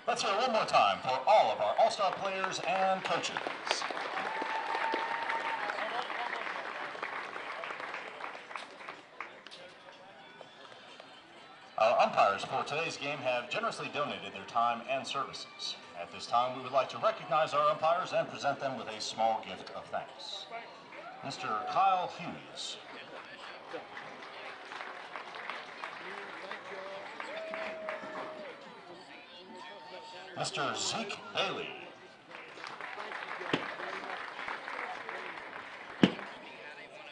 Let's hear it one more time for all of our All-Star players and coaches. Our umpires for today's game have generously donated their time and services. At this time, we would like to recognize our umpires and present them with a small gift of thanks. Mr. Kyle Hughes. Mr. Zeke Bailey.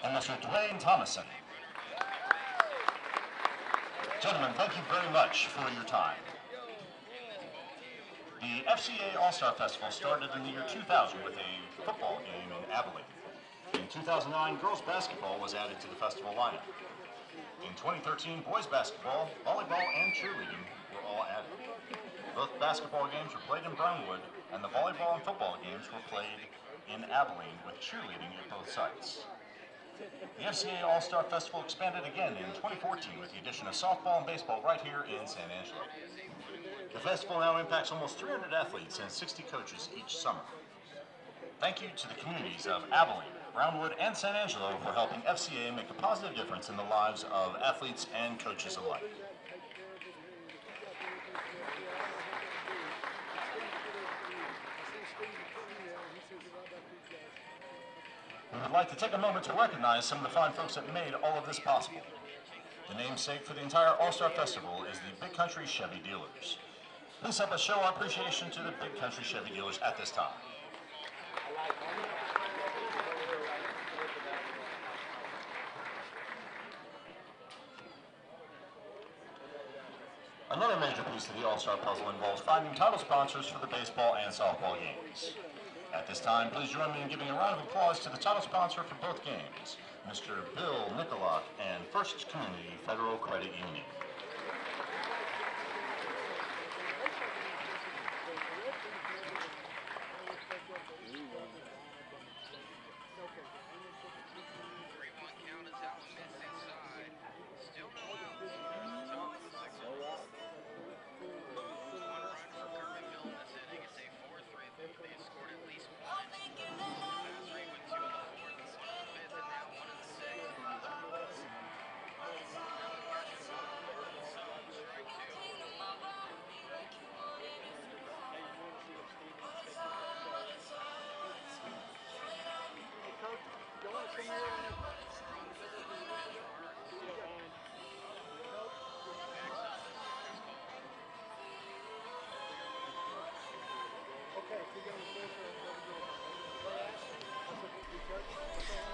And Mr. Dwayne Thomason. Gentlemen, thank you very much for your time. The FCA All-Star Festival started in the year 2000 with a football game in Abilene. In 2009, girls basketball was added to the festival lineup. In 2013, boys basketball, volleyball, and cheerleading were all added. Both basketball games were played in Brownwood, and the volleyball and football games were played in Abilene with cheerleading at both sites. The FCA All-Star Festival expanded again in 2014 with the addition of softball and baseball right here in San Angelo. The festival now impacts almost 300 athletes and 60 coaches each summer. Thank you to the communities of Abilene, Brownwood, and San Angelo for helping FCA make a positive difference in the lives of athletes and coaches alike. We would like to take a moment to recognize some of the fine folks that made all of this possible. The namesake for the entire All-Star Festival is the Big Country Chevy Dealers. Please help us show our appreciation to the Big Country Chevy Dealers at this time. Another major piece of the All-Star puzzle involves finding title sponsors for the baseball and softball games. At this time, please join me in giving a round of applause to the title sponsor for both games, Mr. Bill Nicolak and First Community Federal Credit Union.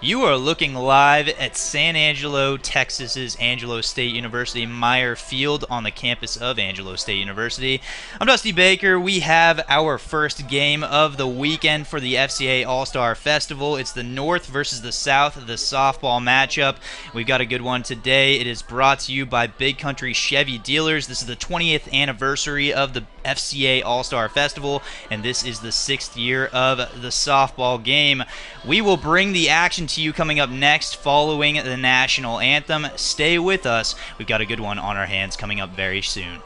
You are looking live at San Angelo, Texas's Angelo State University Meyer Field on the campus of Angelo State University. I'm Dusty Baker. We have our first game of the weekend for the FCA All-Star Festival. It's the North versus the South, the softball matchup. We've got a good one today. It is brought to you by Big Country Chevy Dealers. This is the 20th anniversary of the FCA All-Star Festival, and this is the 6th year of the softball game. We will bring the action to you coming up next following the national anthem. Stay with us. We've got a good one on our hands coming up very soon.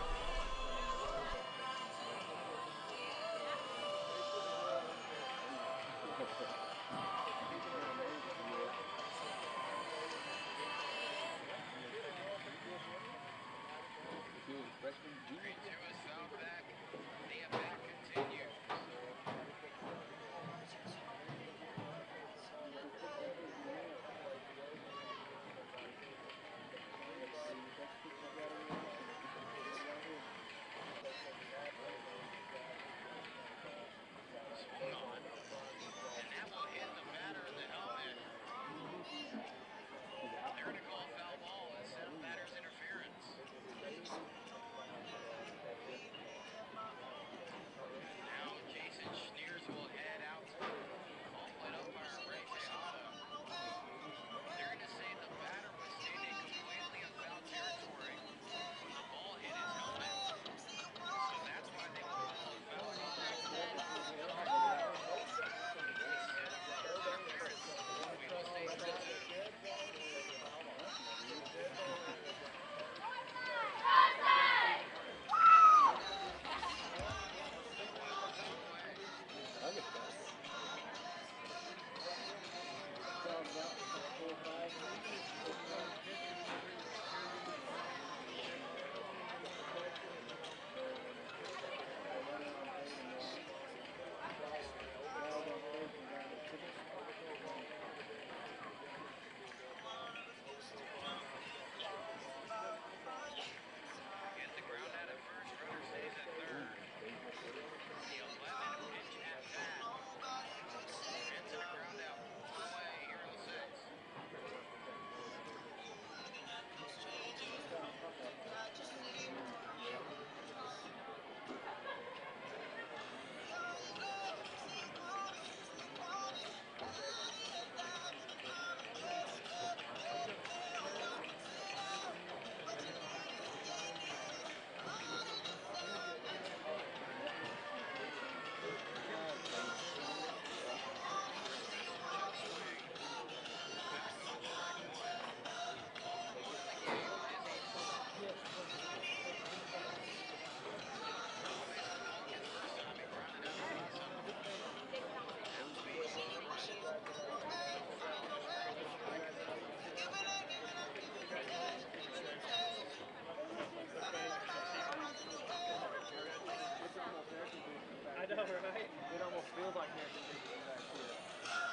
I know, right? It almost feels like they're coming back to it.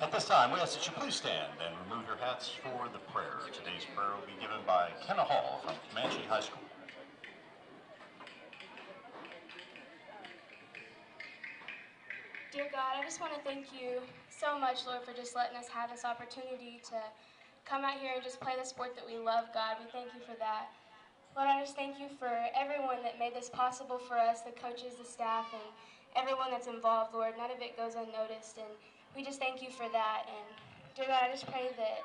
At this time, we ask that you please stand and remove your hats for the prayer. Today's prayer will be given by Kenna Hall from Comanche High School. Dear God, I just want to thank you so much, Lord, for just letting us have this opportunity to come out here and just play the sport that we love, God. We thank you for that. Lord, I just thank you for everyone that made this possible for us, the coaches, the staff, and everyone that's involved, Lord. None of it goes unnoticed, and we just thank you for that. And dear God, I just pray that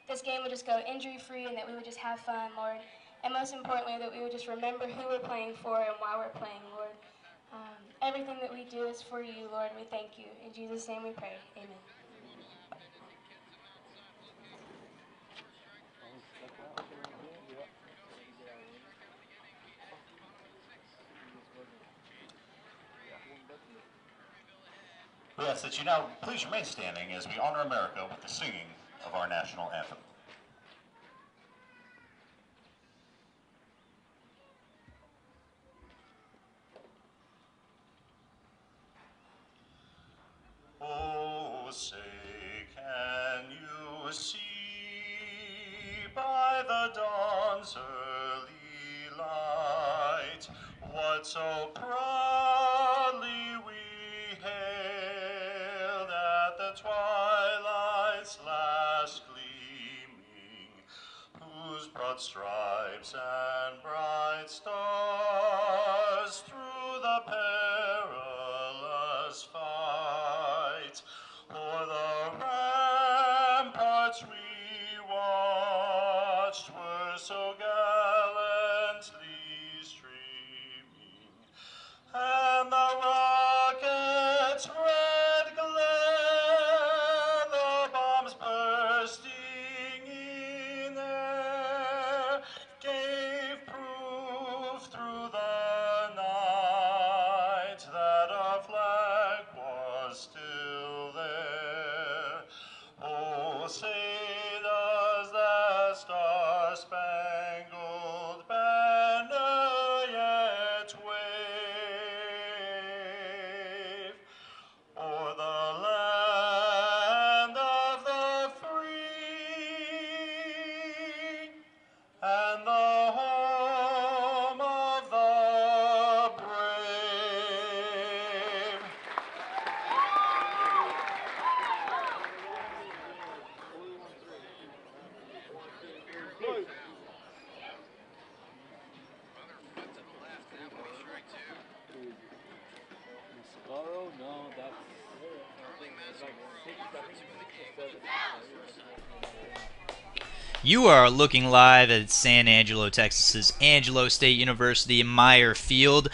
this game would just go injury-free and that we would just have fun, Lord. And most importantly, that we would just remember who we're playing for and why we're playing, Lord. Everything that we do is for you, Lord. We thank you. In Jesus' name we pray. Amen. We ask that you now please remain standing as we honor America with the singing of our national anthem. Oh, say, can you see by the dawn's early light what so proudly we hailed at the twilight's last gleaming, whose broad stripes and bright stars through the perilous fight o'er the ramparts we watched were so gallantly streaming, and the rocket's red glare, the bombs bursting in air, gave proof through the night You are looking live at San Angelo, Texas's Angelo State University Meyer Field.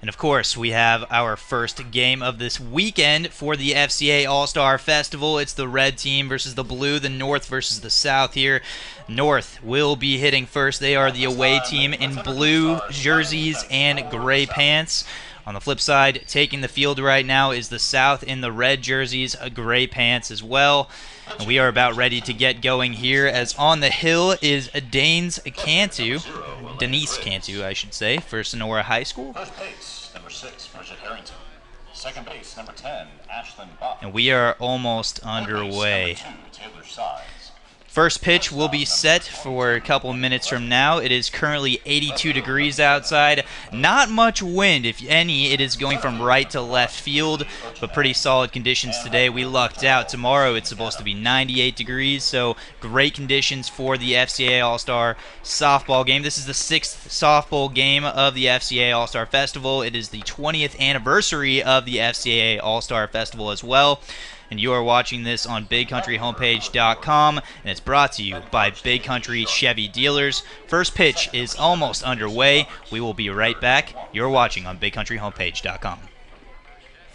And of course, we have our first game of this weekend for the FCA All-Star Festival. It's the red team versus the blue, the North versus the South here. North will be hitting first. They are the away team in blue jerseys and gray pants. On the flip side, taking the field right now is the South in the red jerseys, gray pants as well. And we are about ready to get going here, as on the hill is Denise Cantu, I should say, for Sonora High School. First base, number 6, Bridget Harrington. Second base, number 10, Ashlyn Buck. And we are almost underway. Third base, number 2, Taylor Sides. First pitch will be set for a couple minutes from now. It is currently 82 degrees outside. Not much wind, if any. It is going from right to left field, but pretty solid conditions today. We lucked out. Tomorrow it's supposed to be 98 degrees, so great conditions for the FCA All-Star Softball game. This is the 6th softball game of the FCA All-Star Festival. It is the 20th anniversary of the FCA All-Star Festival as well. And you are watching this on BigCountryHomepage.com, and it's brought to you by Big Country Chevy Dealers. First pitch is almost underway. We will be right back. You're watching on BigCountryHomepage.com.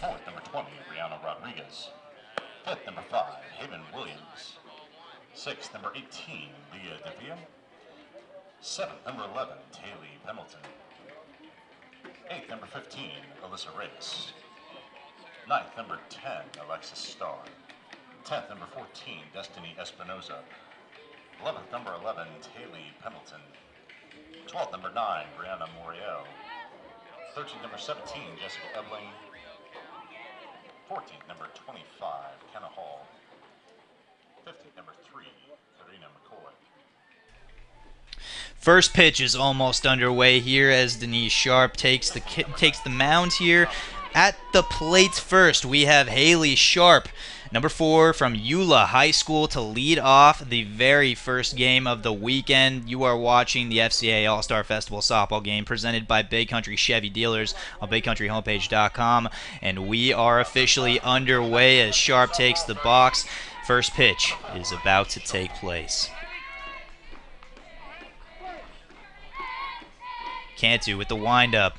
Fourth, number 20, Brianna Rodriguez. Fifth, number 5, Haven Williams. Sixth, number 18, Leah DeVia. Seventh, number 11, Taylor Pendleton. Eighth, number 15, Alyssa Reyes. Ninth, number 10, Alexis Starr. 10th, number 14, Destiny Espinoza. 11th, number 11, Taylor Pendleton. 12th, number 9, Brianna Moriel. 13th, number 17, Jessica Ebling. 14th, number 25, Kenna Hall. 15th, number 3, Karina McCoy. First pitch is almost underway here as Denise Sharp takes the mound here. At the plate first, we have Haley Sharp, number 4 from Eula High School, to lead off the very first game of the weekend. You are watching the FCA All-Star Festival softball game presented by Big Country Chevy Dealers on BigCountryHomepage.com, and we are officially underway as Sharp takes the box. First pitch is about to take place. Cantu with the windup.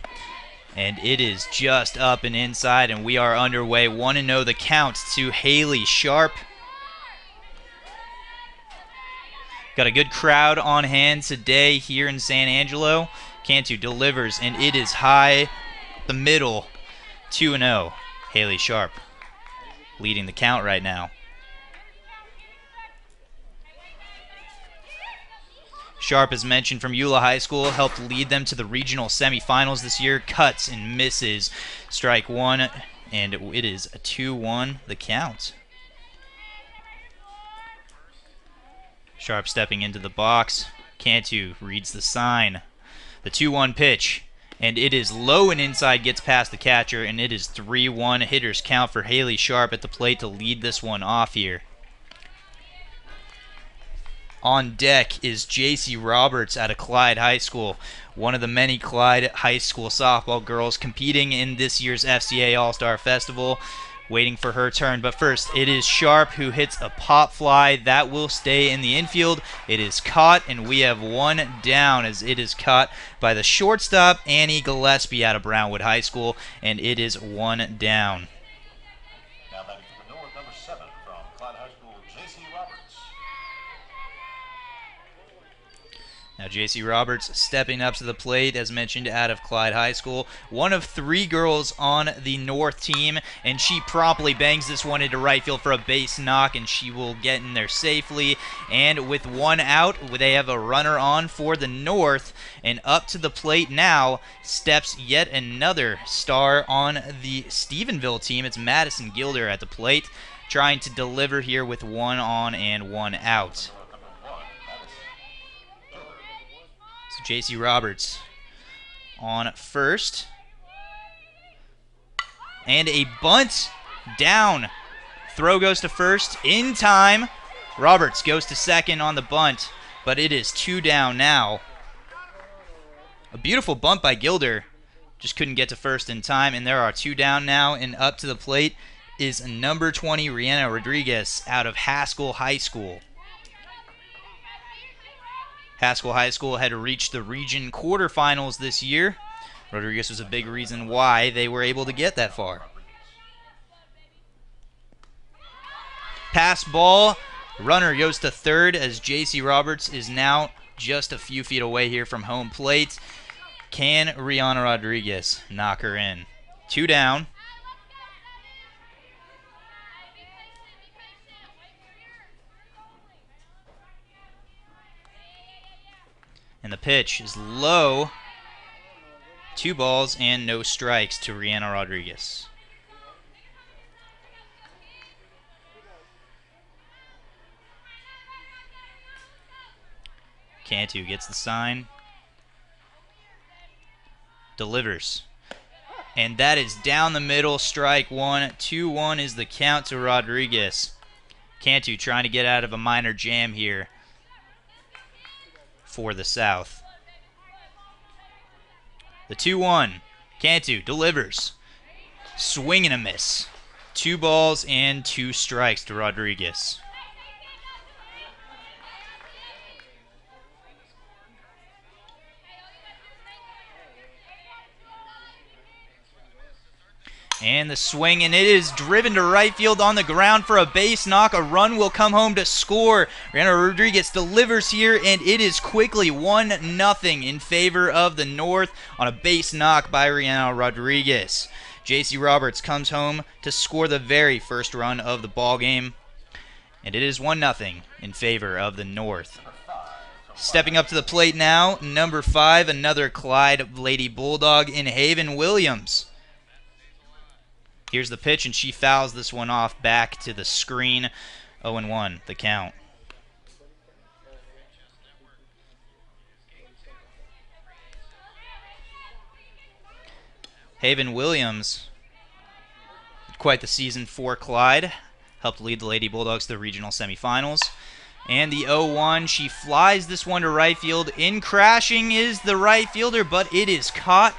And it is just up and inside, and we are underway. 1-0 the count to Haley Sharp. Got a good crowd on hand today here in San Angelo. Cantu delivers, and it is high the middle. 2-0. Haley Sharp leading the count right now. Sharp, as mentioned, from Eula High School, helped lead them to the regional semifinals this year. Cuts and misses. Strike one, and it is a 2-1 the count. Sharp stepping into the box. Cantu reads the sign. The 2-1 pitch, and it is low and inside, gets past the catcher, and it is 3-1 hitters count for Haley Sharp at the plate to lead this one off here. On deck is J.C. Roberts out of Clyde High School, one of the many Clyde High School softball girls competing in this year's FCA All-Star Festival, waiting for her turn. But first, it is Sharp who hits a pop fly. That will stay in the infield. It is caught, and we have one down as it is caught by the shortstop, Annie Gillespie out of Brownwood High School, and it is one down. Now batting for the North, number 7 from Clyde High School, J.C. Roberts. Now J.C. Roberts stepping up to the plate, as mentioned, out of Clyde High School. One of 3 girls on the North team, and she promptly bangs this one into right field for a base knock, and she will get in there safely. And with one out, they have a runner on for the North, and up to the plate now steps yet another star on the Stephenville team. It's Madison Gilder at the plate, trying to deliver here with one on and one out. J.C. Roberts on first. And a bunt down. Throw goes to first in time. Roberts goes to second on the bunt, but it is 2 down now. A beautiful bunt by Gilder. Just couldn't get to first in time, and there are 2 down now, and up to the plate is number 20, Rihanna Rodriguez, out of Haskell High School. Haskell High School had reached the region quarterfinals this year. Rodriguez was a big reason why they were able to get that far. Pass ball. Runner goes to third as J.C. Roberts is now just a few feet away here from home plate. Can Rihanna Rodriguez knock her in? 2 down. And the pitch is low. 2 balls and no strikes to Rihanna Rodriguez. Cantu gets the sign. Delivers. And that is down the middle, strike 1. 2-1 is the count to Rodriguez. Cantu trying to get out of a minor jam here for the South. The 2-1. Cantu delivers. Swing and a miss. 2 balls and 2 strikes to Rodriguez. And the swing, and it is driven to right field on the ground for a base knock. A run will come home to score. Rihanna Rodriguez delivers here, and it is quickly 1-0 in favor of the North on a base knock by Rihanna Rodriguez. J.C. Roberts comes home to score the very first run of the ball game, and it is 1-0 in favor of the North. Stepping up to the plate now, number 5, another Clyde Lady Bulldog in Haven Williams. Here's the pitch, and she fouls this one off back to the screen. 0-1, the count. Haven Williams, quite the season for Clyde. Helped lead the Lady Bulldogs to the regional semifinals. And the 0-1, she flies this one to right field. In crashing is the right fielder, but it is caught.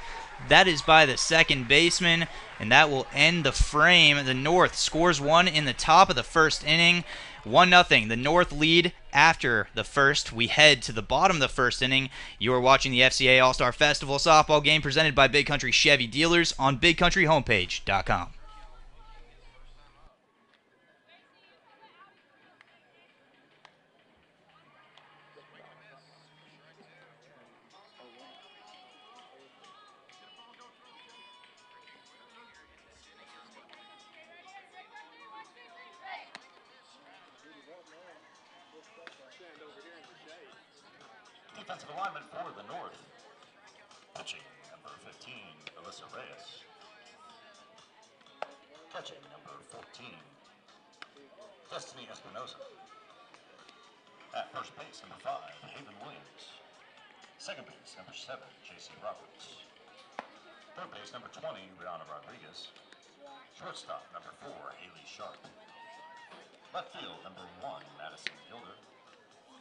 That is by the second baseman, and that will end the frame. The North scores 1 in the top of the first inning. 1-0. The North lead after the first. We head to the bottom of the first inning. You are watching the FCA All-Star Festival softball game presented by Big Country Chevy Dealers on BigCountryHomepage.com. Defensive alignment for the North. Pitching, number 15, Alyssa Reyes. Catching, number 14, Destiny Espinosa. At first base, number 5, Haven Williams. Second base, number 7, J.C. Roberts. Third base, number 20, Rihanna Rodriguez. Shortstop, number 4, Haley Sharp. Left field, number 1, Madison Gilder.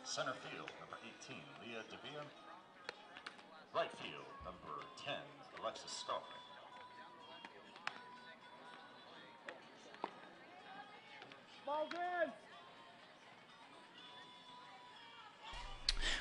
Center field, number 18, Leah DeVia. Right field, number 10, Alexis Stark. Ball's in.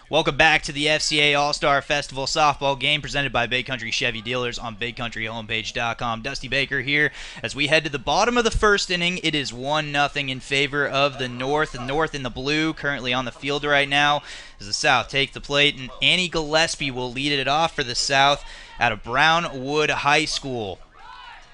Welcome back to the FCA All-Star Festival softball game presented by Big Country Chevy Dealers on BigCountryHomepage.com. Dusty Baker here as we head to the bottom of the first inning. It is 1-0 in favor of the North. The North in the blue currently on the field right now as the South take the plate, and Annie Gillespie will lead it off for the South out of Brownwood High School.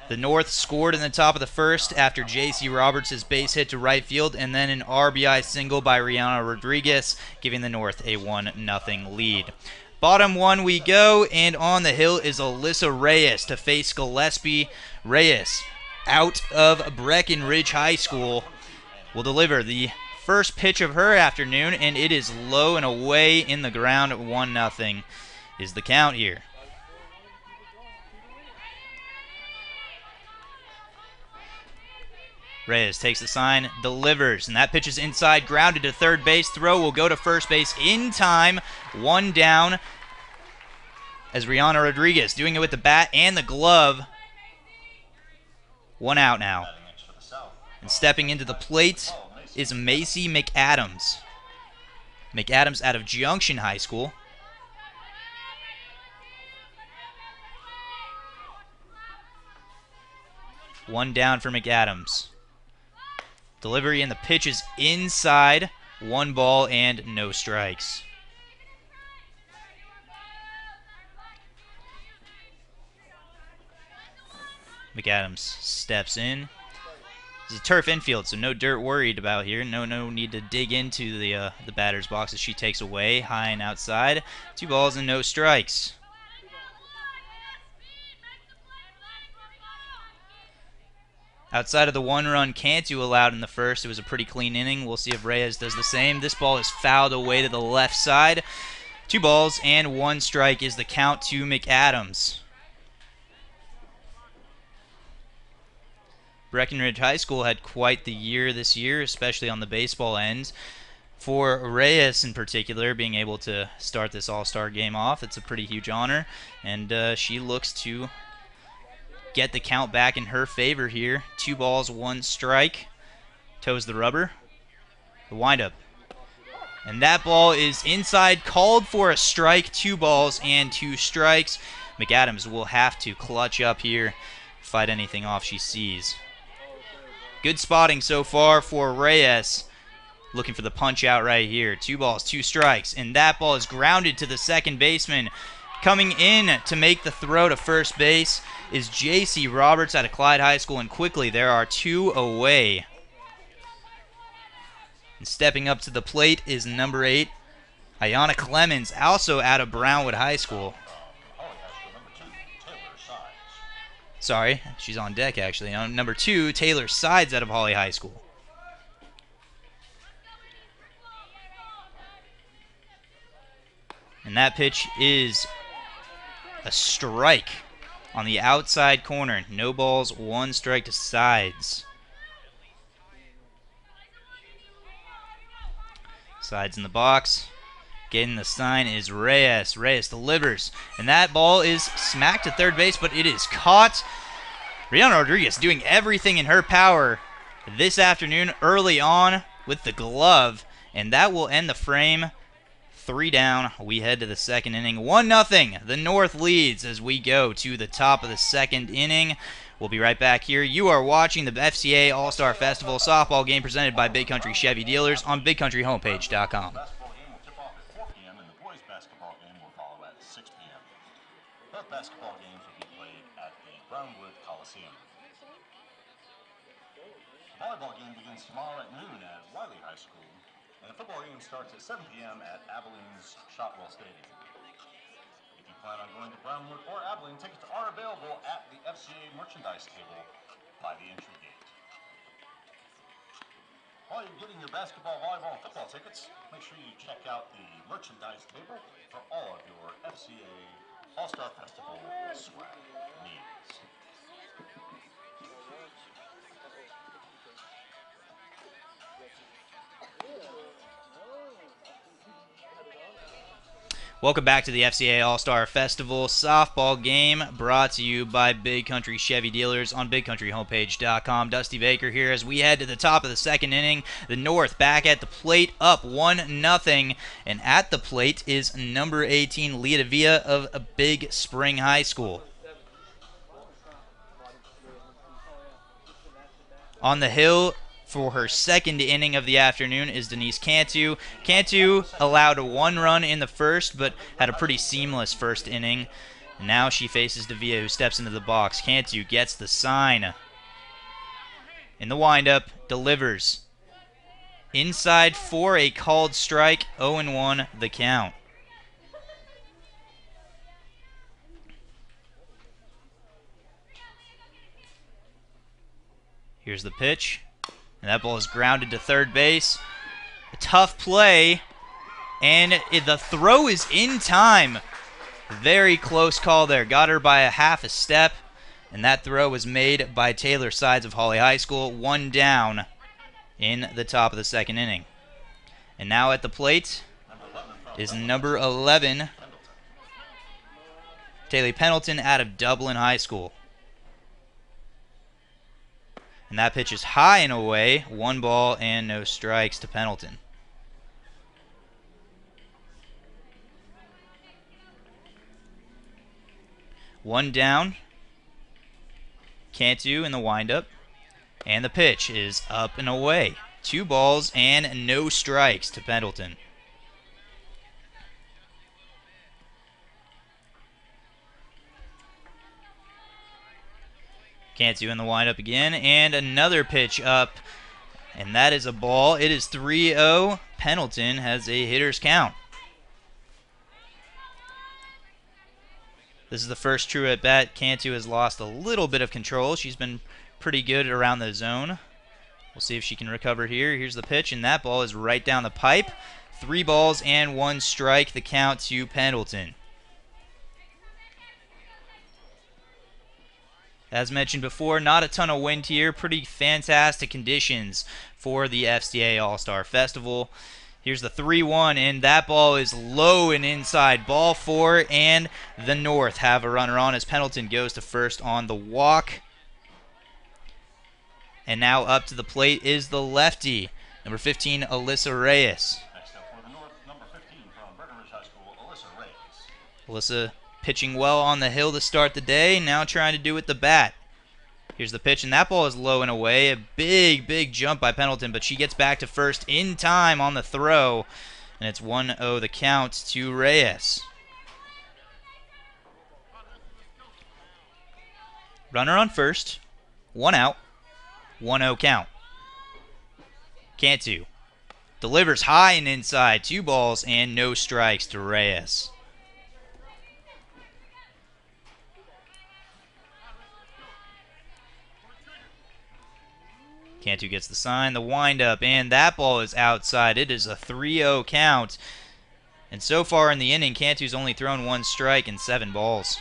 The North scored in the top of the first after J.C. Roberts' base hit to right field, and then an RBI single by Rihanna Rodriguez, giving the North a 1-0 lead. Bottom one we go, and on the hill is Alyssa Reyes to face Gillespie. Reyes, out of Breckenridge High School, will deliver the first pitch of her afternoon, and it is low and away in the ground. 1-0 is the count here. Reyes takes the sign, delivers, and that pitch is inside, grounded to third base. Throw will go to first base in time. 1 down as Rihanna Rodriguez doing it with the bat and the glove. 1 out now. For the South, And stepping into the plate is Macy McAdams. McAdams out of Junction High School. One down for McAdams. Delivery and the pitch is inside. 1 ball and no strikes. McAdams steps in. It's a turf infield, so no dirt worried about here. No need to dig into the batter's box as she takes away high and outside. 2 balls and no strikes. Outside of the 1-run Cantu allowed in the first, it was a pretty clean inning. We'll see if Reyes does the same. This ball is fouled away to the left side. 2 balls and 1 strike is the count to McAdams. Breckenridge High School had quite the year this year, especially on the baseball end. For Reyes in particular, being able to start this all-star game off, it's a pretty huge honor, and she looks to get the count back in her favor here. 2 balls, 1 strike. Toes the rubber. The windup. And that ball is inside, called for a strike. 2 balls and 2 strikes. McAdams will have to clutch up here, fight anything off she sees. Good spotting so far for Reyes. Looking for the punch out right here. 2 balls, 2 strikes. And that ball is grounded to the second baseman. Coming in to make the throw to first base is J.C. Roberts out of Clyde High School. And quickly, there are 2 away. And stepping up to the plate is number 8, Ayana Clemens, also out of Brownwood High School. Sorry, she's on deck actually. Number 2, Taylor Sides out of Holly High School. And that pitch is a strike on the outside corner. No balls, 1 strike to Sides. Sides in the box. Getting the sign is Reyes. Reyes delivers. And that ball is smacked to third base, but it is caught. Rihanna Rodriguez doing everything in her power this afternoon early on with the glove. And that will end the frame. 3 down. We head to the second inning. 1-0. The North leads as we go to the top of the second inning. We'll be right back here. You are watching the FCA All-Star Festival softball game presented by Big Country Chevy Dealers on BigCountryHomepage.com. Both basketball games will be played at the Brownwood Coliseum. The volleyball game begins tomorrow at noon at Wiley High School, and the football game starts at 7 p.m. at Abilene's Shotwell Stadium. If you plan on going to Brownwood or Abilene, tickets are available at the FCA merchandise table by the entry gate. While you're getting your basketball, volleyball, and football tickets, make sure you check out the merchandise table for all of your FCA All-Star Festival swag needs. Welcome back to the FCA All-Star Festival softball game brought to you by Big Country Chevy Dealers on BigCountryHomepage.com. Dusty Baker here as we head to the top of the second inning. The North back at the plate up 1-0. And at the plate is number 18, Leah Devia of a Big Spring High School. On the hill for her second inning of the afternoon is Denise Cantu. Cantu allowed 1 run in the first, but had a pretty seamless first inning. And now she faces Devia, who steps into the box. Cantu gets the sign. In the windup, delivers. Inside for a called strike, 0-1 the count. Here's the pitch. And that ball is grounded to third base. A tough play. And the throw is in time. Very close call there. Got her by a half a step. And that throw was made by Taylor Sides of Holly High School. 1 down in the top of the second inning. And now at the plate is number 11, Taylor Pendleton out of Dublin High School. And that pitch is high and away. 1 ball and no strikes to Pendleton. One down. Cantu in the windup. And the pitch is up and away. 2 balls and no strikes to Pendleton. Cantu in the windup again, and another pitch up, and that is a ball. It is 3-0. Pendleton has a hitter's count. This is the first true at bat. Cantu has lost a little bit of control. She's been pretty good around the zone. We'll see if she can recover here. Here's the pitch, and that ball is right down the pipe. 3 balls and 1 strike, the count to Pendleton. As mentioned before, not a ton of wind here. Pretty fantastic conditions for the FCA All-Star Festival. Here's the 3-1, and that ball is low and inside. Ball 4, and the North have a runner on as Pendleton goes to first on the walk. And now up to the plate is the lefty, number 15, Alyssa Reyes. Next up for the North, number 15 from Breckenridge High School, Alyssa Reyes. Alyssa pitching well on the hill to start the day, now trying to do with the bat. Here's the pitch, and that ball is low and away. A big jump by Pendleton, but she gets back to first in time on the throw, and it's 1-0 the count to Reyes. Runner on first, 1 out, 1-0 count. Cantu delivers high and inside, 2 balls and no strikes to Reyes. Cantu gets the sign, the windup, and that ball is outside. It is a 3-0 count. And so far in the inning, Cantu's only thrown 1 strike and 7 balls.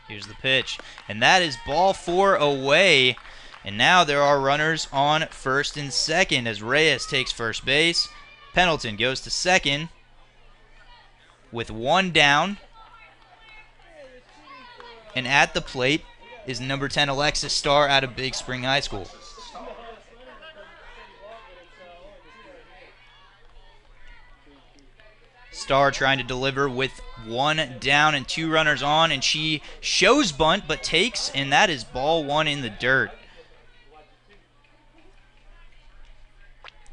Here's the pitch, and that is ball 4 away. And now there are runners on first and second as Reyes takes first base. Pendleton goes to second with 1 down. And at the plate is number 10, Alexis Starr out of Big Spring High School. Starr trying to deliver with 1 down and 2 runners on, and she shows bunt but takes, and that is ball 1 in the dirt.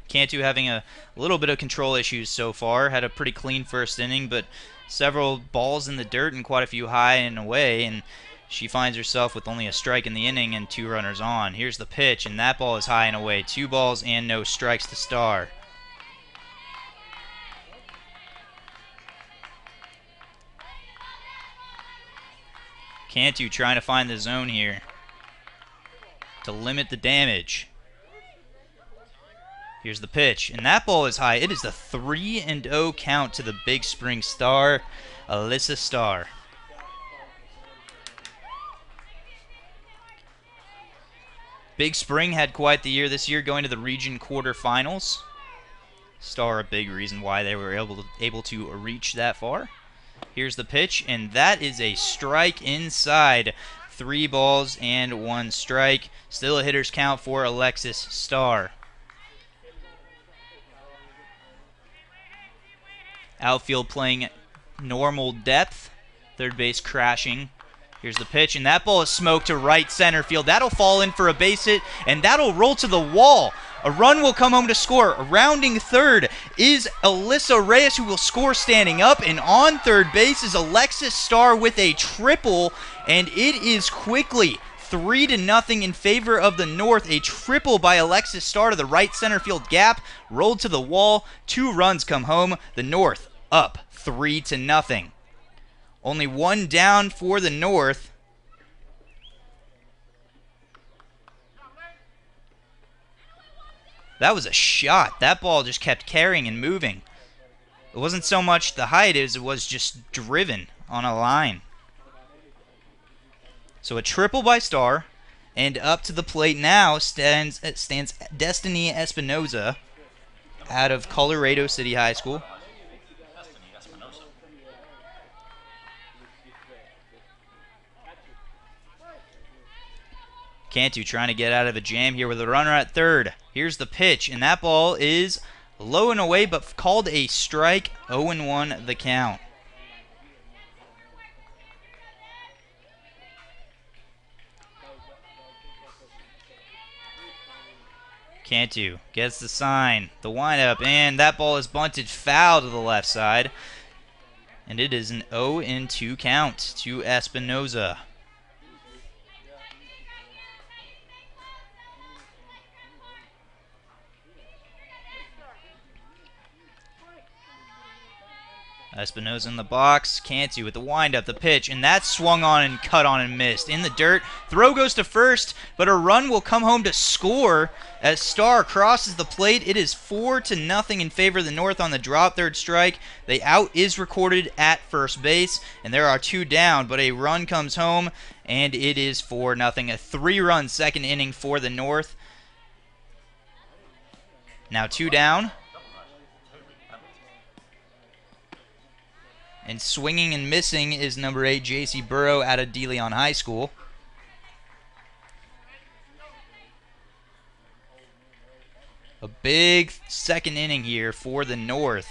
Cantu having a little bit of control issues so far. Had a pretty clean first inning, but several balls in the dirt and quite a few high and away, and she finds herself with only a strike in the inning and 2 runners on. Here's the pitch, and that ball is high and away. 2 balls and no strikes to Starr. Cantu trying to find the zone here to limit the damage. Here's the pitch, and that ball is high. It is a 3-0 count to the Big Spring star, Alyssa Starr. Big Spring had quite the year this year, going to the region quarterfinals. Starr a big reason why they were able to reach that far. Here's the pitch, and that is a strike inside. 3 balls and 1 strike. Still a hitter's count for Alexis Starr. Outfield playing normal depth. Third base crashing. Here's the pitch, and that ball is smoked to right center field. That'll fall in for a base hit, and that'll roll to the wall. A run will come home to score. Rounding third is Alyssa Reyes, who will score standing up, and on third base is Alexis Starr with a triple, and it is quickly 3-0 in favor of the North. A triple by Alexis Starr to the right center field gap, rolled to the wall. 2 runs come home. The North up 3-0. Only 1 down for the North. That was a shot. That ball just kept carrying and moving. It wasn't so much the height as it was just driven on a line. So a triple by Starr, and up to the plate now stands Destiny Espinoza out of Colorado City High School. Cantu trying to get out of a jam here with a runner at third. Here's the pitch, and that ball is low and away, but called a strike. 0-1 the count. Cantu gets the sign, the windup, and that ball is bunted foul to the left side. And it is an 0-2 count to Espinoza. Espinoza in the box. Cantu with the windup, the pitch, and that's swung on and cut on and missed. In the dirt. Throw goes to first, but a run will come home to score as Starr crosses the plate. It is 4-0 in favor of the North on the drop. Third strike. The out is recorded at first base, and there are 2 down, but a run comes home, and it is 4-0. A 3-run second inning for the North. Now 2 down. And swinging and missing is number 8, J.C. Burrow out of De Leon High School. A big second inning here for the North.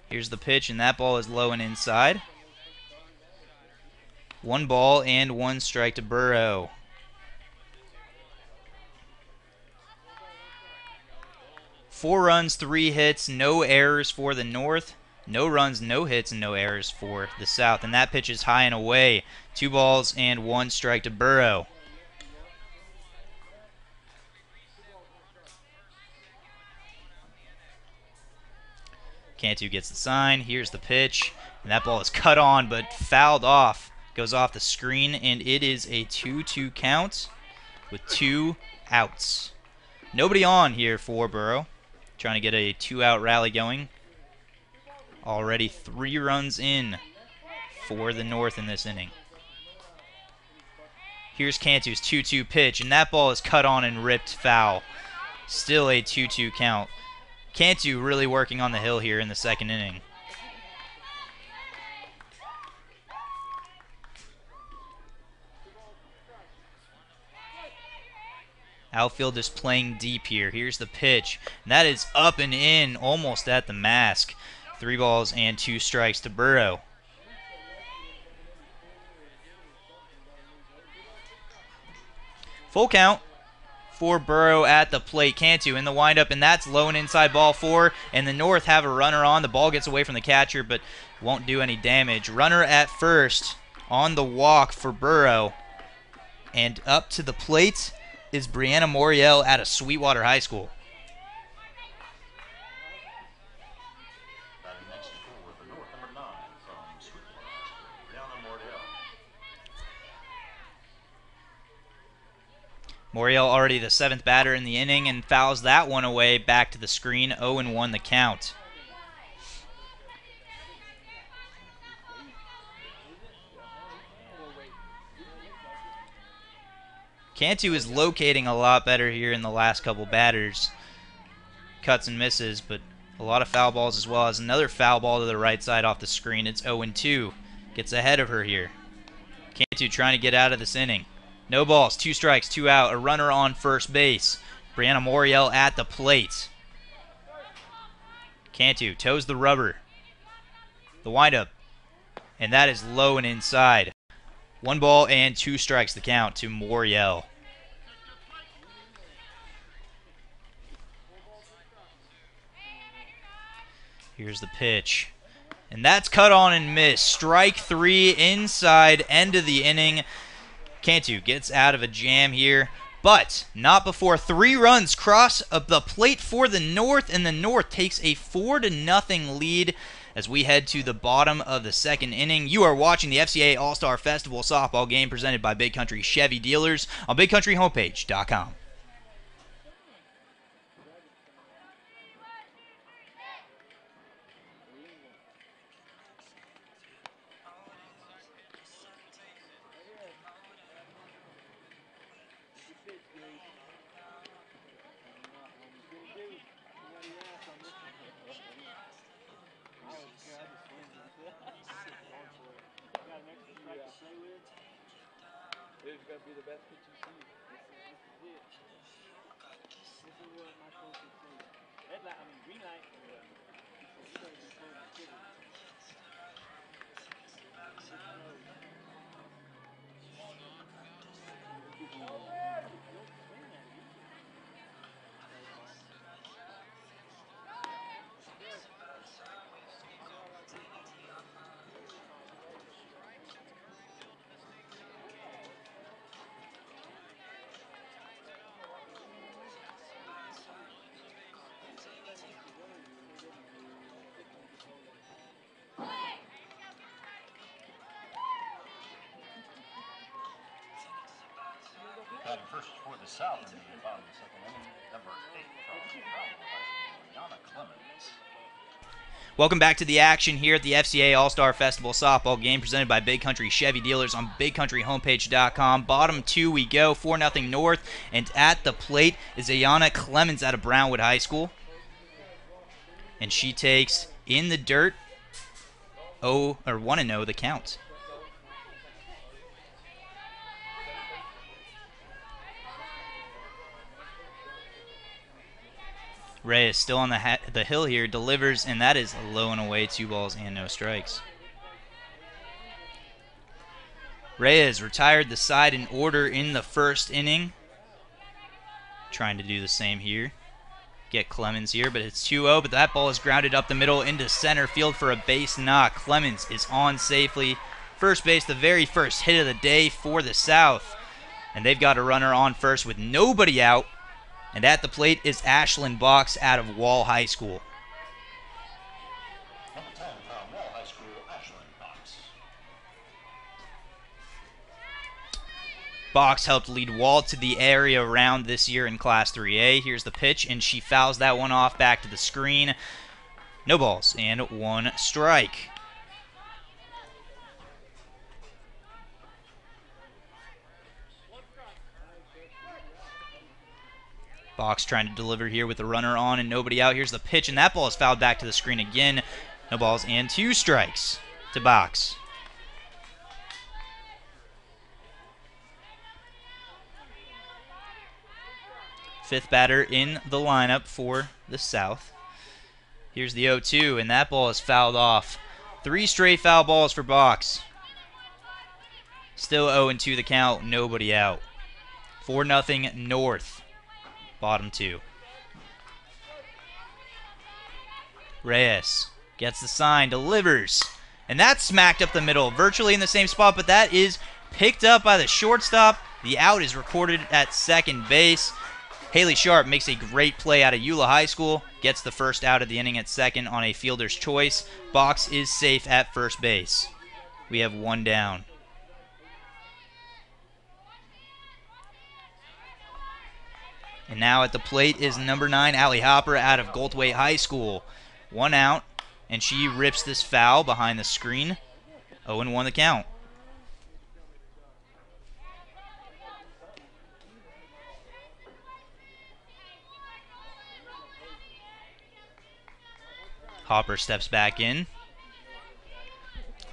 Here's the pitch, and that ball is low and inside. 1 ball and 1 strike to Burrow. Four runs, 3 hits, no errors for the North. No runs, no hits, and no errors for the South. And that pitch is high and away. 2 balls and 1 strike to Burrow. Cantu gets the sign. Here's the pitch. And that ball is cut on but fouled off. Goes off the screen, and it is a 2-2 count with 2 outs. Nobody on here for Burrow. Trying to get a 2-out rally going. Already 3 runs in for the North in this inning. Here's Cantu's 2-2 pitch, and that ball is cut on and ripped foul. Still a 2-2 count. Cantu really working on the hill here in the second inning. Outfield is playing deep here. Here's the pitch. And that is up and in, almost at the mask. 3 balls and 2 strikes to Burrow. Full count for Burrow at the plate. Cantu in the windup, and that's low and inside ball 4. And the North have a runner on. The ball gets away from the catcher, but won't do any damage. Runner at first on the walk for Burrow. And up to the plate is Brianna Moriel out of Sweetwater High School. Batting next for the North, number 9 from Sweetwater High School, Brianna Moriel. Moriel already the 7th batter in the inning and fouls that one away back to the screen. 0-1 the count. Cantu is locating a lot better here in the last couple batters. Cuts and misses, but a lot of foul balls as well as another foul ball to the right side off the screen. It's 0-2. Gets ahead of her here. Cantu trying to get out of this inning. No balls, 2 strikes, 2 out. A runner on first base. Brianna Moriel at the plate. Cantu toes the rubber. The windup. And that is low and inside. 1 ball and 2 strikes the count to Moriel. Here's the pitch. And that's cut on and missed. Strike 3 inside, end of the inning. Cantu gets out of a jam here, but not before 3 runs cross of the plate for the North, and the North takes a 4-0 lead as we head to the bottom of the second inning. You are watching the FCA All-Star Festival softball game presented by Big Country Chevy Dealers on BigCountryHomepage.com. be the best pitch you see. This is it. This is what my coach is saying. Red light, I mean green light. You're going to be close to city. Batting first for the South in the bottom of the second inning, number 8 from Brownwood High School, Yana Clemens. Welcome back to the action here at the FCA All-Star Festival Softball game presented by Big Country Chevy Dealers on BigCountryHomepage.com. Bottom two we go, 4-0 North, and at the plate is Ayana Clemens out of Brownwood High School. And she takes in the dirt 1-0 the count. Reyes still on the hill here, delivers, and that is low and away, 2 balls and no strikes. Reyes retired the side in order in the first inning. Trying to do the same here. Get Clemens here, but it's 2-0, but that ball is grounded up the middle into center field for a base knock. Clemens is on safely. First base, the very first hit of the day for the South. And they've got a runner on first with nobody out. And at the plate is Ashlyn Box out of Wall High School. Number 10 from Wall High School, Ashlyn Box. Box helped lead Wall to the area round this year in Class 3A. Here's the pitch, and she fouls that one off back to the screen. No balls and 1 strike. Box trying to deliver here with the runner on and nobody out. Here's the pitch, and that ball is fouled back to the screen again. No balls and 2 strikes to Box. Fifth batter in the lineup for the South. Here's the 0-2, and that ball is fouled off. 3 straight foul balls for Box. Still 0-2 the count, nobody out. 4-0 North. Bottom 2. Reyes gets the sign, delivers, and that's smacked up the middle, virtually in the same spot, but that is picked up by the shortstop. The out is recorded at second base. Haley Sharp makes a great play out of Eula High School, gets the first out of the inning at second on a fielder's choice. Box is safe at first base. We have 1 down. And now at the plate is number 9, Allie Hopper out of Goldthwaite High School. 1 out, and she rips this foul behind the screen. 0-1 the count. Hopper steps back in.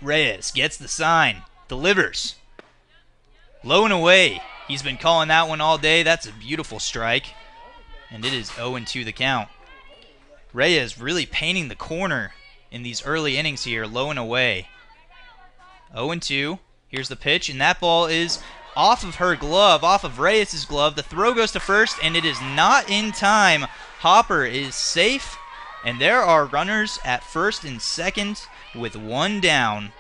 Reyes gets the sign, delivers. Low and away. He's been calling that one all day. That's a beautiful strike. And it is 0-2 the count. Reyes really painting the corner in these early innings here, low and away. 0-2. Here's the pitch, and that ball is off of her glove, off of Reyes' glove. The throw goes to first, and it is not in time. Hopper is safe, and there are runners at first and second with 1 down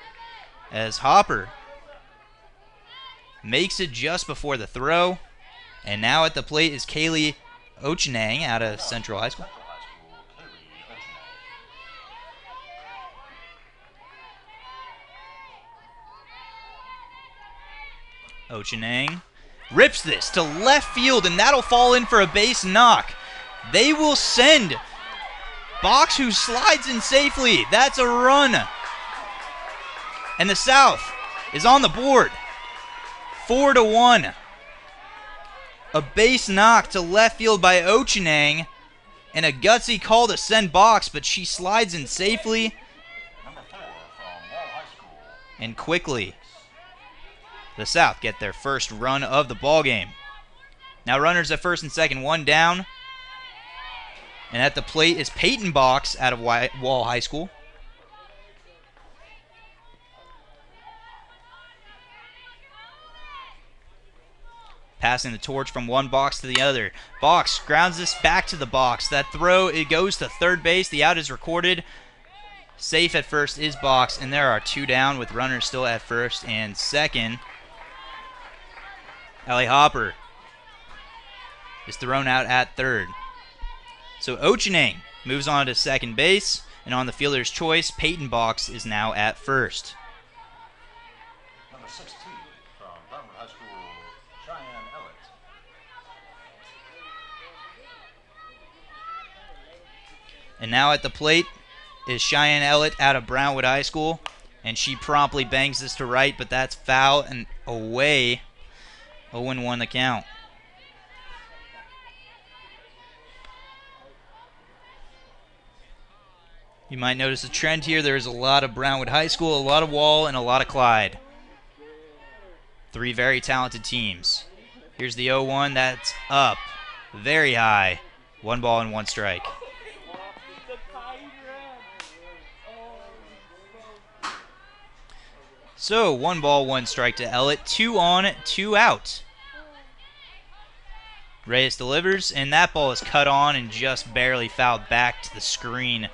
as Hopper makes it just before the throw. And now at the plate is Kaylee Ochenang out of Central High School. Ochenang rips this to left field, and that'll fall in for a base knock. They will send Box, who slides in safely. That's a run. And the South is on the board. 4-1. A base knock to left field by Ochenang, and a gutsy call to send Box, but she slides in safely Number 4 from Wall High School. and quickly. The South get their first run of the ball game. Now runners at first and second, one down. And at the plate is Peyton Box out of Wall High School. Passing the torch from one box to the other. Box grounds this back to the box. That throw, it goes to third base. The out is recorded. Safe at first is Box, and there are two down with runners still at first and second. Ellie Hopper is thrown out at third. So Ochaning moves on to second base, and on the fielder's choice, Peyton Box is now at first. Number 16 from Brentwood High School, Cheyenne Ellett. And now at the plate is Cheyenne Ellett out of Brownwood High School, and she promptly bangs this to right, but that's foul and away. 0-1 the count. You might notice a trend here. There's a lot of Brownwood High School, a lot of Wall, and a lot of Clyde. Three very talented teams. Here's the 0-1. That's up very high. 1 ball and 1 strike. So 1 ball, 1 strike to Ellett. 2 on, 2 out. Reyes delivers, and that ball is cut on and just barely fouled back to the screen.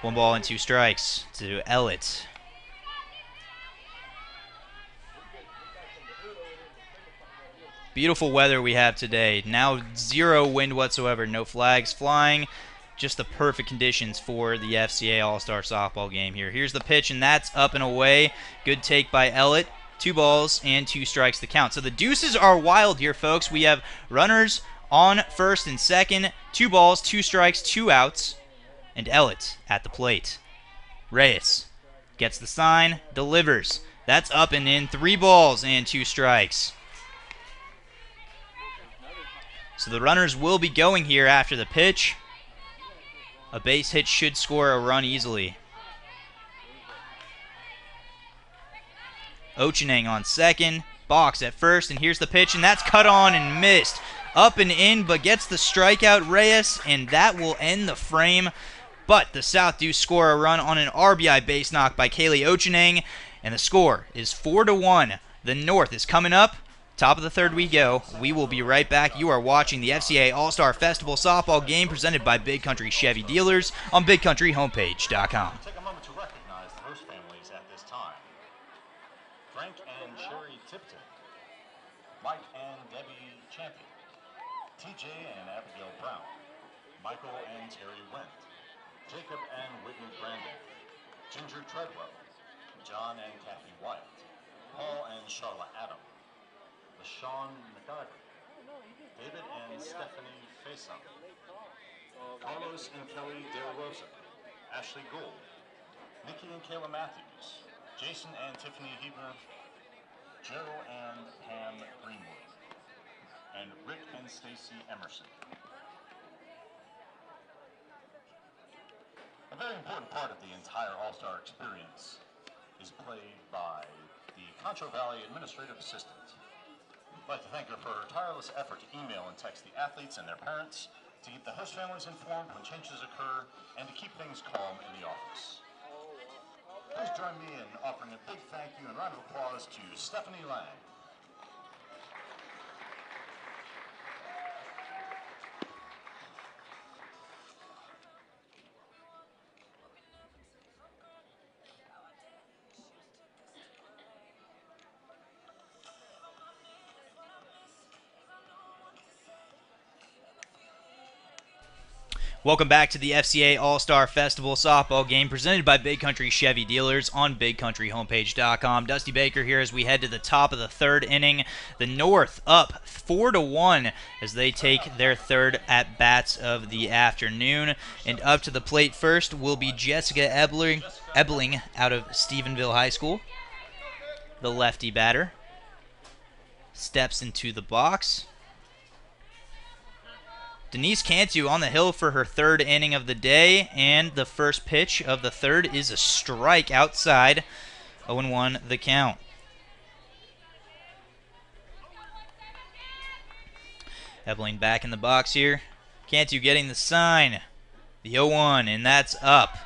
1 ball and 2 strikes to Ellett. Beautiful weather we have today. Now 0 wind whatsoever, no flags flying. Just the perfect conditions for the FCA All-Star Softball game here. Here's the pitch, and that's up and away. Good take by Ellett. 2 balls and 2 strikes to count. So the deuces are wild here, folks. We have runners on first and second. 2 balls, 2 strikes, 2 outs. And Ellett at the plate. Reyes gets the sign, delivers. That's up and in. 3 balls and 2 strikes. So the runners will be going here after the pitch. A base hit should score a run easily. Ochaning on second. Box at first, and here's the pitch, and that's cut on and missed. Up and in, but gets the strikeout, Reyes, and that will end the frame. But the South do score a run on an RBI base knock by Kaylee Ochaning, and the score is 4-1. The North is coming up. Top of the third we go. We will be right back. You are watching the FCA All-Star Festival Softball game presented by Big Country Chevy Dealers on BigCountryHomepage.com. Take a moment to recognize the host families at this time. Frank and Sherry Tipton, Mike and Debbie Champion, TJ and Abigail Brown, Michael and Terry Wendt, Jacob and Whitney Brandon, Ginger Treadwell, John and Kathy Wyatt, Paul and Charlotte Adam, LaShawn McIver, David and Stephanie Faison, Carlos and Kelly De La Rosa, Ashley Gould, Nikki and Kayla Matthews, Jason and Tiffany Heber, Joe and Pam Greenwood, and Rick and Stacy Emerson. A very important part of the entire All-Star experience is played by the Concho Valley Administrative Assistant. I'd like to thank her for her tireless effort to email and text the athletes and their parents, to keep the host families informed when changes occur, and to keep things calm in the office. Please join me in offering a big thank you and round of applause to Stephanie Lang. Welcome back to the FCA All-Star Festival Softball game presented by Big Country Chevy Dealers on BigCountryHomepage.com. Dusty Baker here as we head to the top of the third inning. The North up 4-1 as they take their third at-bats of the afternoon. And up to the plate first will be Jessica Ebling out of Stephenville High School. The lefty batter steps into the box. Denise Cantu on the hill for her third inning of the day, and the first pitch of the third is a strike outside. 0-1 the count. Ebling back in the box here. Cantu getting the sign. The 0-1, and that's up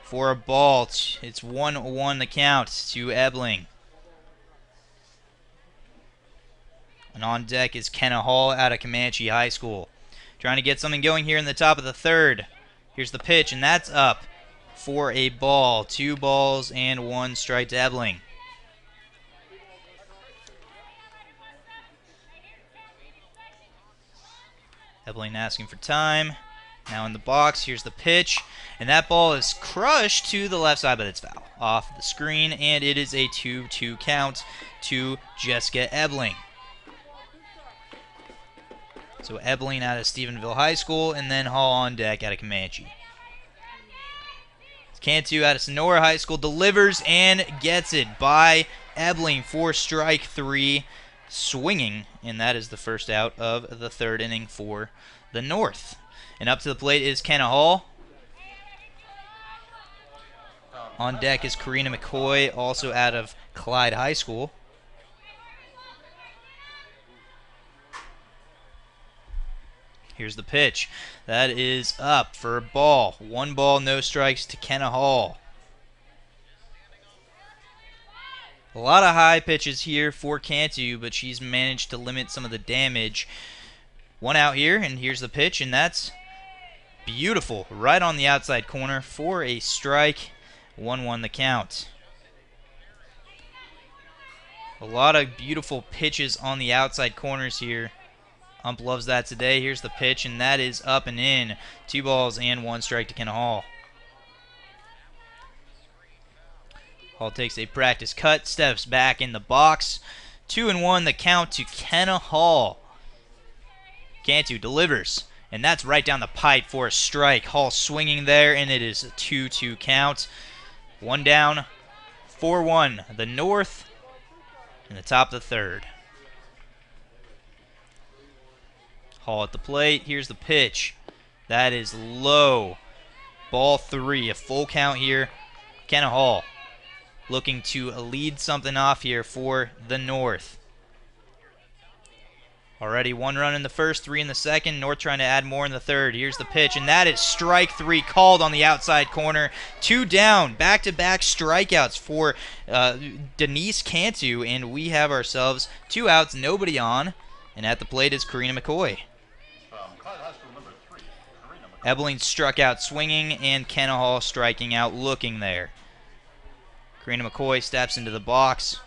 for a ball. It's 1-1 the count to Ebling. And on deck is Kenna Hall out of Comanche High School. Trying to get something going here in the top of the third. Here's the pitch, and that's up for a ball. 2 balls and 1 strike to Ebling. Ebling asking for time. Now in the box, here's the pitch. And that ball is crushed to the left side, but it's foul. Off the screen, and it is a 2-2 count to Jessica Ebling. So Ebling out of Stephenville High School, and then Hall on deck out of Comanche. Cantu out of Sonora High School delivers and gets it by Ebling for strike 3, swinging, and that is the first out of the 3rd inning for the North. And up to the plate is Kenna Hall. On deck is Karina McCoy, also out of Clyde High School. Here's the pitch. That is up for a ball. 1 ball, no strikes to Kenna Hall. A lot of high pitches here for Cantu, but she's managed to limit some of the damage. 1 out here, and here's the pitch, and that's beautiful. Right on the outside corner for a strike. 1-1 the count. A lot of beautiful pitches on the outside corners here. Ump loves that today. Here's the pitch, and that is up and in. 2 balls and 1 strike to Kenna Hall. Hall takes a practice cut, steps back in the box. 2-1 the count to Kenna Hall. Cantu delivers, and that's right down the pipe for a strike. Hall swinging there, and it is a 2-2 count. 1 down, 4-1 the North in the top of the 3rd. Hall at the plate. Here's the pitch. That is low. Ball 3. A full count here. Kenna Hall looking to lead something off here for the North. Already 1 run in the first, 3 in the second. North trying to add more in the third. Here's the pitch, and that is strike 3 called on the outside corner. 2 down. Back-to-back strikeouts for Denise Cantu, and we have ourselves 2 outs, nobody on. And at the plate is Karina McCoy. Ebling struck out swinging, and Kenna Hall striking out looking there. Karina McCoy steps into the box.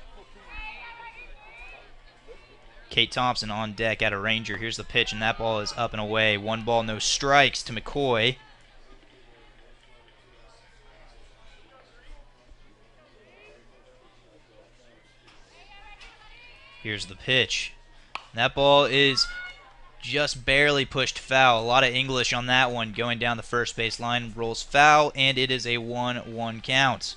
Kate Thompson on deck at a Ranger. Here's the pitch, and that ball is up and away. 1 ball, no strikes to McCoy. Here's the pitch. That ball is just barely pushed foul. A lot of English on that one. Going down the first base line, rolls foul, and it is a 1-1 count.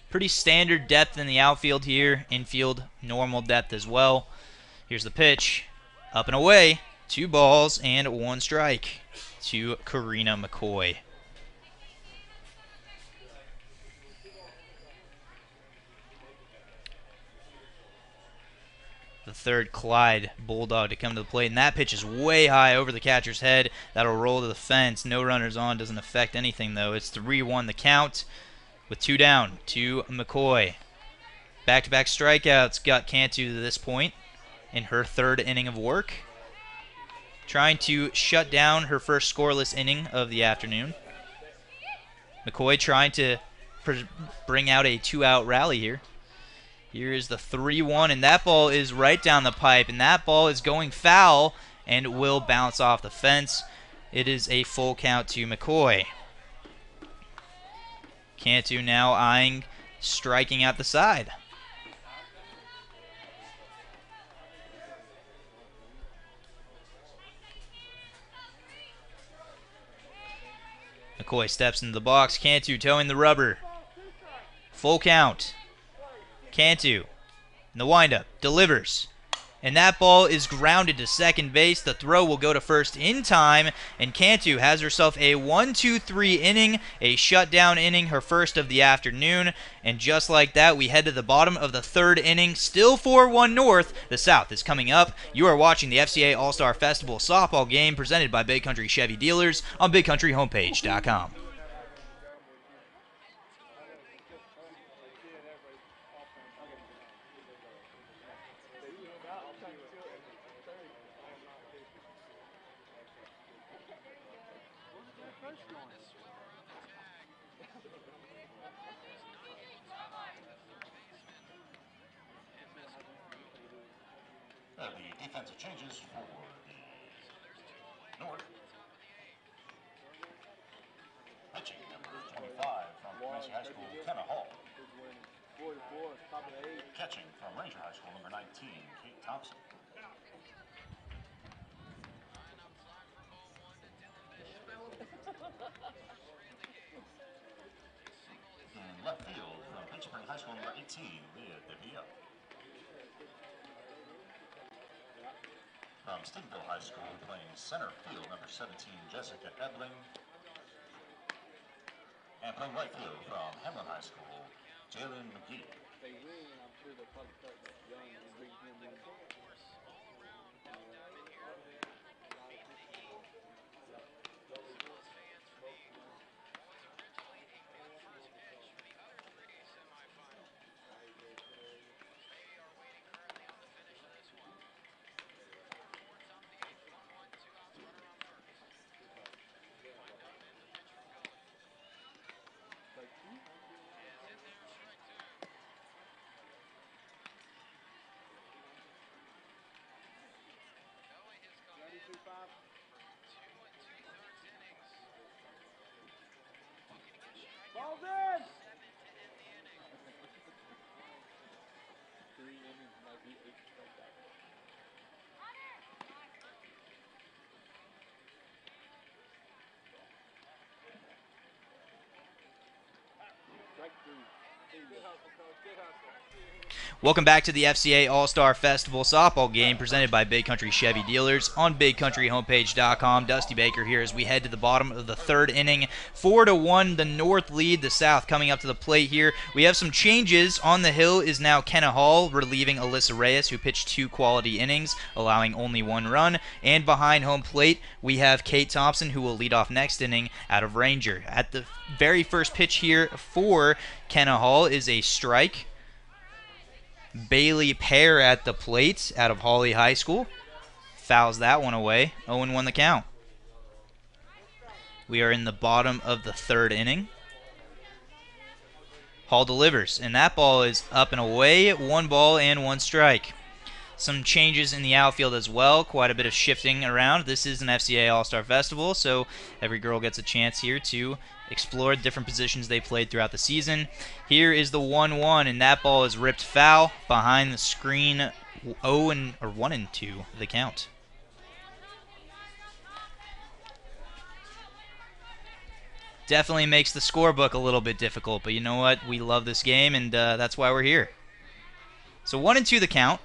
Pretty standard depth in the outfield here. Infield, normal depth as well. Here's the pitch. Up and away. 2 balls and 1 strike to Karina McCoy. The 3rd Clyde Bulldog to come to the plate, and that pitch is way high over the catcher's head. That'll roll to the fence. No runners on. Doesn't affect anything, though. It's 3-1 the count with 2 down to McCoy. Back-to-back strikeouts got Cantu to this point in her 3rd inning of work. Trying to shut down her first scoreless inning of the afternoon. McCoy trying to bring out a 2-out rally here. Here is the 3-1, and that ball is right down the pipe, and that ball is going foul and will bounce off the fence. It is a full count to McCoy. Cantu now eyeing striking out the side. McCoy steps into the box. Cantu towing the rubber. Full count. Cantu in the windup delivers, And that ball is grounded to second base. The throw will go to first in time, and Cantu has herself a 1-2-3 inning, a shutdown inning, her first of the afternoon. And just like that, we head to the bottom of the third inning, still 4-1 North. The South is coming up. You are watching the FCA All-Star Festival softball game presented by Big Country Chevy Dealers on BigCountryHomepage.com. The defensive changes for the North. Pitching number 25 from Comanche High School, Kenna Hall. Catching from Ranger High School, number 19, Kate Thompson. In left field from Pittsburgh High School, number 18, Leah DeVilla. From Stephenville High School, playing center field, number 17, Jessica Edling. And playing right field from Hamlin High School, Jalen McGee. Ball's in! Welcome back to the FCA All-Star Festival softball game presented by Big Country Chevy Dealers on BigCountryHomepage.com. Dusty Baker here as we head to the bottom of the third inning. 4-1, the North lead, the South coming up to the plate here. We have some changes. On the hill is now Kenna Hall relieving Alyssa Reyes, who pitched 2 quality innings, allowing only 1 run. And behind home plate, we have Kate Thompson, who will lead off next inning out of Ranger. At the very first pitch here for Kenna Hall is a strike. Bailey Pear at the plate out of Hawley High School. Fouls that one away. 0-1 the count. We are in the bottom of the third inning. Hall delivers, and that ball is up and away. 1 ball and 1 strike. Some changes in the outfield as well. Quite a bit of shifting around. This is an FCA All-Star Festival, so every girl gets a chance here to explore different positions they played throughout the season. Here is the 1-1, and that ball is ripped foul behind the screen. 1-2 the count. Definitely makes the scorebook a little bit difficult, but you know what? We love this game, and that's why we're here. So 1-2 the count.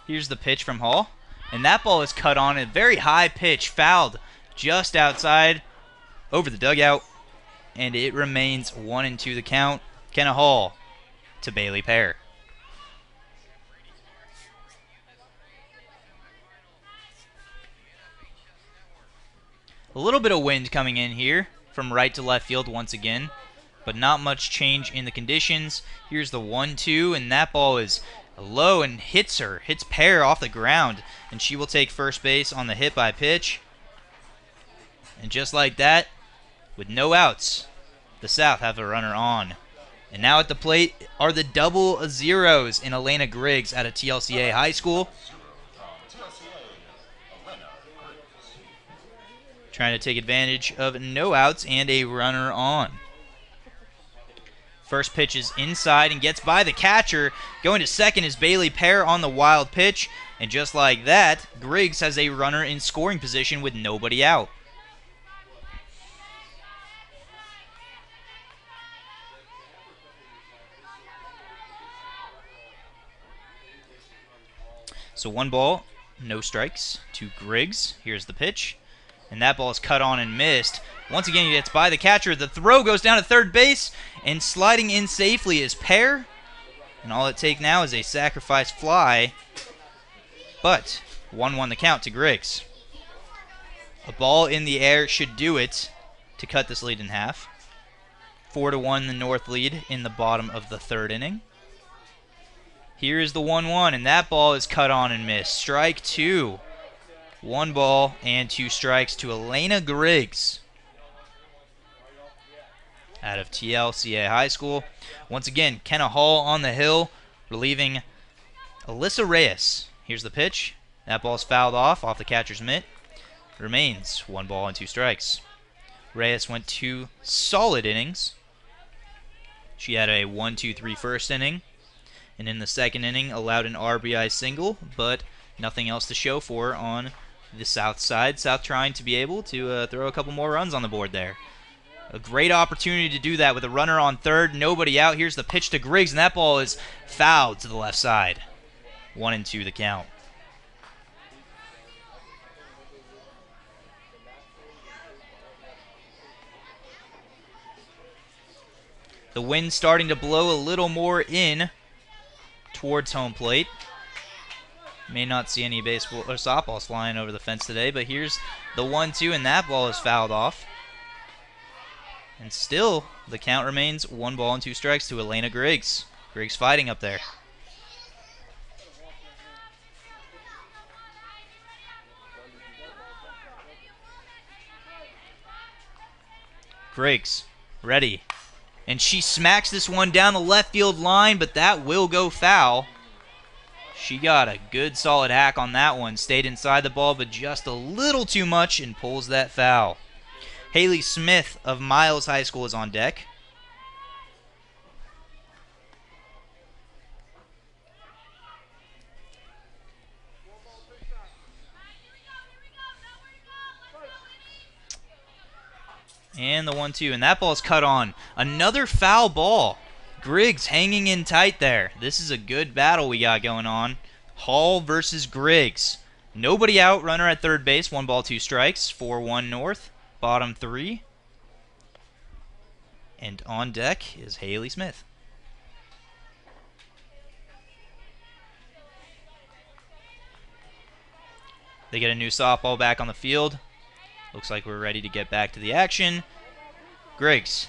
Here's the pitch from Hall, and that ball is cut on a very high pitch, fouled just outside over the dugout, and it remains 1-2 the count. Kenna Hall to Bailey Pear. A little bit of wind coming in here from right to left field once again, but not much change in the conditions. Here's the 1-2, and that ball is low and hits Pear off the ground, and she will take first base on the hit by pitch. And just like that, with no outs, the South have a runner on. And now at the plate are the double zeros in Elena Griggs out of TLCA High School. Trying to take advantage of no outs and a runner on. First pitch is inside and gets by the catcher. Going to second is Bailey Pear on the wild pitch. And just like that, Griggs has a runner in scoring position with nobody out. So 1 ball, no strikes to Griggs. Here's the pitch. And that ball is cut on and missed. Once again, he gets by the catcher. The throw goes down to third base, and sliding in safely is Pear. And all it takes now is a sacrifice fly. But 1-1 the count to Griggs. A ball in the air should do it to cut this lead in half. 4-1 the North lead in the bottom of the 3rd inning. Here is the 1-1, and that ball is cut on and missed. Strike 2. 1 ball and 2 strikes to Elena Griggs out of Fca High School. Once again, Kenna Hall on the hill, relieving Alyssa Reyes. Here's the pitch. That ball's fouled off the catcher's mitt. Remains 1 ball and 2 strikes. Reyes went 2 solid innings. She had a 1-2-3 first inning, and in the 2nd inning allowed an RBI single, but nothing else to show for on the South side. South trying to be able to throw a couple more runs on the board there. A great opportunity to do that with a runner on third, nobody out. Here's the pitch to Griggs, and that ball is fouled to the left side. 1-2 the count. The wind starting to blow a little more in towards home plate. May not see any baseball or softballs flying over the fence today, but here's the 1-2, and that ball is fouled off. And still, the count remains 1 ball and 2 strikes to Elena Griggs. Griggs fighting up there. Griggs, ready. And she smacks this one down the left field line, but that will go foul. She got a good solid hack on that one. Stayed inside the ball, but just a little too much and pulls that foul. Haley Smith of Miles High School is on deck. And the 1-2, and that ball is cut on. Another foul ball. Griggs hanging in tight there. This is a good battle we got going on. Hall versus Griggs. Nobody out, runner at third base, 1 ball, 2 strikes, 4-1 North, bottom 3. And on deck is Haley Smith. They get a new softball back on the field. Looks like we're ready to get back to the action. Griggs,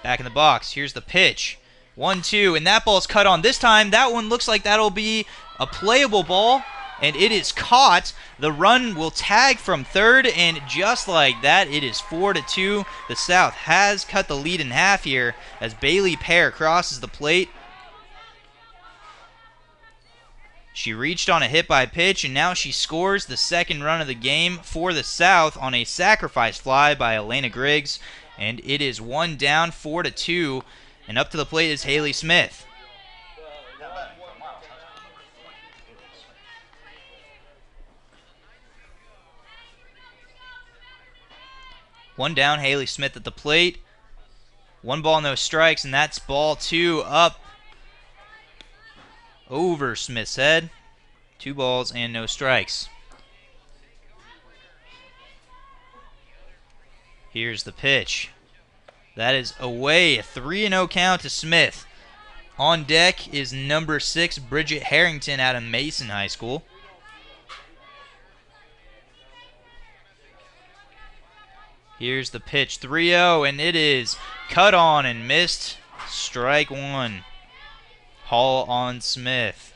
back in the box. Here's the pitch. 1-2, and that ball's cut on. This time, that one looks like that'll be a playable ball, and it is caught. The run will tag from third, and just like that, it is 4-2. The South has cut the lead in half here as Bailey Pear crosses the plate. She reached on a hit by pitch, and now she scores the 2nd run of the game for the South on a sacrifice fly by Elena Griggs. And it is 1 down, 4-2. And up to the plate is Haley Smith. One down, Haley Smith at the plate. 1 ball, no strikes, and that's ball 2 up over Smith's head. 2 balls and no strikes. Here's the pitch. That is away. A 3-0 count to Smith. On deck is number 6, Bridget Harrington out of Mason High School. Here's the pitch. 3-0, and it is cut on and missed. Strike 1. Hall on Smith.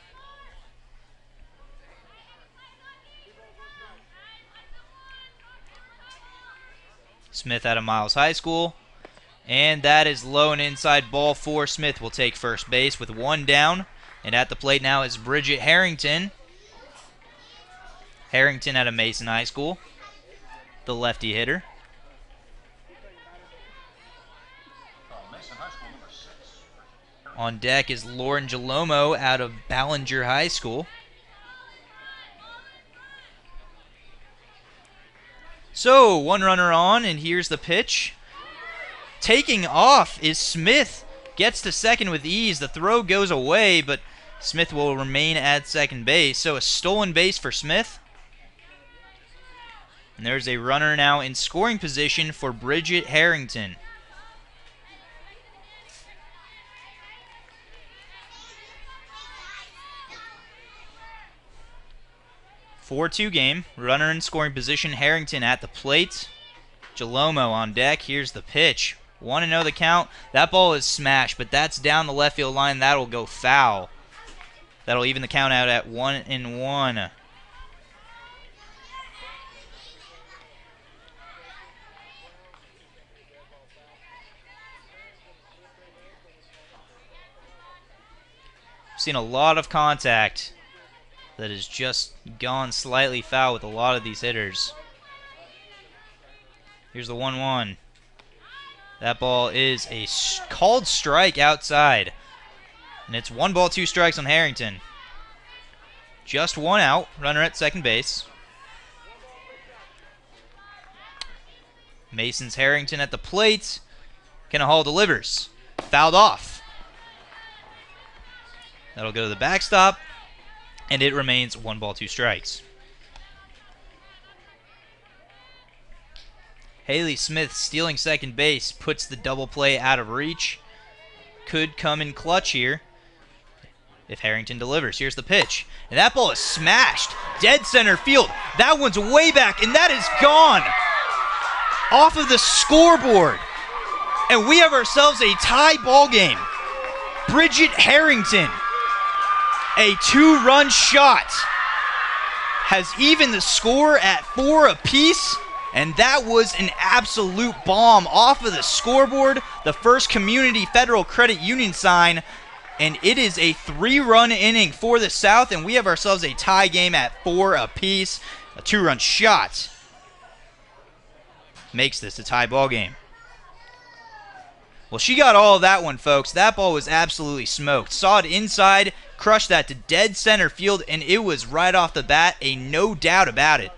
Smith out of Miles High School. And that is low and inside, ball 4. Smith will take first base with 1 down. And at the plate now is Bridget Harrington. Harrington out of Mason High School, the lefty hitter. On deck is Lauren Jalomo out of Ballinger High School. So, 1 runner on, and here's the pitch. Taking off is Smith. Gets to second with ease. The throw goes away, but Smith will remain at second base. So a stolen base for Smith. And there's a runner now in scoring position for Bridget Harrington. 4-2 game. Runner in scoring position. Harrington at the plate. Jalomo on deck. Here's the pitch. 1-0 the count. That ball is smashed, but that's down the left field line. That'll go foul. That'll even the count out at 1-1. Seen a lot of contact that has just gone slightly foul with a lot of these hitters. Here's the 1-1. That ball is a called strike outside. And it's 1 ball, 2 strikes on Harrington. Just 1 out. Runner at second base. Mason's Harrington at the plate. Hall delivers. Fouled off. That'll go to the backstop. And it remains 1 ball, 2 strikes. Haley Smith stealing second base, puts the double play out of reach. Could come in clutch here if Harrington delivers. Here's the pitch. And that ball is smashed. Dead center field. That one's way back, and that is gone off of the scoreboard. And we have ourselves a tie ball game. Bridget Harrington, a 2-run shot, has evened the score at 4 apiece. And that was an absolute bomb off of the scoreboard, the first Community Federal Credit Union sign, and it is a 3-run inning for the South, and we have ourselves a tie game at 4 apiece. A 2-run shot makes this a tie ball game. Well, she got all of that one, folks. That ball was absolutely smoked. Saw it inside, crushed that to dead center field, and it was right off the bat a no doubt about it.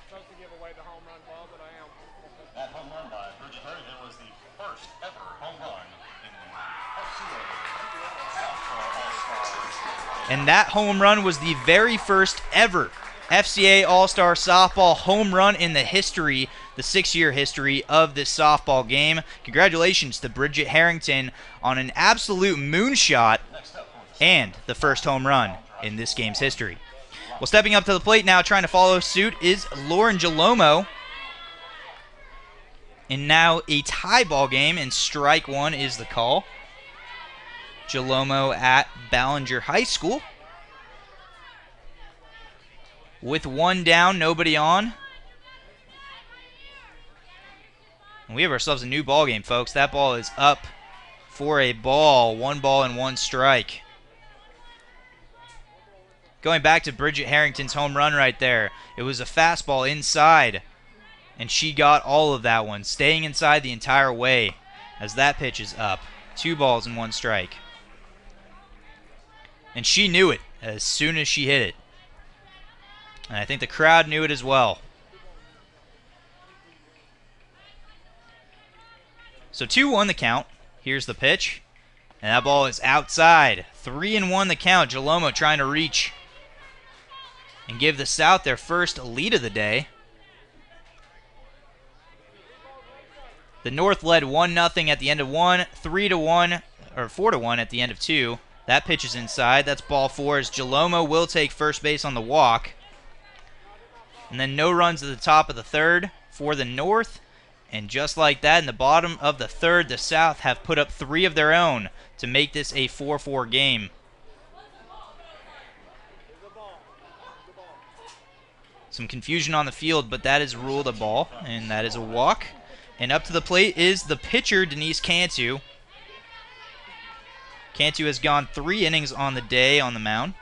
And that home run was the very first ever FCA All-Star Softball home run in the history, the 6-year history of this softball game. Congratulations to Bridget Harrington on an absolute moonshot and the first home run in this game's history. Well, stepping up to the plate now, trying to follow suit, is Lauren Jalomo. And now a tie ball game, and strike 1 is the call. Jalomo at Ballinger High School. With 1 down, nobody on. And we have ourselves a new ball game, folks. That ball is up for a ball. 1 ball and 1 strike. Going back to Bridget Harrington's home run right there. It was a fastball inside, and she got all of that one, staying inside the entire way as that pitch is up. 2 balls and 1 strike. And she knew it as soon as she hit it. And I think the crowd knew it as well. So 2-1 the count. Here's the pitch. And that ball is outside. 3-1 the count. Jalomo trying to reach and give the South their first lead of the day. The North led 1-0 at the end of 1, 3-1, or 4-1 at the end of 2. That pitch is inside. That's ball 4 as Jalomo will take first base on the walk. And then no runs at the top of the 3rd for the North. And just like that, in the bottom of the 3rd, the South have put up 3 of their own to make this a 4-4 game. Some confusion on the field, but that is ruled a ball, and that is a walk. And up to the plate is the pitcher, Denise Cantu. Cantu has gone 3 innings on the day on the mound.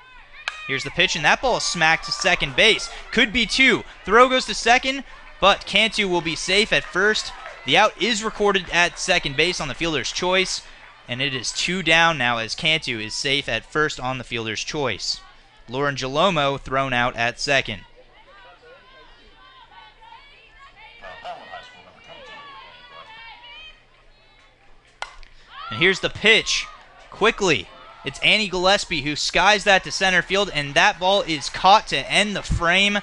Here's the pitch, and that ball is smacked to second base. Could be 2. Throw goes to second, but Cantu will be safe at first. The out is recorded at second base on the fielder's choice, and it is 2 down now as Cantu is safe at first on the fielder's choice. Lauren Jalomo thrown out at second. And here's the pitch. Quickly, It's Annie Gillespie who skies that to center field, and that ball is caught to end the frame,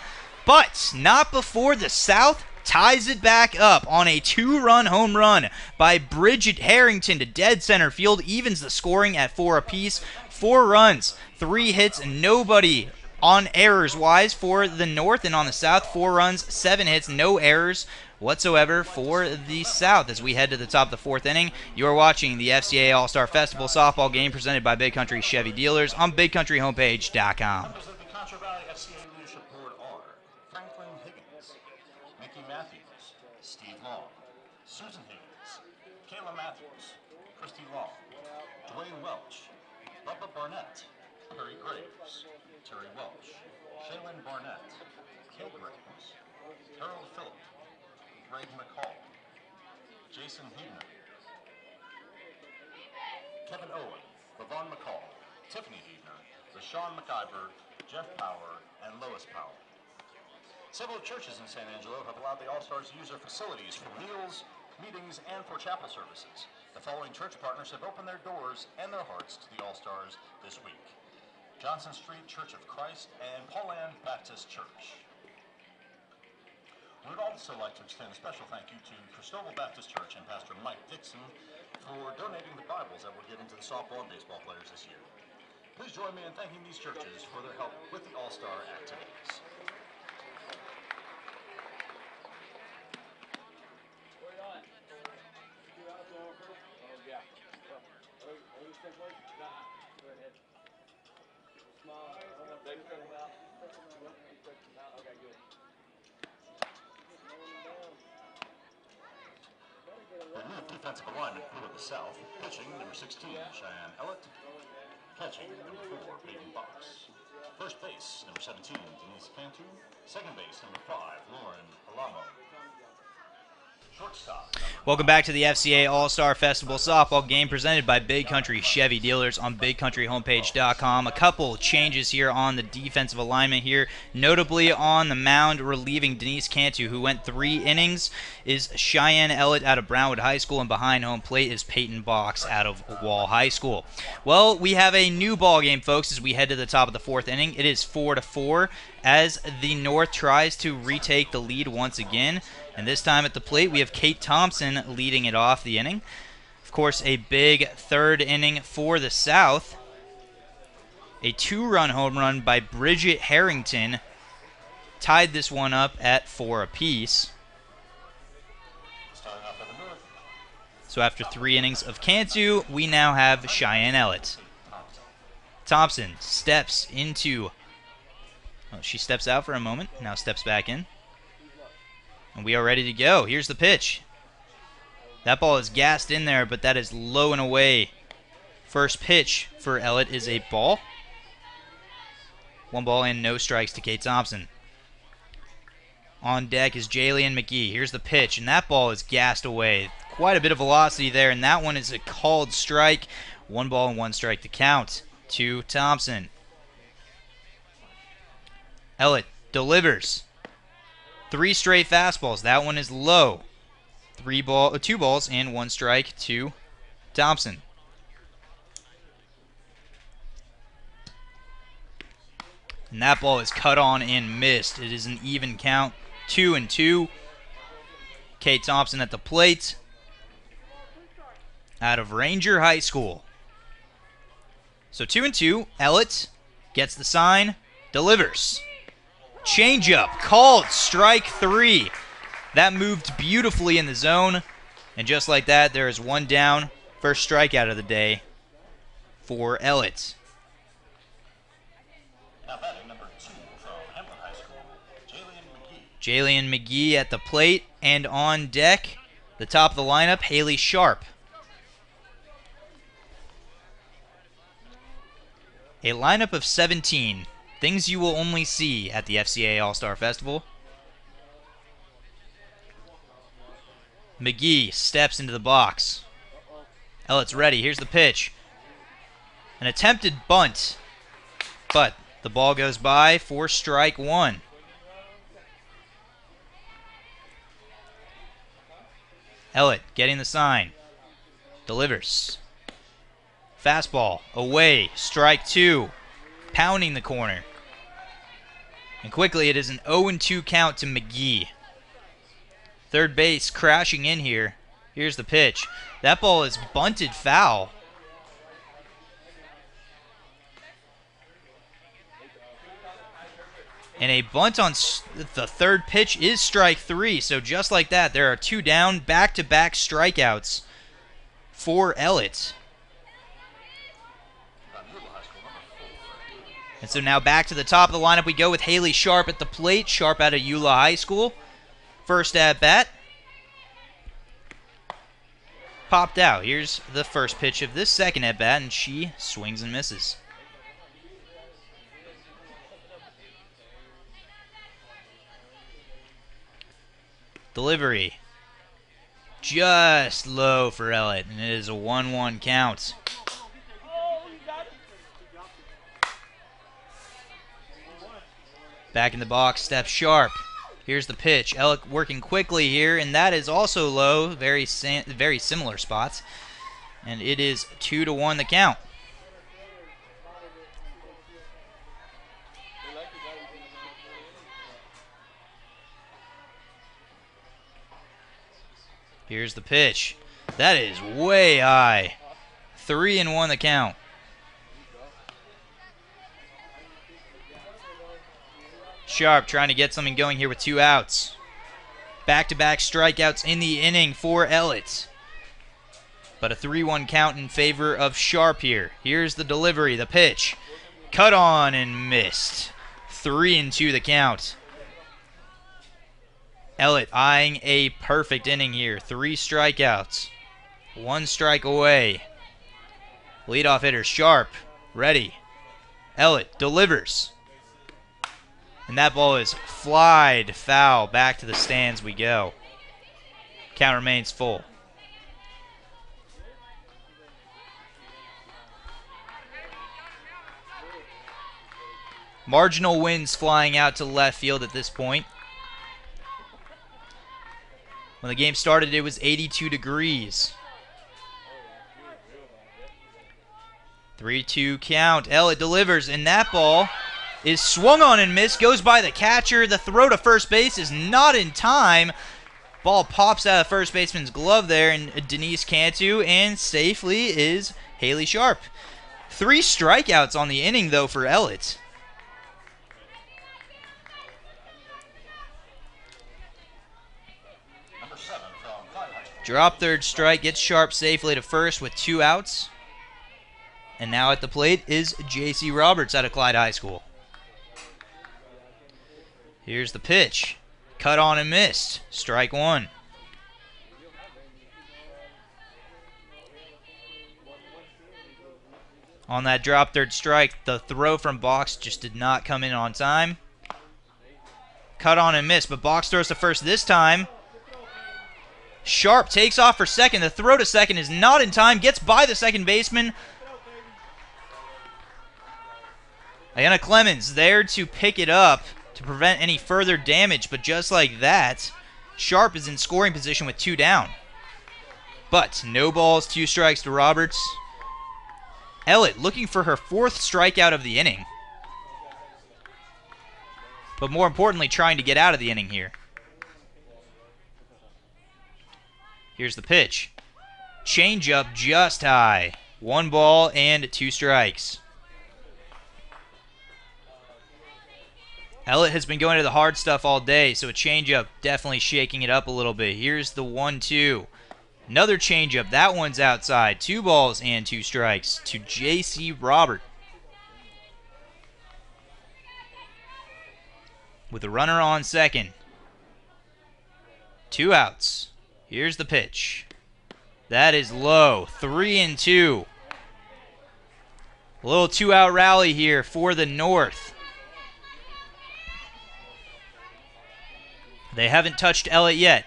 but not before the South ties it back up on a 2-run home run by Bridget Harrington to dead center field, evens the scoring at 4 apiece. 4 runs, 3 hits, and nobody on errors-wise for the North, and on the South, 4 runs, 7 hits, no errors whatsoever for the South. As we head to the top of the 4th inning, you're watching the FCA All-Star Festival softball game presented by Big Country Chevy Dealers on BigCountryHomepage.com. Members of the Contra Valley FCA Leadership Board are Franklin Higgins, Mickey Matthews, Steve Long, Susan Higgins, Kayla Matthews, Christy Long, Dwayne Welch, Bubba Barnett, Perry Graves, Terry Welch, Shaylin Barnett, Kate Graves, Harold Phillip, Greg McCall, Jason Huebner, Kevin Owen, Levon McCall, Tiffany Huebner, LaShawn McIver, Jeff Power, and Lois Powell. Several churches in San Angelo have allowed the All-Stars to use their facilities for meals, meetings, and for chapel services. The following church partners have opened their doors and their hearts to the All-Stars this week: Johnson Street Church of Christ and Pauline Baptist Church. We would also like to extend a special thank you to Cristobal Baptist Church and Pastor Mike Dixon for donating the Bibles that we're giving to the softball and baseball players this year. Please join me in thanking these churches for their help with the All-Star activities. The new defensive alignment for the South, pitching number 16, Cheyenne Ellett. Catching number 4, Peyton Box. First base, number 17, Denise Cantu. Second base, number 5, Lauren Alamo. Shortstop. Welcome back to the FCA All-Star Festival softball game presented by Big Country Chevy Dealers on BigCountryHomepage.com. A couple changes here on the defensive alignment here. Notably on the mound, relieving Denise Cantu, who went 3 innings, is Cheyenne Ellett out of Brownwood High School, and behind home plate is Peyton Box out of Wall High School. Well, we have a new ball game, folks, as we head to the top of the 4th inning. It is 4-4 as the North tries to retake the lead once again. And this time at the plate, we have Kate Thompson leading it off the inning. Of course, a big 3rd inning for the South. A 2-run home run by Bridget Harrington tied this one up at 4 apiece. So after 3 innings of Cantu, we now have Cheyenne Ellett. Thompson steps into... Oh, she steps out for a moment, now steps back in. And we are ready to go. Here's the pitch. That ball is gassed in there, but that is low and away. First pitch for Ellett is a ball. 1 ball and no strikes to Kate Thompson. On deck is Jalen McGee. Here's the pitch, and that ball is gassed away. Quite a bit of velocity there, and that one is a called strike. 1 ball and 1 strike to count to Thompson. Ellett delivers. 3 straight fastballs. That one is low. 2 balls and 1 strike to Thompson. And that ball is cut on and missed. It is an even count, 2-2. Kate Thompson at the plate out of Ranger High School. So 2-2. Ellett gets the sign, delivers. Changeup, called strike 3. That moved beautifully in the zone. And just like that, there is 1 down. First strikeout of the day for Ellett. Now batting number 2 from Hamlin High School, Jalen McGee at the plate, and on deck, the top of the lineup, Haley Sharp. A lineup of 17. Things you will only see at the FCA All-Star Festival. McGee steps into the box. Ellett's ready. Here's the pitch. An attempted bunt, but the ball goes by for strike 1. Ellett getting the sign. Delivers. Fastball away, strike 2, pounding the corner. And quickly it is an 0-2 count to McGee. Third base crashing in here. Here's the pitch. That ball is bunted foul. And a bunt on the third pitch is strike 3. So just like that, there are 2 down, back-to-back strikeouts for Ellett. And so now back to the top of the lineup we go with Haley Sharp at the plate. Sharp out of Eula High School. First at bat. Popped out. Here's the first pitch of this second at bat, and she swings and misses. Delivery. Just low for Ellett, and it is a 1-1 count. Back in the box, steps Sharp. Here's the pitch. Ellett working quickly here, and that is also low. Very similar spots. And it is 2-1 the count. Here's the pitch. That is way high. 3-1 the count. Sharp trying to get something going here with 2 outs. Back-to-back strikeouts in the inning for Ellett. But a 3-1 count in favor of Sharp here. Here's the delivery, the pitch. Cut on and missed. 3-2 the count. Ellett eyeing a perfect inning here. 3 strikeouts. 1 strike away. Leadoff hitter Sharp. Ready. Ellett delivers. And that ball is flied foul. Back to the stands we go. Count remains full. Marginal winds flying out to left field at this point. When the game started, it was 82 degrees. 3-2 count. Ellett delivers, and that ball is swung on and missed. Goes by the catcher. The throw to first base is not in time. Ball pops out of first baseman's glove there, and Denise Cantu, and safely is Haley Sharp. 3 strikeouts on the inning, though, for Ellett. Drop third strike, gets Sharp safely to first with 2 outs. And now at the plate is J.C. Roberts out of Clyde High School. Here's the pitch. Cut on and missed. Strike 1. On that drop third strike, the throw from Box just did not come in on time. Cut on and missed, but Box throws to first this time. Sharp takes off for second. The throw to second is not in time. Gets by the second baseman. Ayanna Clemens there to pick it up to prevent any further damage. But just like that, Sharp is in scoring position with 2 down. But no balls, 2 strikes to Roberts. Ellett looking for her 4th strikeout of the inning. But more importantly, trying to get out of the inning here. Here's the pitch. Changeup just high. 1 ball and 2 strikes. Ellett has been going to the hard stuff all day, so a changeup definitely shaking it up a little bit. Here's the 1-2. Another changeup. That one's outside. 2 balls and 2 strikes to J.C. Robert. With a runner on second. 2 outs. Here's the pitch. That is low. 3-2. A little 2-out rally here for the North. They haven't touched Ellett yet.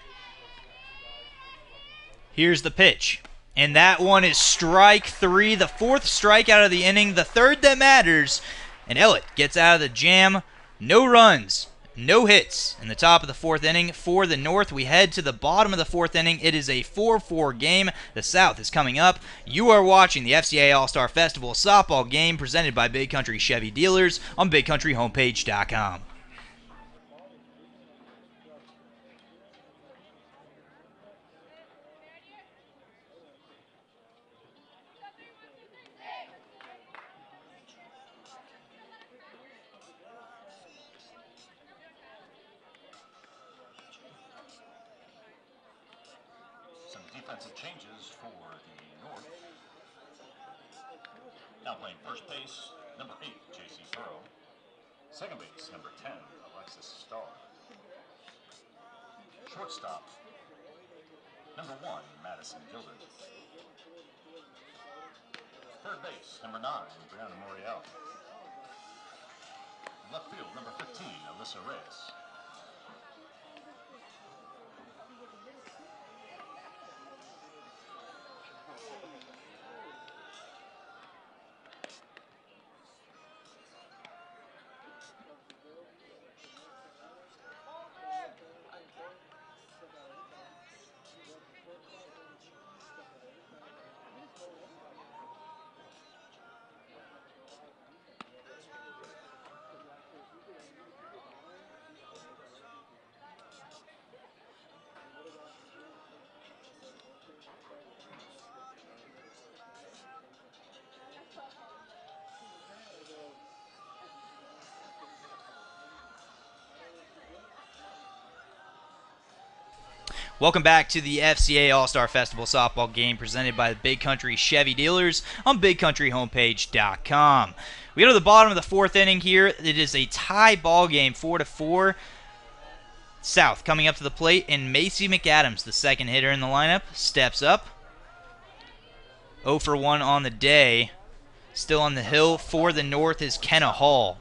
Here's the pitch. And that one is strike 3. The 4th strikeout of the inning. The 3rd that matters. And Ellett gets out of the jam. No runs. No hits in the top of the fourth inning for the North. We head to the bottom of the fourth inning. It is a 4-4 game. The South is coming up. You are watching the FCA All-Star Festival softball game presented by Big Country Chevy Dealers on BigCountryHomepage.com. Some defensive changes for the North. Now playing first base, number 8, J.C. Furrow. Second base, number 10, Alexis Starr. Shortstop, number 1, Madison Gilbert. Third base, number 9, Brianna Morial. Left field, number 15, Alyssa Reyes. Welcome back to the FCA All-Star Festival softball game presented by the Big Country Chevy Dealers on BigCountryHomepage.com. We go to the bottom of the fourth inning here. It is a tie ball game, 4-4. South coming up to the plate, and Macy McAdams, the second hitter in the lineup, steps up. 0 for 1 on the day. Still on the hill for the North is Kenna Hall.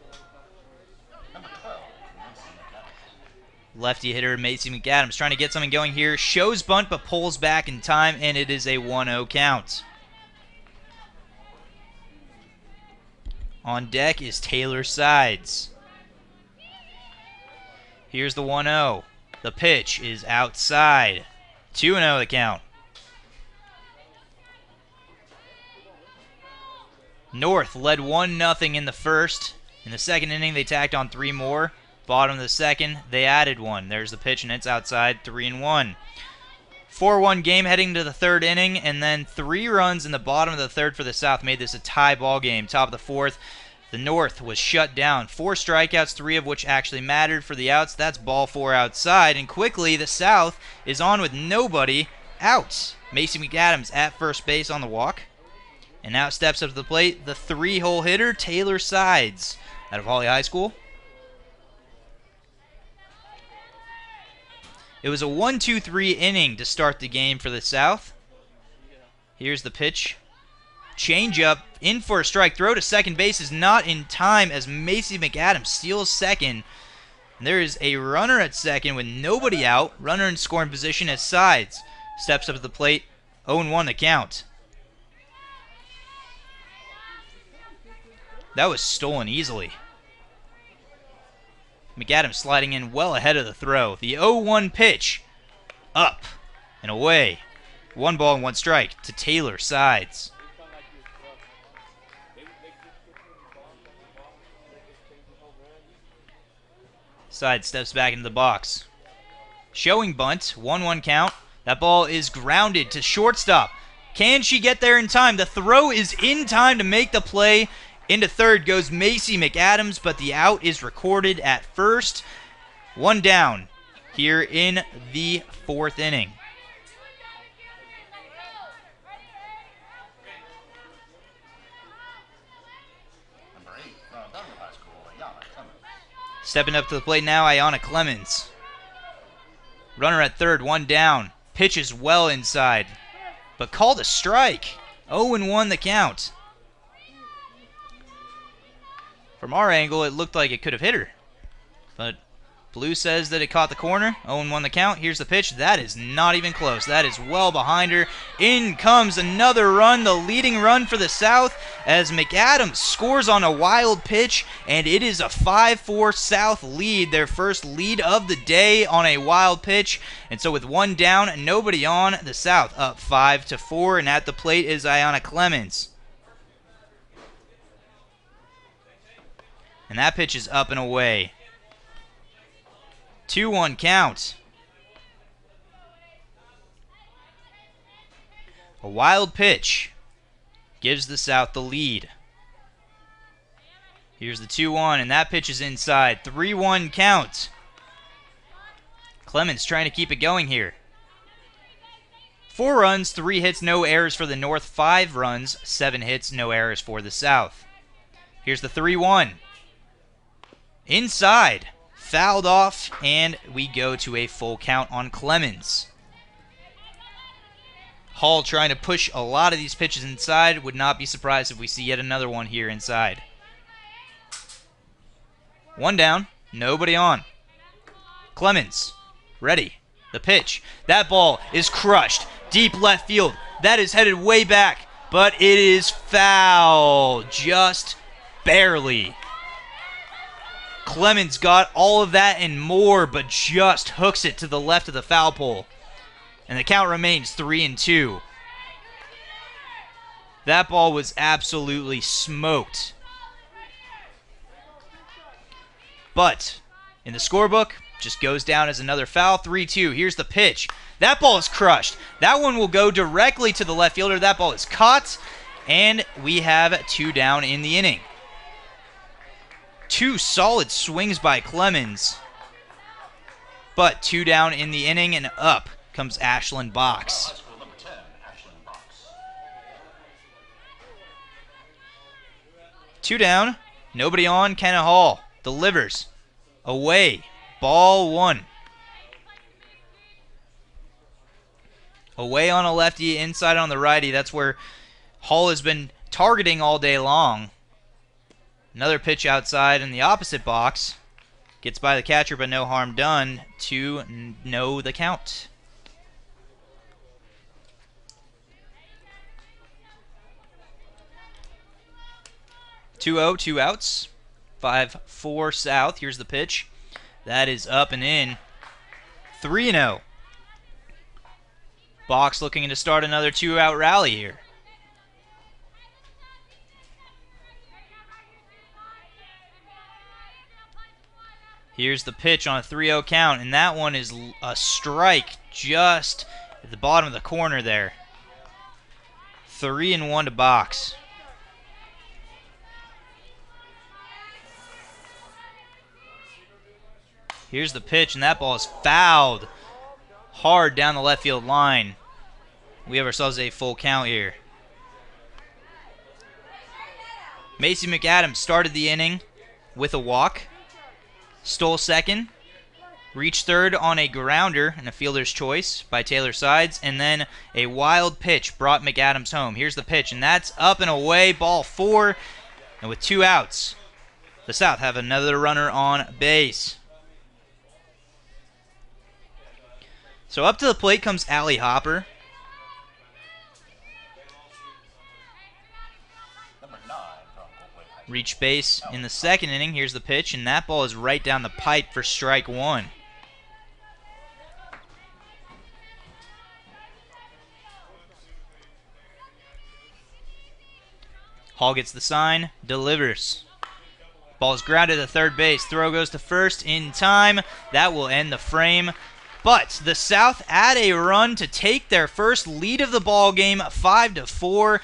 Lefty hitter Macy McAdams trying to get something going here. Shows bunt but pulls back in time, and it is a 1-0 count. On deck is Taylor Sides. Here's the 1-0. The pitch is outside. 2-0 the count. North led 1-0 in the first. In the second inning, they tacked on 3 more. Bottom of the second, they added 1. There's the pitch, and it's outside, 3-1. 4-1 game heading to the third inning, and then 3 runs in the bottom of the third for the South made this a tie ball game. Top of the fourth, the North was shut down. 4 strikeouts, 3 of which actually mattered for the outs. That's ball 4 outside, and quickly the South is on with nobody out. Macy McAdams at first base on the walk. And now steps up to the plate the 3-hole hitter, Taylor Sides, out of Hawley High School. It was a 1-2-3 inning to start the game for the South. Here's the pitch. Change up, in for a strike. Throw to second base is not in time as Macy McAdams steals second. And there is a runner at second with nobody out. Runner in scoring position as Sides steps up to the plate. 0-1 the count. That was stolen easily. McAdams sliding in well ahead of the throw. The 0-1 pitch. Up and away. 1 ball and 1 strike to Taylor Sides. Sides steps back into the box. Showing bunt. 1-1 count. That ball is grounded to shortstop. Can she get there in time? The throw is in time to make the play. Into third goes Macy McAdams, but the out is recorded at first. 1 down here in the fourth inning. Stepping up to the plate now, Ayanna Clemens. Runner at third, 1 down. Pitches well inside, but called a strike. 0-1 the count. From our angle, it looked like it could have hit her, but Blue says that it caught the corner. 0-1 the count. Here's the pitch. That is not even close. That is well behind her. In comes another run, the leading run for the South, as McAdams scores on a wild pitch, and it is a 5-4 South lead, their first lead of the day on a wild pitch. And so with one down and nobody on, the South up 5-4, and at the plate is Ayanna Clemens. And that pitch is up and away. 2-1 count. A wild pitch gives the South the lead. Here's the 2-1, and that pitch is inside. 3-1 count. Clemens trying to keep it going here. 4 runs, 3 hits, no errors for the North. 5 runs, 7 hits, no errors for the South. Here's the 3-1. Inside. Fouled off, and we go to a full count on Clemens. Hall trying to push a lot of these pitches inside. Would not be surprised if we see yet another one here inside. 1 down, nobody on. Clemens, ready. The pitch. That ball is crushed. Deep left field. That is headed way back, but it is foul. Just barely. Clemens got all of that and more, but just hooks it to the left of the foul pole. And the count remains 3-2. That ball was absolutely smoked. But in the scorebook, just goes down as another foul. 3-2. Here's the pitch. That ball is crushed. That one will go directly to the left fielder. That ball is caught, and we have 2 down in the inning. 2 solid swings by Clemens, but 2 down in the inning, and up comes Ashlyn Box. 2 down, nobody on. Kenna Hall delivers away. Ball 1. Away on a lefty, inside on the righty. That's where Hall has been targeting all day long. Another pitch outside in the opposite box. Gets by the catcher, but no harm done to know the count. Two outs. 5-4 South. Here's the pitch. That is up and in. 3-0. Box looking to start another 2-out rally here. Here's the pitch on a 3-0 count, and that one is a strike just at the bottom of the corner there. 3-1 to Box. Here's the pitch, and that ball is fouled hard down the left field line. We have ourselves a full count here. Macy McAdams started the inning with a walk. Stole second, reached third on a grounder and a fielder's choice by Taylor Sides, and then a wild pitch brought McAdams home. Here's the pitch, and that's up and away, ball 4, and with 2 outs, the South have another runner on base. So up to the plate comes Allie Hopper. Reach base in the second inning. Here's the pitch, and that ball is right down the pipe for strike 1. Hall gets the sign, delivers. Ball is grounded to third base. Throw goes to first in time. That will end the frame. But the South add a run to take their first lead of the ball game, 5-4.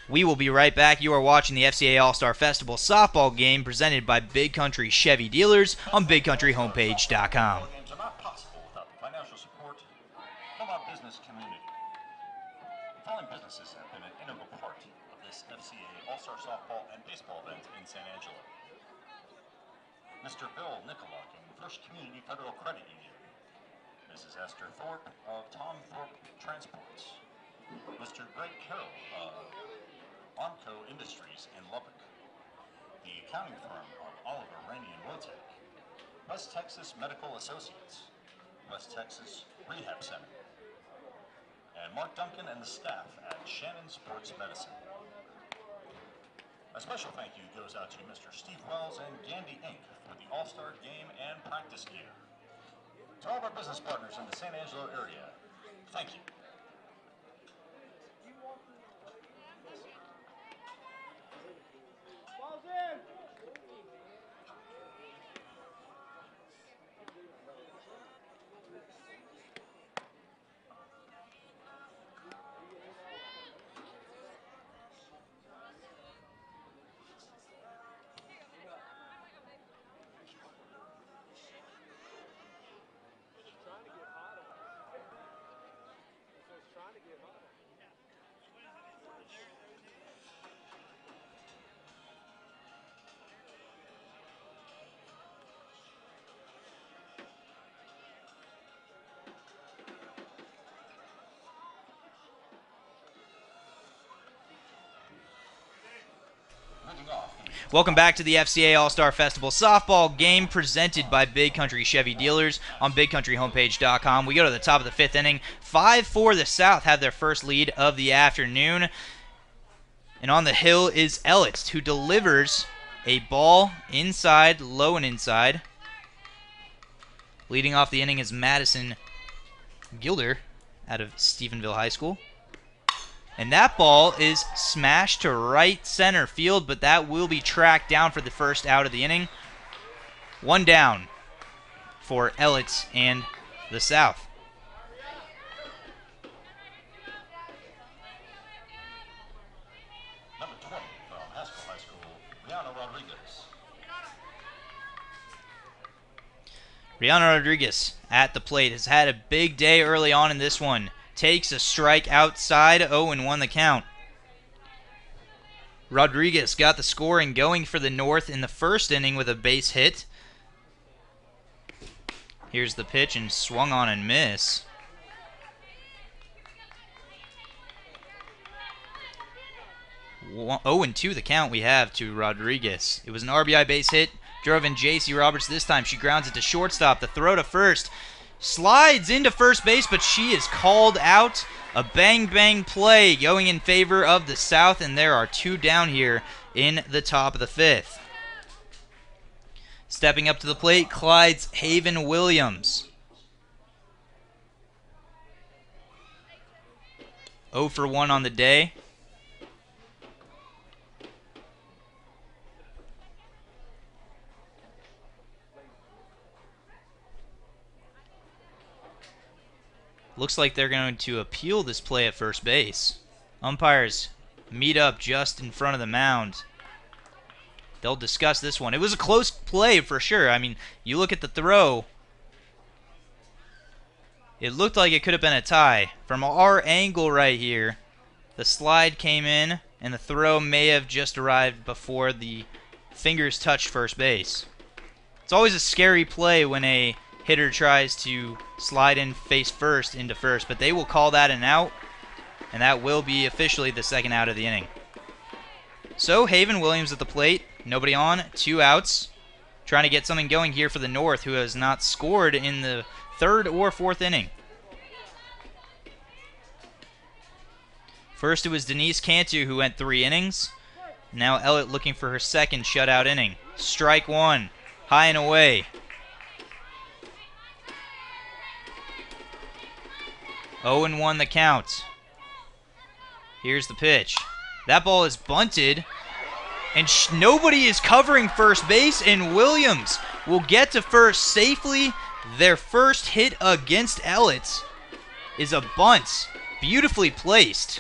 We will be right back. You are watching the FCA All-Star Festival softball game presented by Big Country Chevy Dealers on BigCountryHomepage.com. Games are not possible without the financial support from our business community. The following businesses have been an integral part of this FCA All-Star Softball and Baseball event in San Angelo. Mr. Bill Nicolak in First Community Federal Credit Union. Mrs. Esther Thorpe of Tom Thorpe Transports. Mr. Greg Carroll of Armco Industries in Lubbock. The accounting firm of Oliver, Rainey & Wotek. West Texas Medical Associates, West Texas Rehab Center, and Mark Duncan and the staff at Shannon Sports Medicine. A special thank you goes out to Mr. Steve Wells and Gandy Inc. for the All-Star Game and Practice Gear. To all of our business partners in the San Angelo area, thank you. Ball's in. Welcome back to the FCA All-Star Festival softball game presented by Big Country Chevy Dealers on BigCountryHomepage.com. We go to the top of the fifth inning. 5-4 the South have their first lead of the afternoon. And on the hill is Elitz, who delivers a ball inside, low and inside. Leading off the inning is Madison Gilder out of Stephenville High School. And that ball is smashed to right center field, but that will be tracked down for the first out of the inning. One down for Elitz and the South. Number 20 from Haskell High School, Rihanna Rodriguez. Rihanna Rodriguez at the plate has had a big day early on in this one. Takes a strike outside, 0-1 the count. Rodriguez got the scoring going for the North in the first inning with a base hit. Here's the pitch and swung on and miss. One, 0-2 the count we have to Rodriguez. It was an RBI base hit. Drove in J.C. Roberts this time. She grounds it to shortstop. The throw to first. Slides into first base, but she is called out. A bang-bang play going in favor of the South, and there are two down here in the top of the fifth. Stepping up to the plate, Clyde's Haven Williams. 0 for 1 on the day. Looks like they're going to appeal this play at first base. Umpires meet up just in front of the mound. They'll discuss this one. It was a close play for sure. I mean, you look at the throw. It looked like it could have been a tie. From our angle right here, the slide came in, and the throw may have just arrived before the fingers touched first base. It's always a scary play when a hitter tries to slide in face first into first, but they will call that an out, and that will be officially the second out of the inning. So Haven Williams at the plate, nobody on, 2 outs. Trying to get something going here for the North, who has not scored in the third or fourth inning. First it was Denise Cantu who went 3 innings. Now Ellett looking for her second shutout inning. Strike one, high and away. 0-1 the count. Here's the pitch. That ball is bunted, and nobody is covering first base, and Williams will get to first safely. Their first hit against Ellett is a bunt, beautifully placed.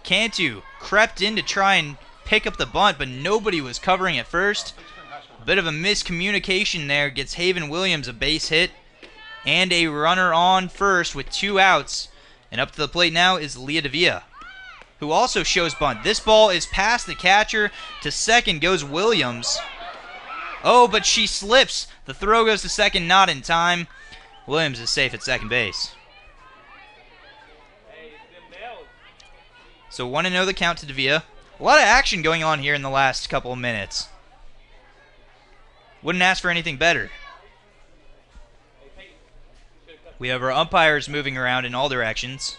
Cantu crept in to try and pick up the bunt, but nobody was covering at first. A bit of a miscommunication there gets Haven Williams a base hit and a runner on first with 2 outs. And up to the plate now is Leah Devia, who also shows bunt. This ball is past the catcher. To second goes Williams. Oh, but she slips. The throw goes to second, not in time. Williams is safe at second base. So 1-0 the count to Devia. A lot of action going on here in the last couple of minutes. Wouldn't ask for anything better. We have our umpires moving around in all directions.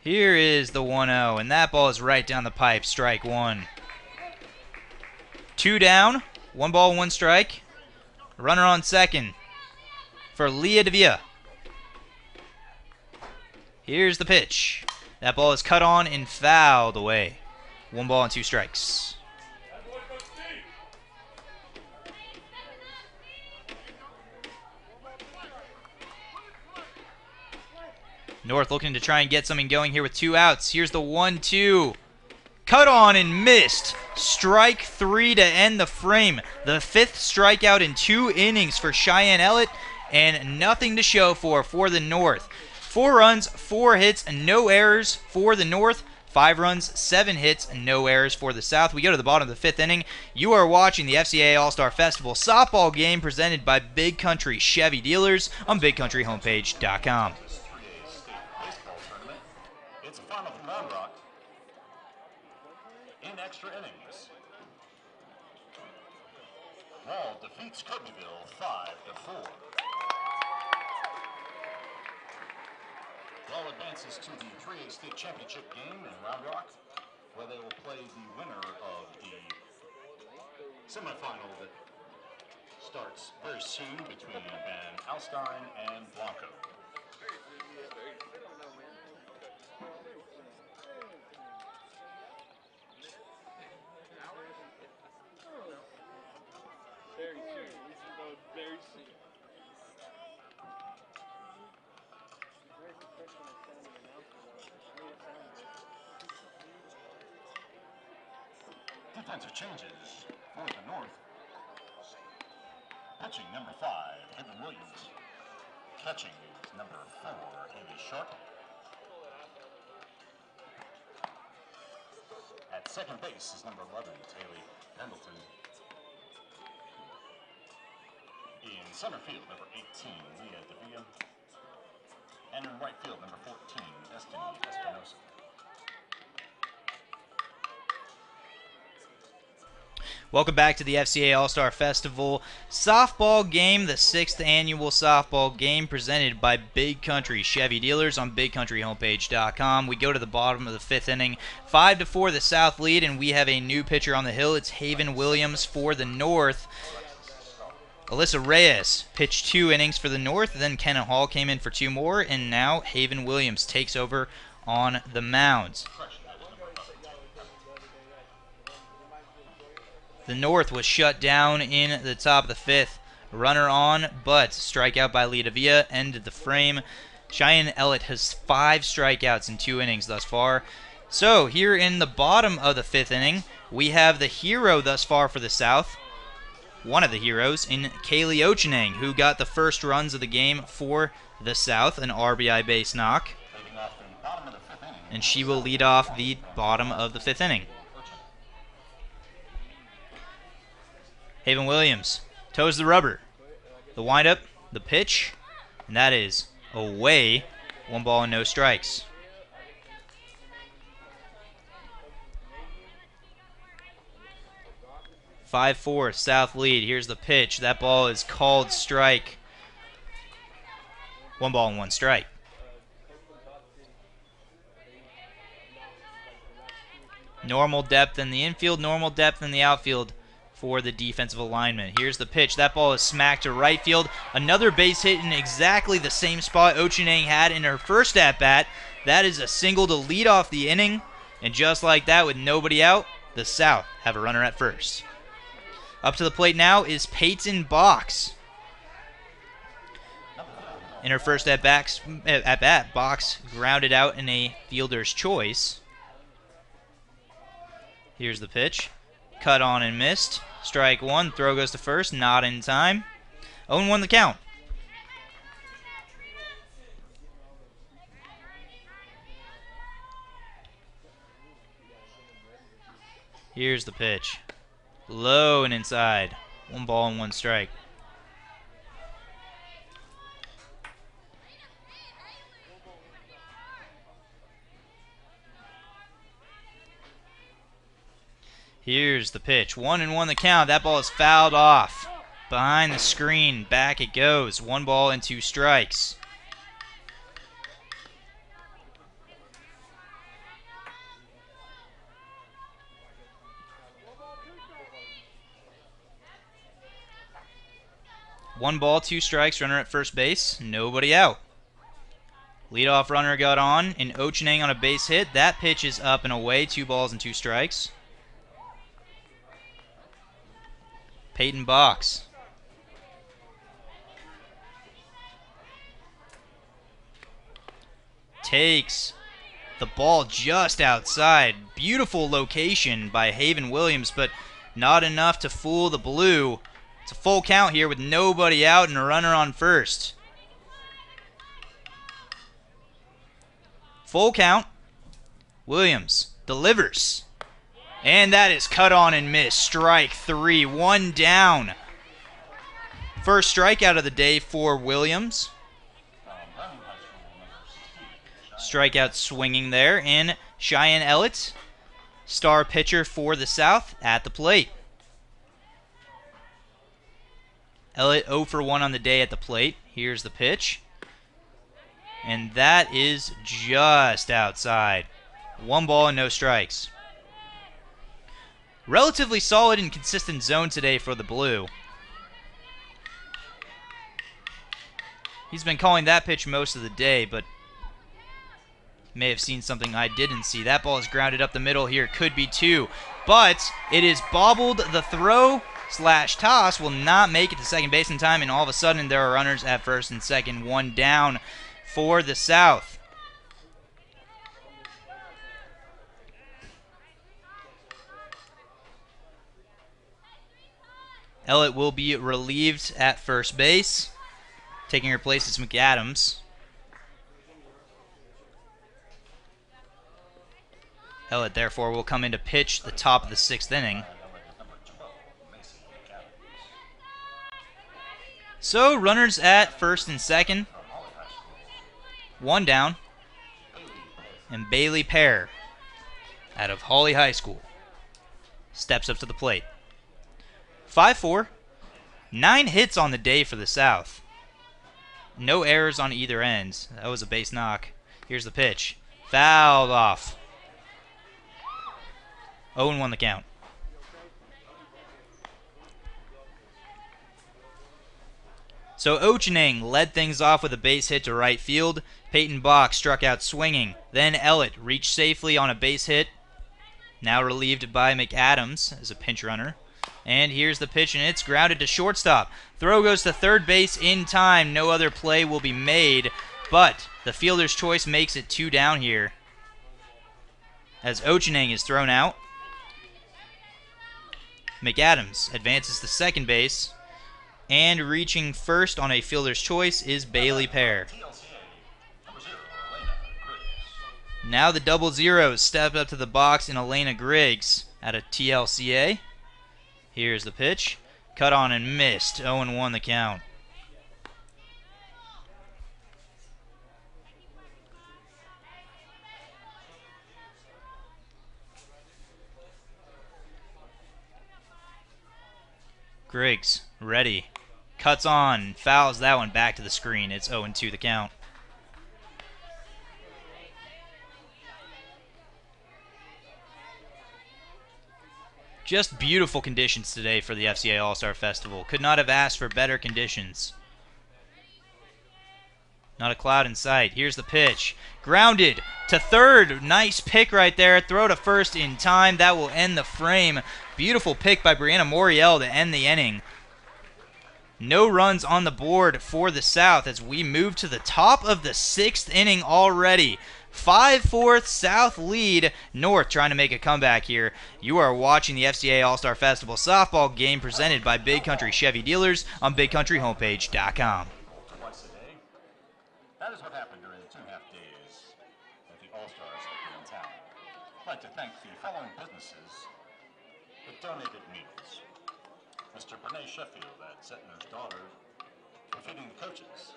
Here is the 1-0, and that ball is right down the pipe. Strike one. 2 down, 1 ball, 1 strike. Runner on second for Leah Devia. Here's the pitch. That ball is cut on and fouled away. 1 ball and 2 strikes. North looking to try and get something going here with 2 outs. Here's the 1-2. Cut on and missed. Strike 3 to end the frame. The 5th strikeout in 2 innings for Cheyenne Ellett, and nothing to show for the North. 4 runs, 4 hits, and no errors for the North. 5 runs, 7 hits, and no errors for the South. We go to the bottom of the 5th inning. You are watching the FCA All-Star Festival softball game presented by Big Country Chevy Dealers on BigCountryHomepage.com. It's a final from Round Rock in extra innings. Wall defeats Kirbyville 5-4. Wall advances to the 3A State Championship game in Round Rock, where they will play the winner of the semifinal that starts very soon between Van Alstyne and Blanco. Very soon. We should go very soon. Where's the first one that sounded announced? I mean, it sounded. Defensive changes for the North. Pitching number 5, Hayden Williams. Catching is number 4, Haley Sharp. At second base is number 11, Taylor Pendleton. In center field, number 18, Leah Devia. And in right field, number 14, Destiny Espinosa. Welcome back to the FCA All-Star Festival softball game, the 6th annual softball game presented by Big Country Chevy Dealers on BigCountryHomepage.com. We go to the bottom of the 5th inning. 5-4 the South lead, and we have a new pitcher on the hill. It's Haven Williams for the North. Alyssa Reyes pitched 2 innings for the North, then Kenna Hall came in for 2 more, and now Haven Williams takes over on the mound. The North was shut down in the top of the 5th. Runner on, but strikeout by Leah Devia ended the frame. Cheyenne Ellett has 5 strikeouts in 2 innings thus far. So here in the bottom of the 5th inning, we have the hero thus far for the South. One of the heroes in Kaylee Ochenang, who got the first runs of the game for the South, an RBI base knock. And she will lead off the bottom of the 5th inning. Haven Williams toes the rubber. The windup, the pitch, and that is away. 1 ball and no strikes. (5-4) South lead. Here's the pitch. That ball is called strike. 1 ball and 1 strike. Normal depth in the infield, normal depth in the outfield for the defensive alignment. Here's the pitch. That ball is smacked to right field. Another base hit in exactly the same spot Ochenang had in her first at-bat. That is a single to lead off the inning. And just like that, with nobody out, the South have a runner at first. Up to the plate now is Peyton Box. In her first at-bat, Box grounded out in a fielder's choice. Here's the pitch. Cut on and missed. Strike 1. Throw goes to first. Not in time. 0-1 the count. Here's the pitch. Low and inside. 1 ball and 1 strike. Here's the pitch. 1-1 the count. That ball is fouled off. Behind the screen. Back it goes. 1 ball and 2 strikes. One ball, 2 strikes, runner at first base, nobody out. Leadoff runner got on, and Ochenang on a base hit. That pitch is up and away, 2 balls and 2 strikes. Peyton Box. Takes the ball just outside. Beautiful location by Haven Williams, but not enough to fool the blue. It's a full count here with nobody out and a runner on first. Full count. Williams delivers. And that is cut on and missed. Strike 3. 1 down. First strikeout of the day for Williams. Strikeout swinging there. And Cheyenne Ellett, star pitcher for the South, at the plate. Ellett 0 for 1 on the day at the plate. Here's the pitch. And that is just outside. 1 ball and no strikes. Relatively solid and consistent zone today for the blue. He's been calling that pitch most of the day, but may have seen something I didn't see. That ball is grounded up the middle here. Could be 2, but it is bobbled. The throw / toss will not make it to second base in time, and all of a sudden there are runners at first and second. 1 down for the South. Ellett will be relieved at first base. Taking her place is McAdams. Ellett, therefore, will come in to pitch the top of the 6th inning. So, runners at first and second. 1 down. And Bailey Pear, out of Hawley High School, steps up to the plate. 5-4. 9 hits on the day for the South. No errors on either end. That was a base knock. Here's the pitch. Fouled off. 0-1 the count. So Ochenang led things off with a base hit to right field. Peyton Box struck out swinging. Then Ellett reached safely on a base hit. Now relieved by McAdams as a pinch runner. And here's the pitch, and it's grounded to shortstop. Throw goes to third base in time. No other play will be made, but the fielder's choice makes it 2 down here as Ochenang is thrown out. McAdams advances to second base, and reaching first on a fielder's choice is Bailey Pear. Now the double zeros step up to the box in Elena Griggs at a TLCA. Here's the pitch. Cut on and missed. 0-1 the count. Griggs, ready. Cuts on, fouls that one back to the screen. It's 0-2 the count. Just beautiful conditions today for the FCA All-Star Festival. Could not have asked for better conditions. Not a cloud in sight. Here's the pitch. Grounded to third. Nice pick right there. Throw to first in time. That will end the frame. Beautiful pick by Brianna Moriel to end the inning. No runs on the board for the South as we move to the top of the 6th inning already. 5-4 South lead. North trying to make a comeback here. You are watching the FCA All-Star Festival softball game presented by Big Country Chevy Dealers on BigCountryHomepage.com. Twice a day. That is what happened during the 2.5 days that the All-Stars have been in town. I'd like to thank the following businesses that donated meals. Mr. Bernays Sheffield at Setner's Daughter for feeding the coaches.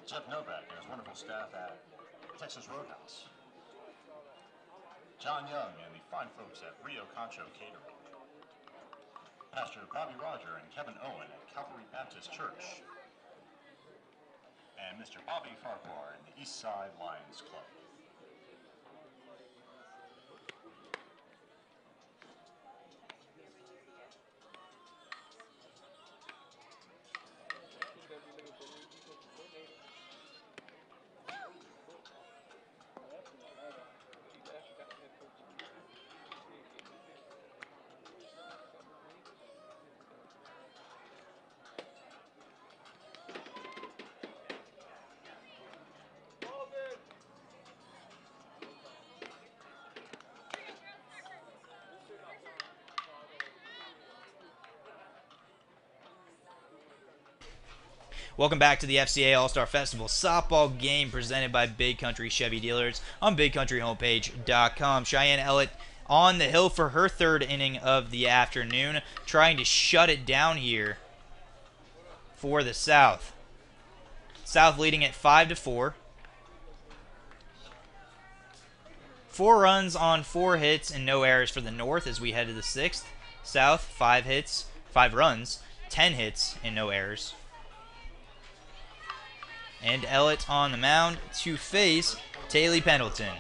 Jeff Novak and his wonderful staff at Texas Roadhouse. John Young and the fine folks at Rio Concho Catering. Pastor Bobby Roger and Kevin Owen at Calvary Baptist Church. And Mr. Bobby Farquhar in the East Side Lions Club. Welcome back to the FCA All-Star Festival softball game presented by Big Country Chevy Dealers on BigCountryHomepage.com. Cheyenne Ellett on the hill for her third inning of the afternoon, trying to shut it down here for the South. South leading at 5-4. 4 runs on 4 hits and no errors for the North as we head to the 6th. South, 5 runs, 10 hits and no errors. And Ellett on the mound to face Taylor Pendleton.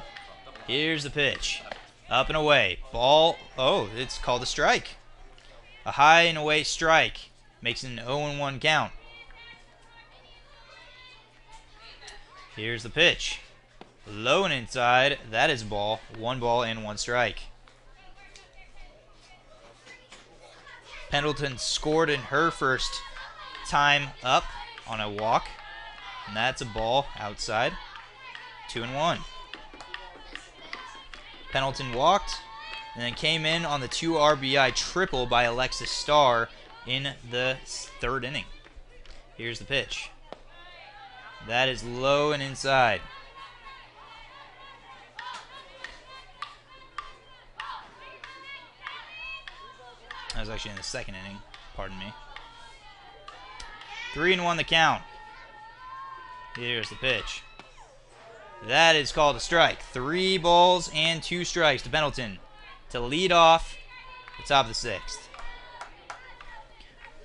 Here's the pitch. Up and away. Ball. Oh, it's called a strike. A high and away strike. Makes it an 0-1 count. Here's the pitch. Low and inside. That is ball. 1 ball and 1 strike. Pendleton scored in her first time up on a walk. And that's a ball outside. 2-1. Pendleton walked and then came in on the 2 RBI triple by Alexis Starr in the 3rd inning. Here's the pitch. That is low and inside. That was actually in the 2nd inning. Pardon me. 3-1 the count. Here's the pitch. That is called a strike. 3 balls and 2 strikes to Pendleton to lead off the top of the 6th.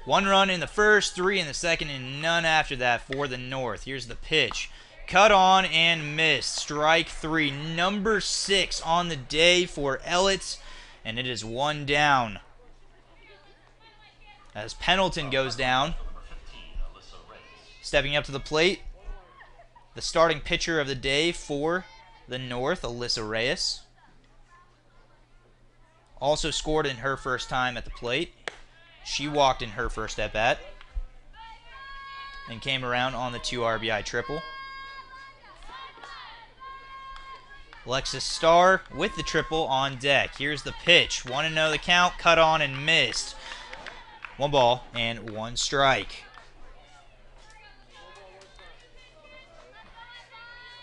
1 run in the first, 3 in the 2nd, and none after that for the North. Here's the pitch. Cut on and missed. Strike 3. Number 6 on the day for Ellett, and it is 1 down. As Pendleton goes down. Stepping up to the plate, the starting pitcher of the day for the North, Alyssa Reyes. Also scored in her first time at the plate. She walked in her first at-bat and came around on the 2 RBI triple. Alexis Starr with the triple on deck. Here's the pitch. 1-0 the count, cut on and missed. 1 ball and 1 strike.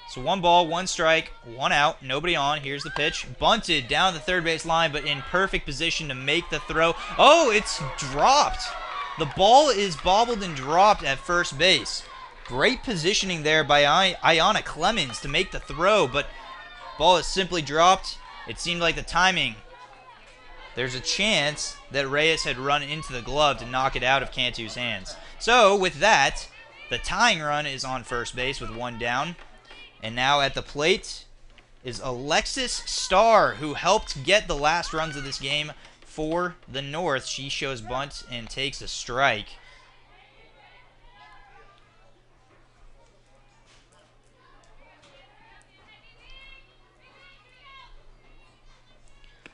So 1 ball, 1 strike, 1 out, nobody on. Here's the pitch. Bunted down the 3rd base line, but in perfect position to make the throw. Oh, it's dropped. The ball is bobbled and dropped at first base. Great positioning there by Ayanna Clemens to make the throw, but ball is simply dropped. It seemed like the timing. There's a chance that Reyes had run into the glove to knock it out of Cantu's hands. So with that, the tying run is on first base with 1 down. And now at the plate is Alexis Starr, who helped get the last runs of this game for the North. She shows bunt and takes a strike.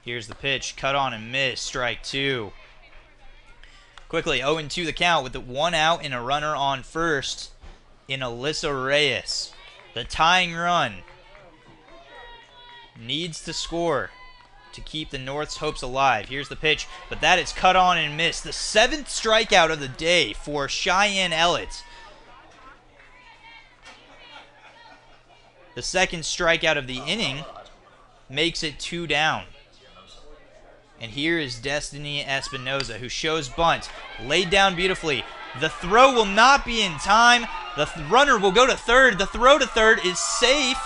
Here's the pitch. Cut on and miss. Strike 2. Quickly, 0-2 the count with the 1 out and a runner on first in Alyssa Reyes. The tying run needs to score to keep the North's hopes alive. Here's the pitch, but that is cut on and missed. The 7th strikeout of the day for Cheyenne Ellett. The 2nd strikeout of the inning makes it 2 down. And here is Destiny Espinoza, who shows bunt. Laid down beautifully. The throw will not be in time. The runner will go to 3rd. The throw to 3rd is safe.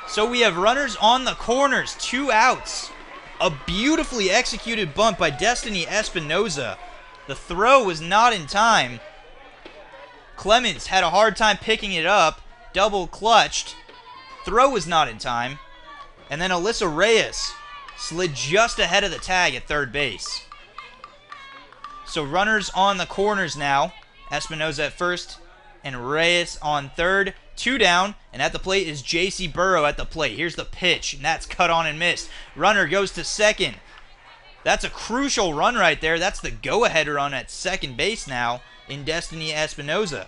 So we have runners on the corners. 2 outs. A beautifully executed bunt by Destiny Espinoza. The throw was not in time. Clemens had a hard time picking it up. Double clutched. Throw was not in time. And then Alyssa Reyes slid just ahead of the tag at third base. So runners on the corners now. Espinoza at first and Reyes on third. 2 down, and at the plate is J.C. Burrow at the plate. Here's the pitch, and that's cut on and missed. Runner goes to second. That's a crucial run right there. That's the go-ahead run at second base now in Destiny Espinoza.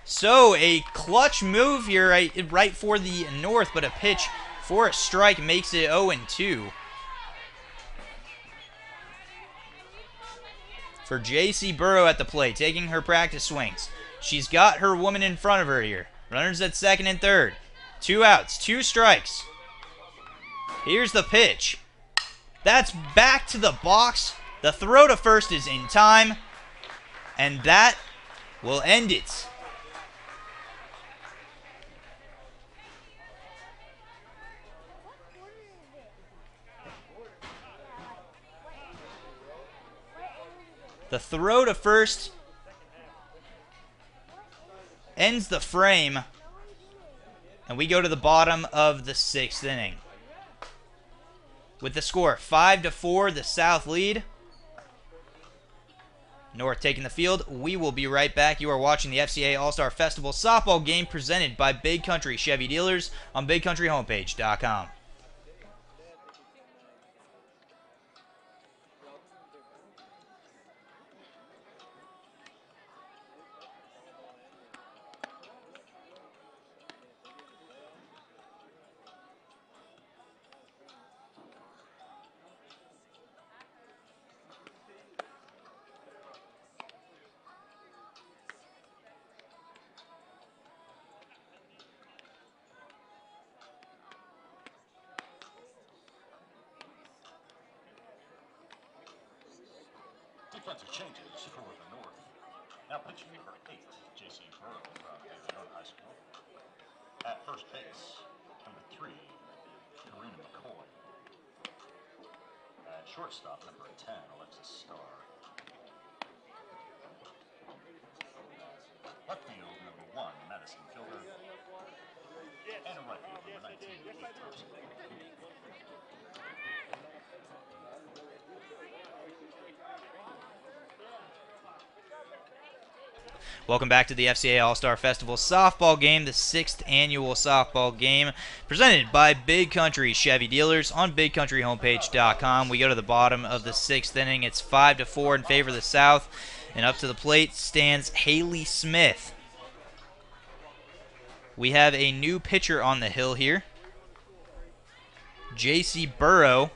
So a clutch move here right for the North, but a pitch for a strike makes it 0-2. For J.C. Burrow at the plate, taking her practice swings. She's got her woman in front of her here. Runners at second and third. 2 outs, 2 strikes. Here's the pitch. That's back to the box. The throw to first is in time. And that will end it. The throw to first ends the frame, and we go to the bottom of the 6th inning. With the score 5-4, the South lead. North taking the field. We will be right back. You are watching the FCA All-Star Festival softball game presented by Big Country Chevy Dealers on BigCountryHomepage.com. Defensive changes for the North. Now pitching number 8, J.C. Burrow from David High School. At first base, number 3, Karina McCoy. At shortstop, number 10, Alexis Starr. Left field, number 1, Madison Fielder. And a right field, number 19, Kate Thompson. Welcome back to the FCA All-Star Festival softball game, the 6th annual softball game, presented by Big Country Chevy Dealers on BigCountryHomepage.com. We go to the bottom of the 6th inning. It's 5-4 in favor of the South, and up to the plate stands Haley Smith. We have a new pitcher on the hill here, J.C. Burrow,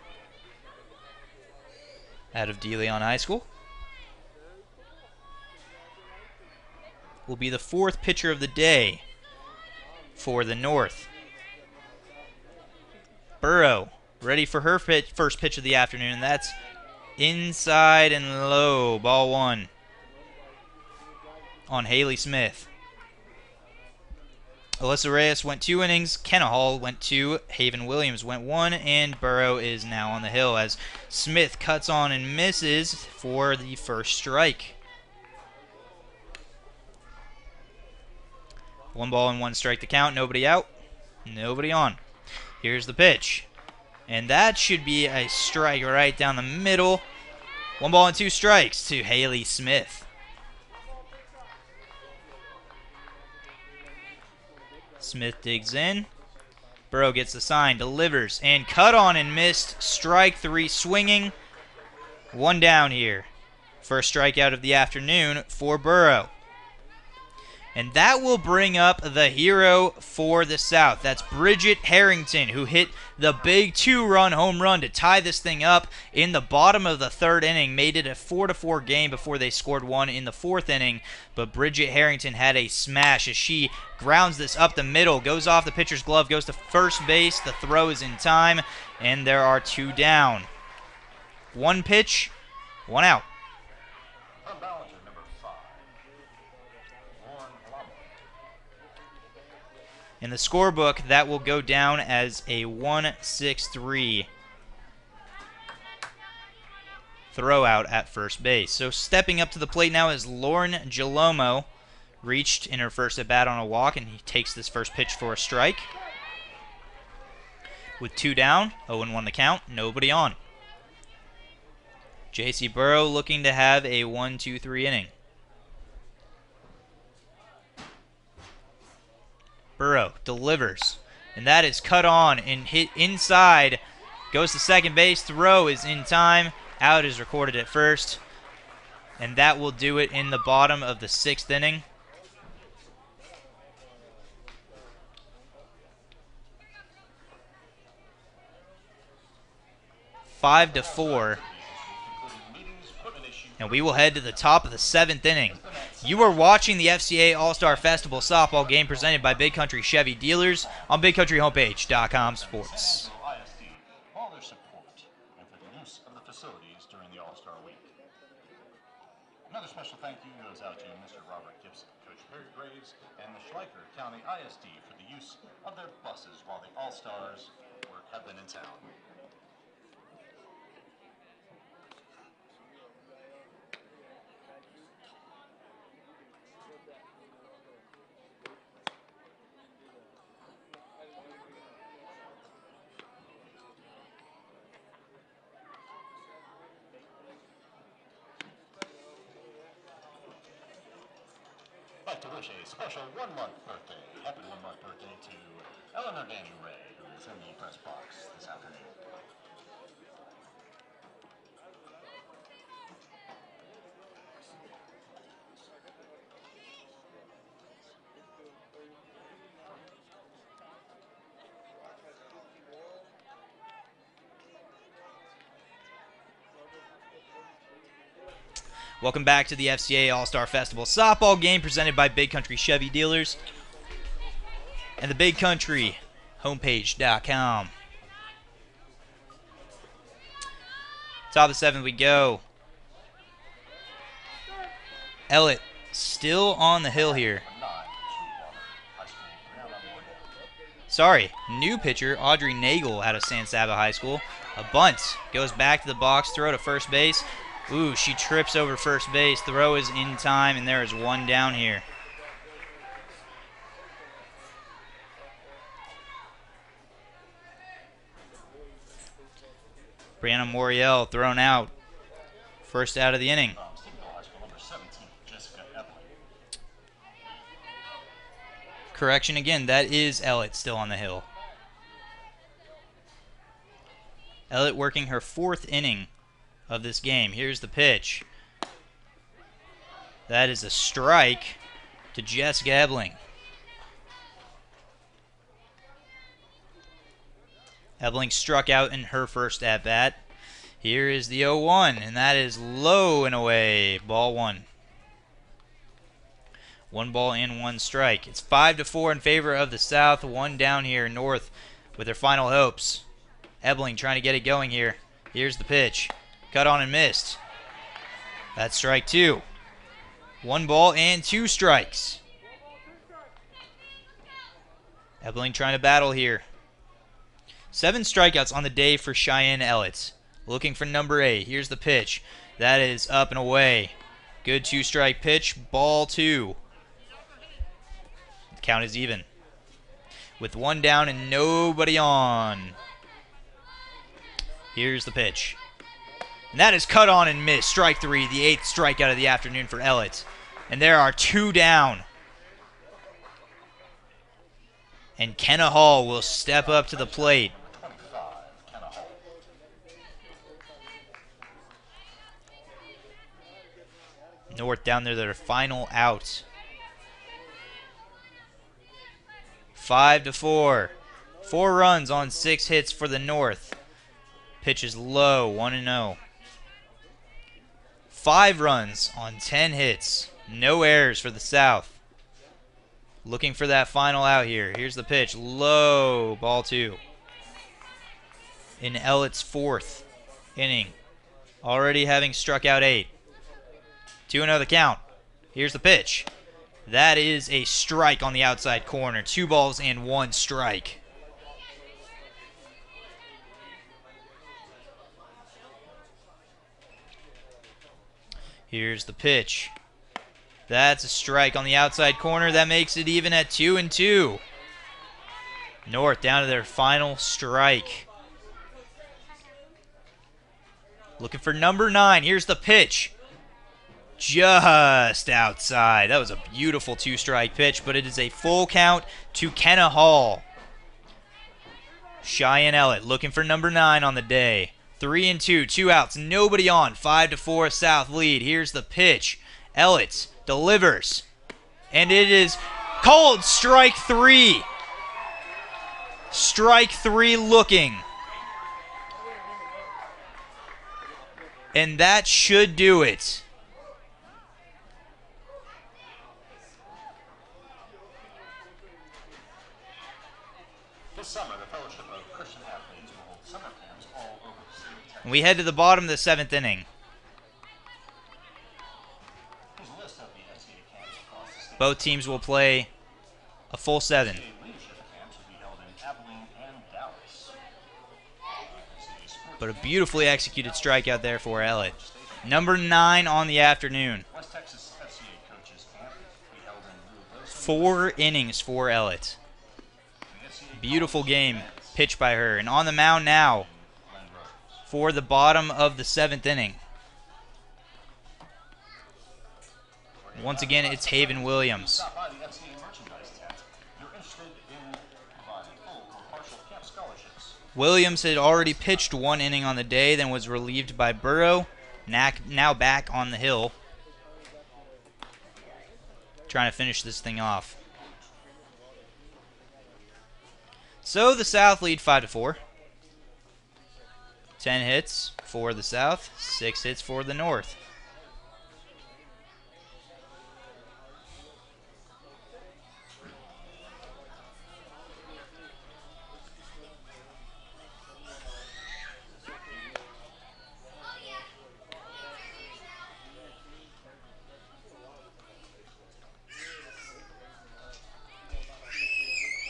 out of De Leon High School. Will be the 4th pitcher of the day for the North. Burrow ready for her first pitch of the afternoon, and that's inside and low. Ball 1 on Haley Smith. Alyssa Reyes went 2 innings. Kenna Hall went 2. Haven Williams went 1. And Burrow is now on the hill as Smith cuts on and misses for the first strike. 1 ball and 1 strike to count. Nobody out. Nobody on. Here's the pitch. And that should be a strike right down the middle. 1 ball and 2 strikes to Haley Smith. Smith digs in. Burrow gets the sign, delivers, and cut on and missed. Strike 3 swinging. 1 down here. First strikeout of the afternoon for Burrow. And that will bring up the hero for the South. That's Bridget Harrington, who hit the big 2-run home run to tie this thing up in the bottom of the 3rd inning. Made it a 4-4 game before they scored 1 in the 4th inning. But Bridget Harrington had a smash as she grounds this up the middle. Goes off the pitcher's glove, goes to first base. The throw is in time, and there are 2 down. 1 pitch, 1 out. In the scorebook, that will go down as a 1-6-3 throw out at first base. So stepping up to the plate now is Lauren Gelomo. Reached in her first at bat on a walk, and he takes this first pitch for a strike. With 2 down, 0-1 the count, nobody on. J.C. Burrow looking to have a 1-2-3 inning. Burrow delivers, and that is cut on and hit inside. Goes to second base, throw is in time. Out is recorded at first, and that will do it in the bottom of the 6th inning. Five to 4, and we will head to the top of the 7th inning. You are watching the FCA All-Star Festival softball game presented by Big Country Chevy Dealers on BigCountryHomepage.com Sports. All their support and for the use of the facilities during the All-Star Week. Another special thank you goes out to Mr. Robert Gibson, Coach Perry Graves, and the Schleicher County ISD for the use of their buses while the All-Stars have been in town. I'd like to wish a special 1-month birthday, happy 1-month birthday to Eleanor Danny Ray, who is in the press box this afternoon. Welcome back to the FCA All-Star Festival softball game presented by Big Country Chevy Dealers and the Big Country Homepage.com. Top of the 7th we go. Ellett still on the hill here. Sorry, new pitcher Audrey Nagel out of San Saba High School. A bunt goes back to the box, throw to first base. Ooh, she trips over first base. Throw is in time, and there is 1 down here. Brianna Moriel thrown out. First out of the inning. Correction again, that is Ellett still on the hill. Ellett working her 4th inning of this game. Here's the pitch. That is a strike to Jessica Ebling. Ebling struck out in her first at-bat. Here is the 0-1, and that is low and away. Ball 1. 1 ball and 1 strike. It's 5-4 in favor of the South. 1 down here north with their final hopes. Ebling trying to get it going here. Here's the pitch. Cut on and missed. That's strike 2. 1 ball and 2 strikes. Ebling trying to battle here. 7 strikeouts on the day for Cheyenne Ellett. Looking for number 8. Here's the pitch. That is up and away. Good 2-strike pitch. Ball 2. The count is even. With 1 down and nobody on. Here's the pitch. And that is cut on and missed. Strike 3, the 8th strikeout of the afternoon for Ellett. And there are 2 down. And Kenna Hall will step up to the plate. North down there, their final out. 5-4. 4 runs on 6 hits for the North. Pitch is low, 1-0. 5 runs on 10 hits. No errors for the South. Looking for that final out here. Here's the pitch. Low. Ball 2. In Ellett's 4th inning. Already having struck out 8. 2-0 the count. Here's the pitch. That is a strike on the outside corner. 2 balls and 1 strike. Here's the pitch. That's a strike on the outside corner. That makes it even at 2-2. North down to their final strike. Looking for number 9. Here's the pitch. Just outside. That was a beautiful 2-strike pitch, but it is a full count to Kenna Hall. Cheyenne Ellett looking for number 9 on the day. 3-2, 2 outs, nobody on. 5-4 South lead. Here's the pitch. Ellett delivers. And it is called strike 3. Strike 3 looking. And that should do it. This summer, the Fellowship of Christian Athletes will hold summer camps all over the state of Texas. We head to the bottom of the 7th inning. Here's a list of the FCA camps across the state. Both teams will play a full 7. FCA leadership camps will be held in Abilene and Dallas. FCA sports But a beautifully executed strikeout there for Ellett. Number 9 on the afternoon. West Texas FCA coaches camp will be held in Ruidoso. 4 innings for Ellett. The FCA Beautiful game pitched by her. And on the mound now Glen Rose. for the bottom of the 7th inning. Once again, it's Haven Williams. Stop by the FCA merchandise tent. You're interested in providing full or partial camp scholarships. Williams had already pitched 1 inning on the day, then was relieved by Burrow. Now back on the hill. Trying to finish this thing off. So the South lead 5-4. 10 hits for the South, 6 hits for the North.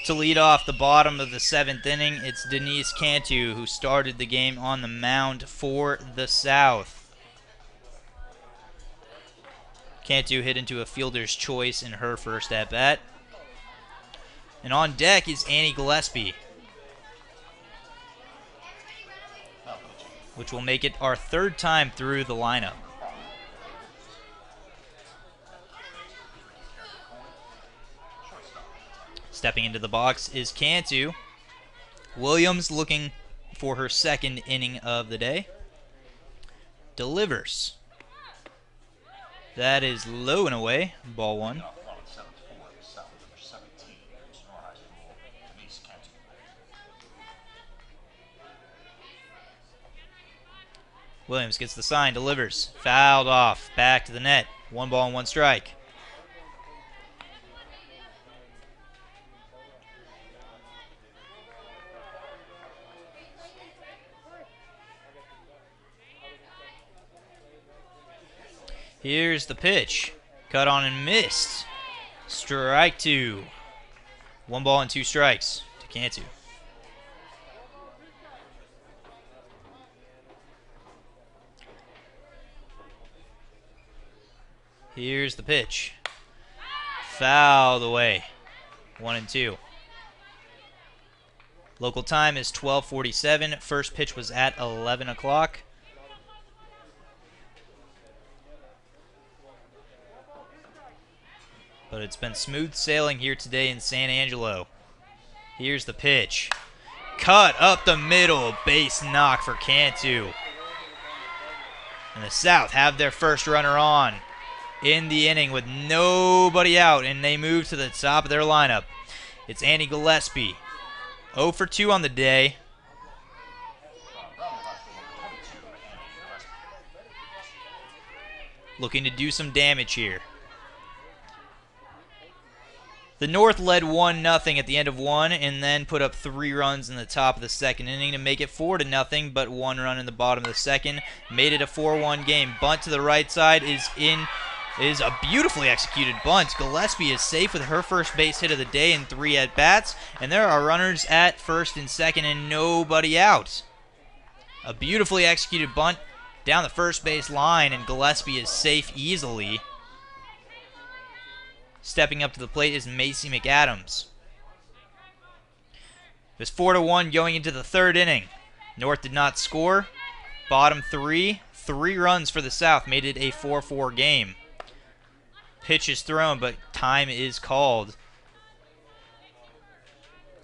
To lead off the bottom of the 7th inning, it's Denise Cantu who started the game on the mound for the South. Cantu hit into a fielder's choice in her first at-bat. And on deck is Annie Gillespie, which will make it our 3rd time through the lineup. Stepping into the box is Cantu. Williams looking for her 2nd inning of the day. Delivers. That is low and away. Ball 1. Williams gets the sign, delivers. Fouled off. Back to the net. 1 ball and 1 strike. Here's the pitch. Cut on and missed. Strike 2. 1 ball and 2 strikes to Cantu. Here's the pitch. Fouled away. 1-2. Local time is 12:47. First pitch was at 11 o'clock. But it's been smooth sailing here today in San Angelo. Here's the pitch. Cut up the middle. Base knock for Cantu. And the South have their first runner on in the inning with nobody out, and they move to the top of their lineup. It's Annie Gillespie. 0 for 2 on the day. Looking to do some damage here. The North led 1-0 at the end of 1 and then put up 3 runs in the top of the 2nd inning to make it 4-0, but 1 run in the bottom of the 2nd made it a 4-1 game. Bunt to the right side is in is a beautifully executed bunt. Gillespie is safe with her first base hit of the day in 3 at-bats, and there are runners at first and second and nobody out. A beautifully executed bunt down the first base line, and Gillespie is safe easily. Stepping up to the plate is Macy McAdams. It was 4-1 going into the 3rd inning. North did not score. Bottom 3 runs for the South made it a 4-4 game. Pitch is thrown, but time is called.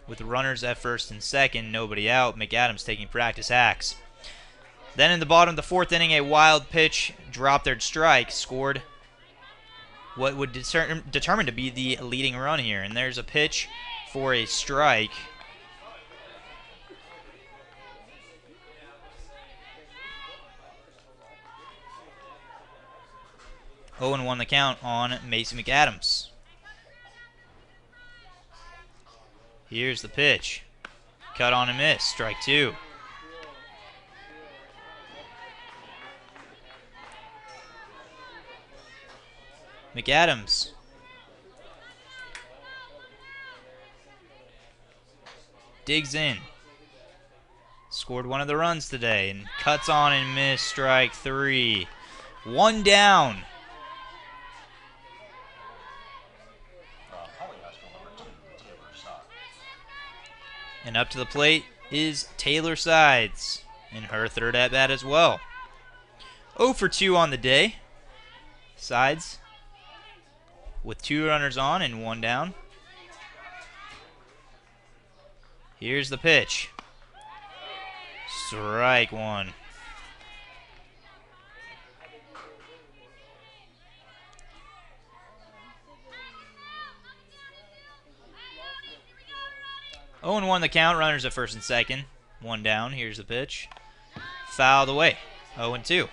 With runners at first and second, nobody out. McAdams taking practice hacks. Then in the bottom of the 4th inning, a wild pitch, dropped their strike, scored what would determine to be the leading run here. And there's a pitch for a strike. Owen won the count on Macy McAdams. Here's the pitch. Cut on and miss. Strike 2. McAdams. Digs in. Scored one of the runs today and cuts on and miss. Strike 3. 1 down. And up to the plate is Taylor Sides in her 3rd at-bat as well. 0 for 2 on the day. Sides with 2 runners on and 1 down. Here's the pitch. Strike 1. Owen won the count. Runners at first and second. 1 down. Here's the pitch. Fouled away. 0-2.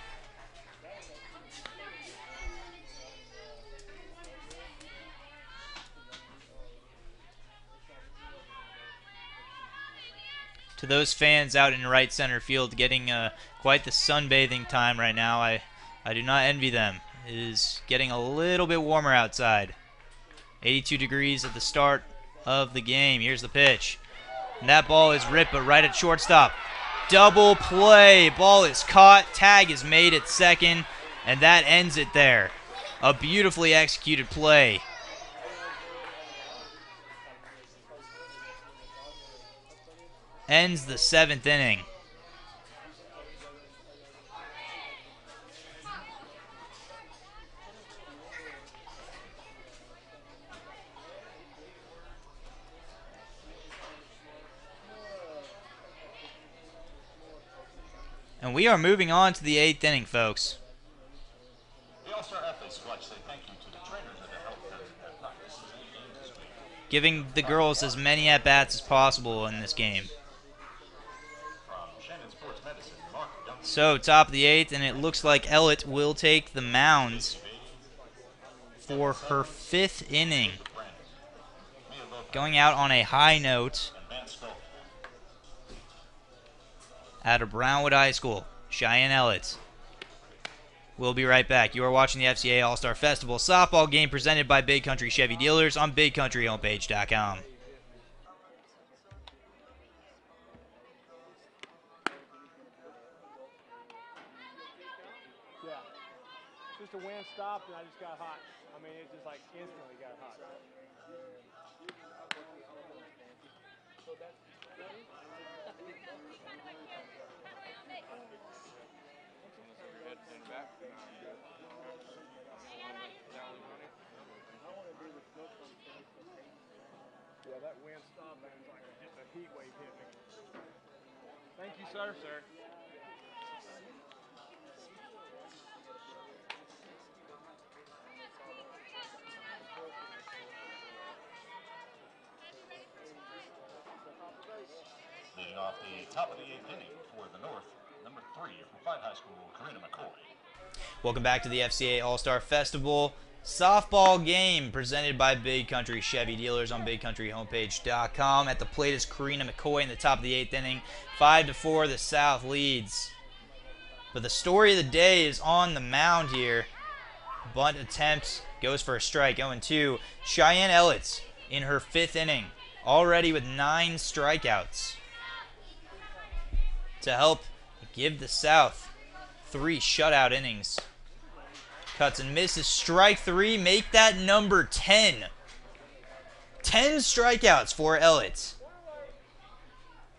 To those fans out in right center field getting quite the sunbathing time right now, I do not envy them. It is getting a little bit warmer outside. 82 degrees at the start of the game. Here's the pitch. And that ball is ripped, but right at shortstop. Double play. Ball is caught. Tag is made at second, and that ends it there. A beautifully executed play. Ends the 7th inning. And we are moving on to the 8th inning, folks. The All-Star Athletes would like to say thank you to the trainers that have helped them at practice this week. Giving the girls as many at-bats as possible in this game. So, top of the 8th, and it looks like Ellett will take the mound for her 5th inning. Going out on a high note out of Brownwood High School, Cheyenne Ellett. We'll be right back. You are watching the FCA All-Star Festival softball game presented by Big Country Chevy Dealers on BigCountryHomepage.com. The wind stopped and I just got hot. I mean, it just like instantly got hot. Yeah, that wind stopped and like just a heat wave hit me. Thank you, sir. Leading off the top of the 8th inning for the North, number 3 from Clyde High School, Karina McCoy. Welcome back to the FCA All-Star Festival softball game presented by Big Country Chevy Dealers on BigCountryHomepage.com. At the plate is Karina McCoy in the top of the 8th inning. 5-4, the South leads. But the story of the day is on the mound here. Bunt attempt goes for a strike. 0-2. Cheyenne Ellitz in her 5th inning, already with 9 strikeouts, to help give the South 3 shutout innings. Cuts and misses. Strike 3. Make that number 10. 10 strikeouts for Ellitz,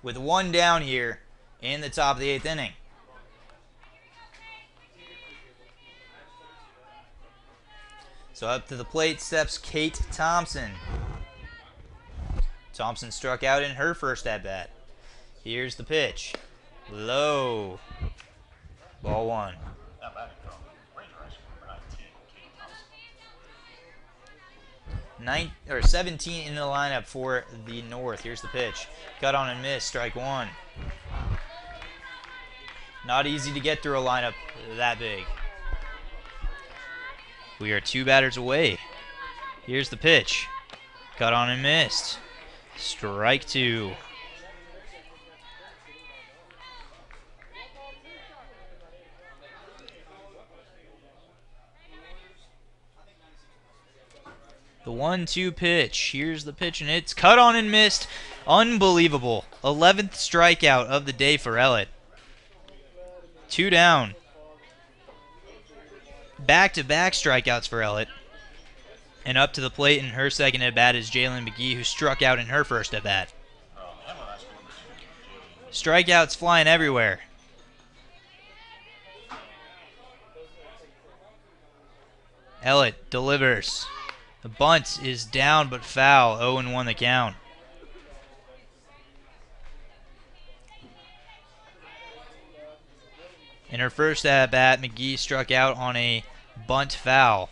with 1 down here in the top of the 8th inning. So up to the plate steps Kate Thompson. Thompson struck out in her first at-bat. Here's the pitch. Low. Ball 1. Now batting from Ranger High School, number 19, Katie Thompson. 17 in the lineup for the North. Here's the pitch. Cut on and miss. Strike 1. Not easy to get through a lineup that big. We are 2 batters away. Here's the pitch. Cut on and missed. Strike 2. The 1-2 pitch. Here's the pitch, and it's cut on and missed. Unbelievable. 11th strikeout of the day for Ellett. 2 down. Back-to-back strikeouts for Ellett. And up to the plate in her second at-bat is Jalen McGee, who struck out in her first at-bat. Strikeouts flying everywhere. Ellett delivers. The bunt is down but foul. 0-1 the count. In her first at-bat, McGee struck out on a bunt foul.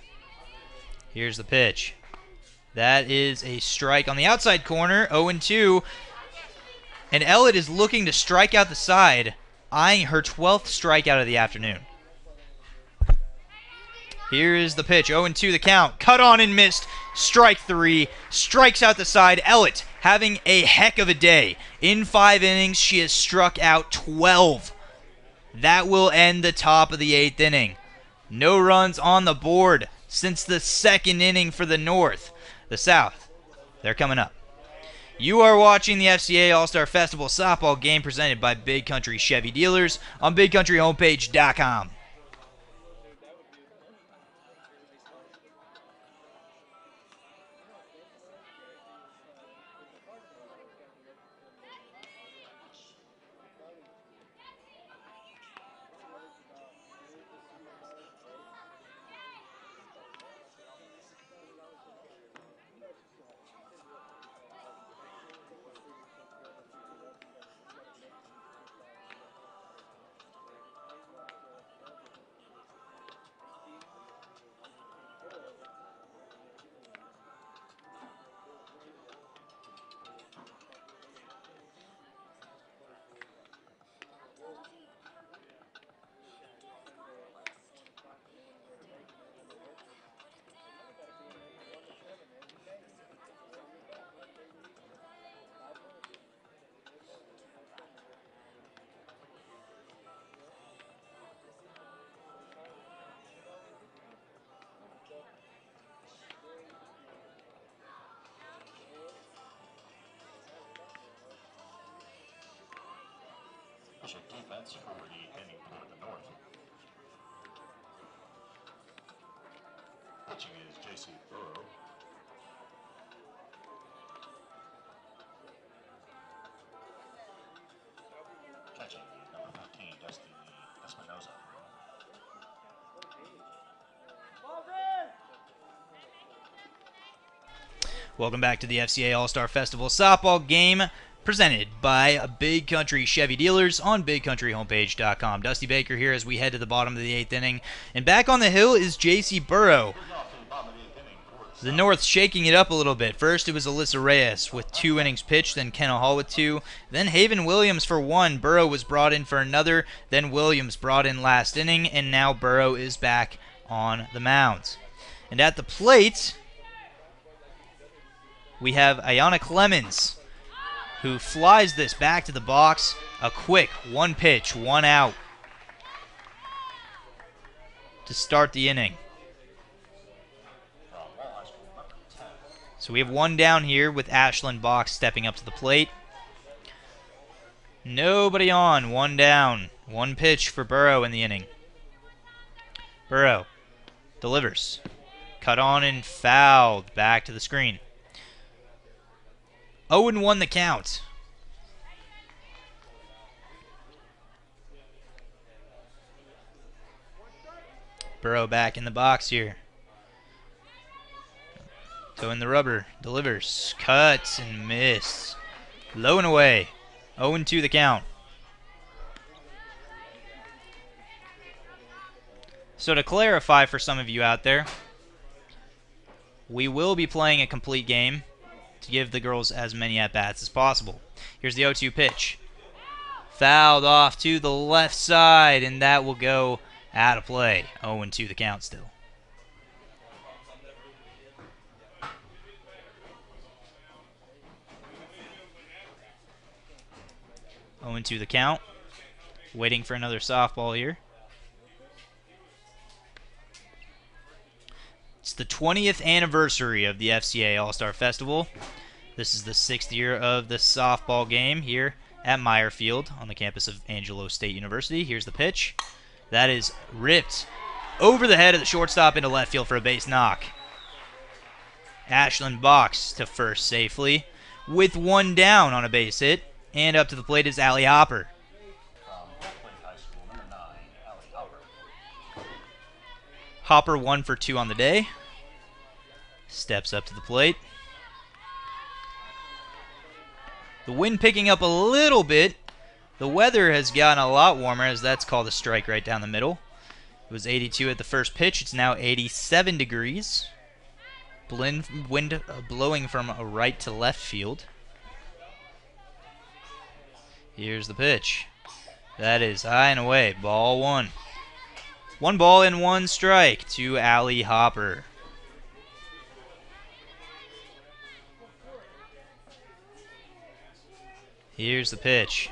Here's the pitch. That is a strike on the outside corner. 0-2. And Ellett is looking to strike out the side, eyeing her 12th strikeout of the afternoon. Here is the pitch. 0-2 the count. Cut on and missed. Strike 3. Strikes out the side. Ellett having a heck of a day. In 5 innings, she has struck out 12. That will end the top of the 8th inning. No runs on the board since the 2nd inning for the North. The South, they're coming up. You are watching the FCA All-Star Festival softball game presented by Big Country Chevy Dealers on BigCountryHomepage.com. Your defense for the inning for the North. Pitching is J.C. Burrow. Catching is number 15, Dusty Espinoza. Welcome back to the FCA All-Star Festival softball game, presented by Big Country Chevy Dealers on BigCountryHomepage.com. Dusty Baker here as we head to the bottom of the 8th inning. And back on the hill is J.C. Burrow. The North shaking it up a little bit. First it was Alyssa Reyes with 2 innings pitched, then Kenna Hall with 2. Then Haven Williams for 1. Burrow was brought in for another. Then Williams brought in last inning, and now Burrow is back on the mound. And at the plate, we have Ayana Clemens, who flies this back to the box. A quick 1 pitch, 1 out to start the inning. So we have one down here with Ashlyn Box stepping up to the plate. Nobody on, one down. One pitch for Burrow in the inning. Burrow delivers. Cut on and fouled. Back to the screen. 0-1 the count. Burrow back in the box here. Toe in the rubber. Delivers. Cuts and miss. Low and away. 0-2 the count. So to clarify for some of you out there, we will be playing a complete game to give the girls as many at-bats as possible. Here's the 0-2 pitch. Fouled off to the left side, and that will go out of play. 0-2 the count still. To the count. Waiting for another softball here. It's the 20th anniversary of the FCA All-Star Festival. This is the 6th year of the softball game here at Meyer Field on the campus of Angelo State University. Here's the pitch. That is ripped over the head of the shortstop into left field for a base knock. Ashlyn Box to first safely with one down on a base hit. And up to the plate is Allie Hopper. Hopper 1 for 2 on the day. Steps up to the plate. The wind picking up a little bit. The weather has gotten a lot warmer, as that's called a strike right down the middle. It was 82 at the first pitch. It's now 87 degrees. Wind blowing from a right to left field. Here's the pitch. That is high and away. Ball 1. 1 ball and 1 strike to Allie Hopper. Here's the pitch.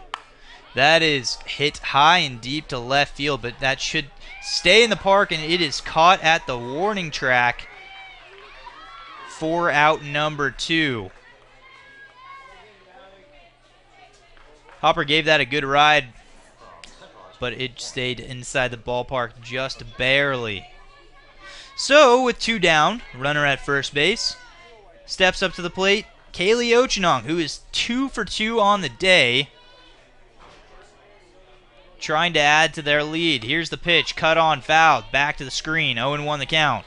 That is hit high and deep to left field, but that should stay in the park, and it is caught at the warning track for out number 2. Hopper gave that a good ride, but it stayed inside the ballpark just barely. So, with 2 down, runner at first base, steps up to the plate, Kaylee Ochenong, who is 2 for 2 on the day, trying to add to their lead. Here's the pitch, cut on, fouled, back to the screen, 0-1 the count.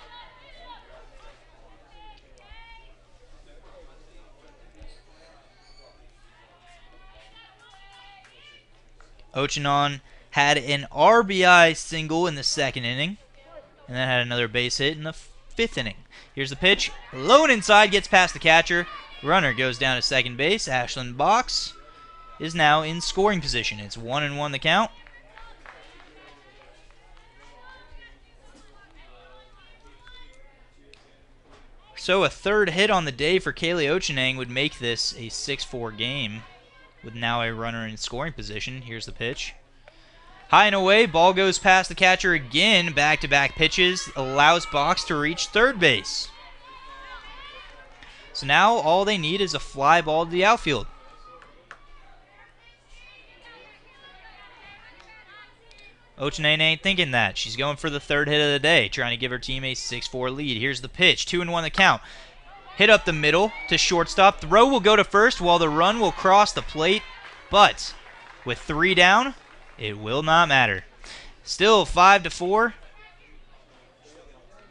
Ochenong had an RBI single in the 2nd inning, and then had another base hit in the 5th inning. Here's the pitch. Low and inside, gets past the catcher. Runner goes down to second base. Ashlyn Box is now in scoring position. It's 1-1 the count. So a 3rd hit on the day for Kaylee Ochenong would make this a 6-4 game, with now a runner in scoring position. Here's the pitch. High and away, ball goes past the catcher again. Back-to-back pitches allows Box to reach 3rd base. So now all they need is a fly ball to the outfield. Ochenong ain't thinking that. She's going for the 3rd hit of the day, trying to give her team a 6-4 lead. Here's the pitch, 2-1 the count. Hit up the middle to shortstop. Throw will go to first while the run will cross the plate. But with 3 down, it will not matter. Still 5-4.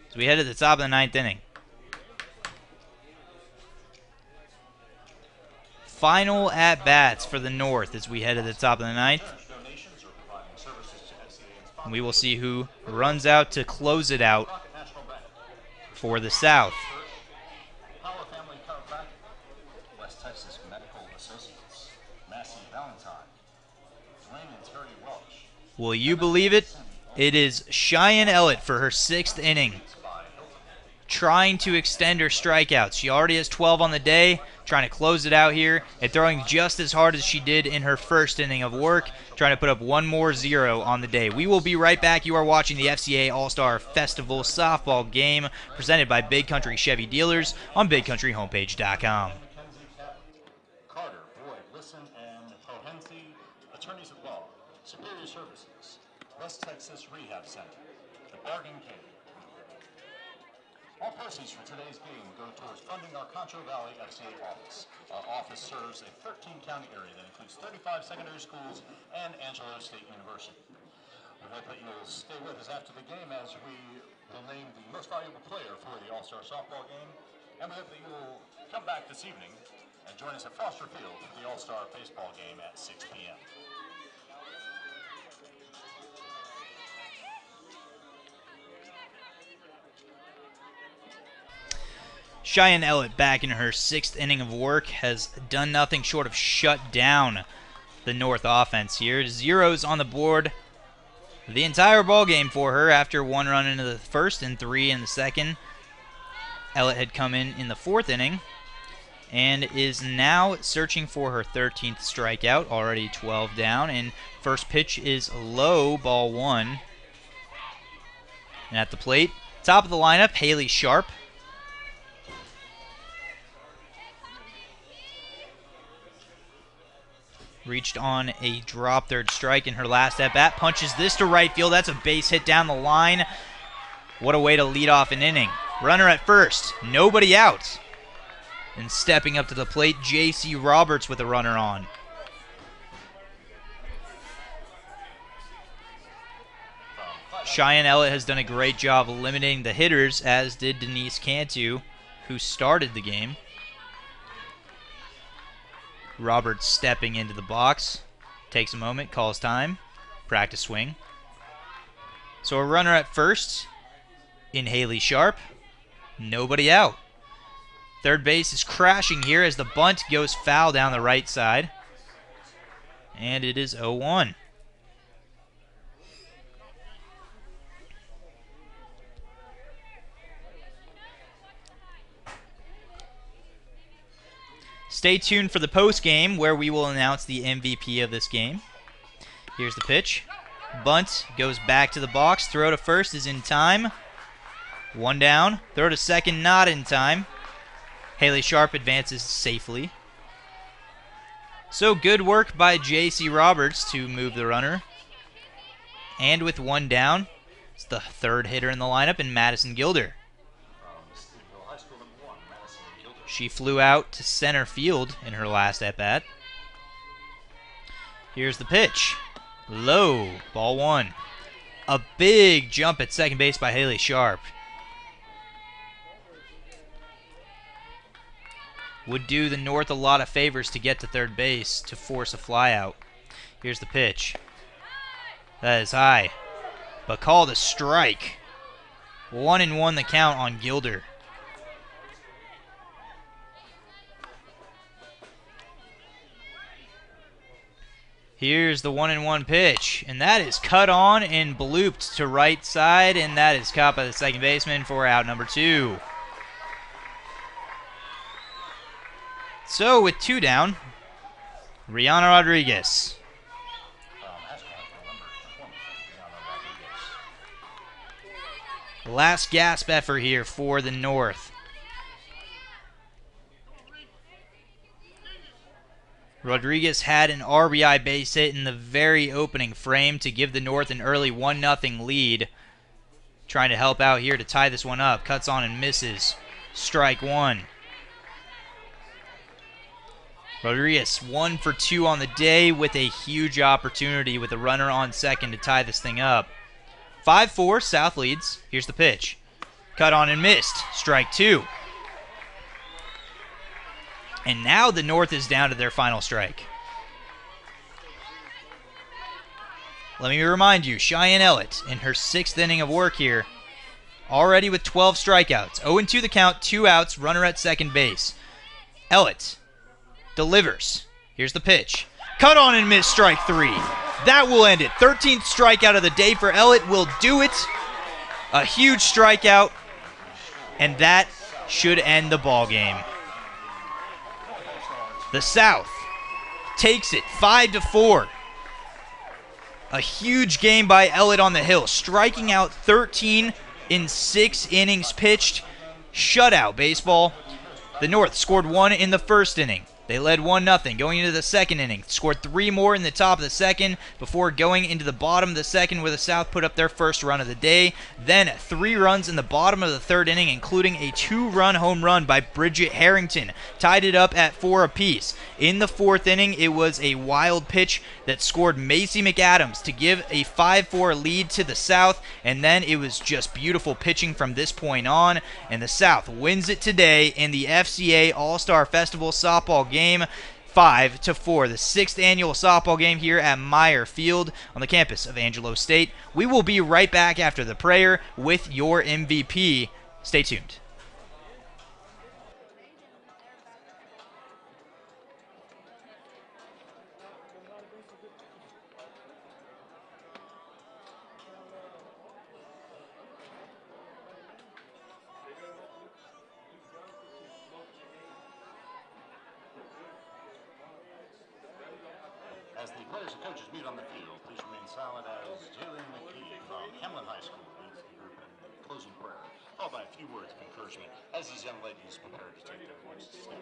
So we head to the top of the 9th inning. Final at-bats for the North as we head to the top of the 9th. And we will see who runs out to close it out for the South. Will you believe it? It is Cheyenne Ellett for her 6th inning. trying to extend her strikeouts. She already has 12 on the day, trying to close it out here, and throwing just as hard as she did in her first inning of work, trying to put up one more 0 on the day. We will be right back. You are watching the FCA All-Star Festival softball game presented by Big Country Chevy Dealers on BigCountryHomepage.com. Carter, Boyd, Listen, and Pohensi, attorneys at law, Superior Services, West Texas Rehab Center, the Bargain Cave. All proceeds from today's game go towards funding our Concho Valley FCA office. Our office serves a 13-county area that includes 35 secondary schools and Angelo State University. We hope that you'll stay with us after the game as we will name the most valuable player for the All-Star Softball game. And we hope that you will come back this evening and join us at Foster Field for the All-Star Baseball game at 6 p.m. Cheyenne Ellett, back in her 6th inning of work, has done nothing short of shut down the North offense here. 0s on the board the entire ball game for her after 1 run into the first and 3 in the second. Ellett had come in the 4th inning and is now searching for her 13th strikeout, already 12 down, and first pitch is low, ball 1. And at the plate, top of the lineup, Haley Sharp. Reached on a drop third strike in her last at-bat. Punches this to right field. That's a base hit down the line. What a way to lead off an inning. Runner at first. Nobody out. And stepping up to the plate, J.C. Roberts with a runner on. Cheyenne Ellett has done a great job eliminating the hitters, as did Denise Cantu, who started the game. Roberts stepping into the box. Takes a moment, calls time. Practice swing. So a runner at first in Haley Sharp. Nobody out. Third base is crashing here as the bunt goes foul down the right side. And it is 0-1. Stay tuned for the post game where we will announce the MVP of this game. Here's the pitch. Bunt goes back to the box. Throw to first is in time. 1 down. Throw to second, not in time. Haley Sharp advances safely. So good work by J.C. Roberts to move the runner. And with 1 down, it's the 3rd hitter in the lineup in Madison Gilder. She flew out to center field in her last at-bat. Here's the pitch. Low, ball 1. A big jump at second base by Haley Sharp. Would do the North a lot of favors to get to third base to force a flyout. Here's the pitch. That is high, but called a strike. 1-1 the count on Gilder. Here's the 1-1 pitch, and that is cut on and blooped to right side, and that is caught by the second baseman for out number 2. So with 2 down, Rihanna Rodriguez. Last gasp effort here for the North. Rodriguez had an RBI base hit in the very opening frame to give the North an early 1-0 lead. Trying to help out here to tie this one up. Cuts on and misses. Strike 1. Rodriguez 1 for 2 on the day with a huge opportunity with a runner on second to tie this thing up. 5-4, South leads. Here's the pitch. Cut on and missed. Strike 2. And now the North is down to their final strike. Let me remind you, Cheyenne Ellett in her 6th inning of work here, already with 12 strikeouts. 0-2 the count, 2 outs, runner at second base. Ellett delivers. Here's the pitch. Cut on and miss, strike 3. That will end it. 13th strikeout of the day for Ellett will do it. A huge strikeout. and that should end the ball game. The South takes it 5-4. A huge game by Ellett on the hill, striking out 13 in 6 innings pitched. Shutout baseball. The North scored 1 in the first inning. They led 1-0 going into the second inning. Scored 3 more in the top of the second before going into the bottom of the second, where the South put up their first run of the day. Then 3 runs in the bottom of the third inning, including a 2-run home run by Bridget Harrington. Tied it up at 4 apiece. In the fourth inning, it was a wild pitch that scored Macy McAdams to give a 5-4 lead to the South, and then it was just beautiful pitching from this point on, and the South wins it today in the FCA All-Star Festival softball game. 5-4, the 6th annual softball game here at Meyer Field on the campus of Angelo State. We will be right back after the prayer with your MVP. Stay tuned. As the players and coaches meet on the field, please remain silent as Jalen McKee from Hamlin High School leads the group in closing prayer, followed by a few words of encouragement as these young ladies prepare to take their next step.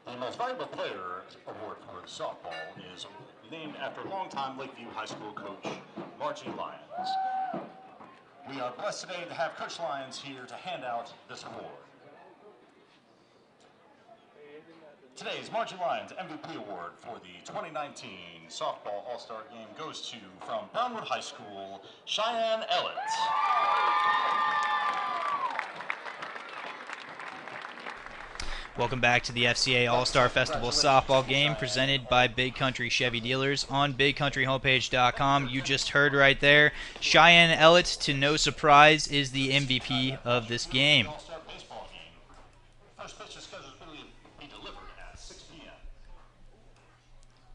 The Most Valuable Player Award for softball is named after longtime Lakeview High School coach Margie Lyons. We are blessed today to have Coach Lyons here to hand out this award. Today's Margie Lyons MVP Award for the 2019 Softball All-Star Game goes to, from Brownwood High School, Cheyenne Ellett. Welcome back to the FCA All-Star Festival softball game presented by Big Country Chevy Dealers on BigCountryHomepage.com. You just heard right there, Cheyenne Ellett, to no surprise, is the MVP of this game.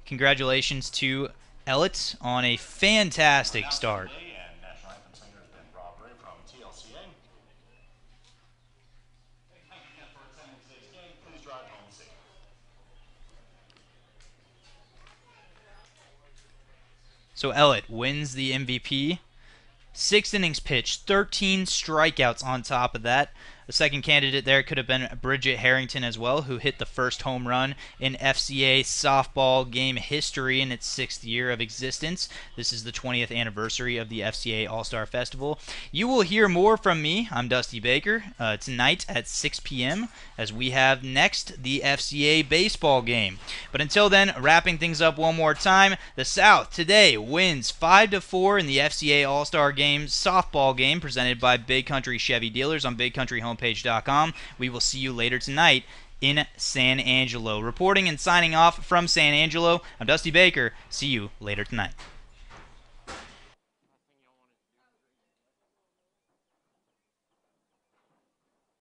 Congratulations to Ellett on a fantastic start. So Ellett wins the MVP. 6 innings pitched, 13 strikeouts on top of that. The second candidate there could have been Bridget Harrington as well, who hit the first home run in FCA softball game history in its 6th year of existence. This is the 20th anniversary of the FCA All-Star Festival. You will hear more from me. I'm Dusty Baker tonight at 6 p.m. as we have next the FCA baseball game. But until then, wrapping things up one more time, the South today wins 5-4 in the FCA All-Star Game softball game presented by Big Country Chevy Dealers on BigCountryHomepage.com. We will see you later tonight in San Angelo. Reporting and signing off from San Angelo, I'm Dusty Baker. See you later tonight.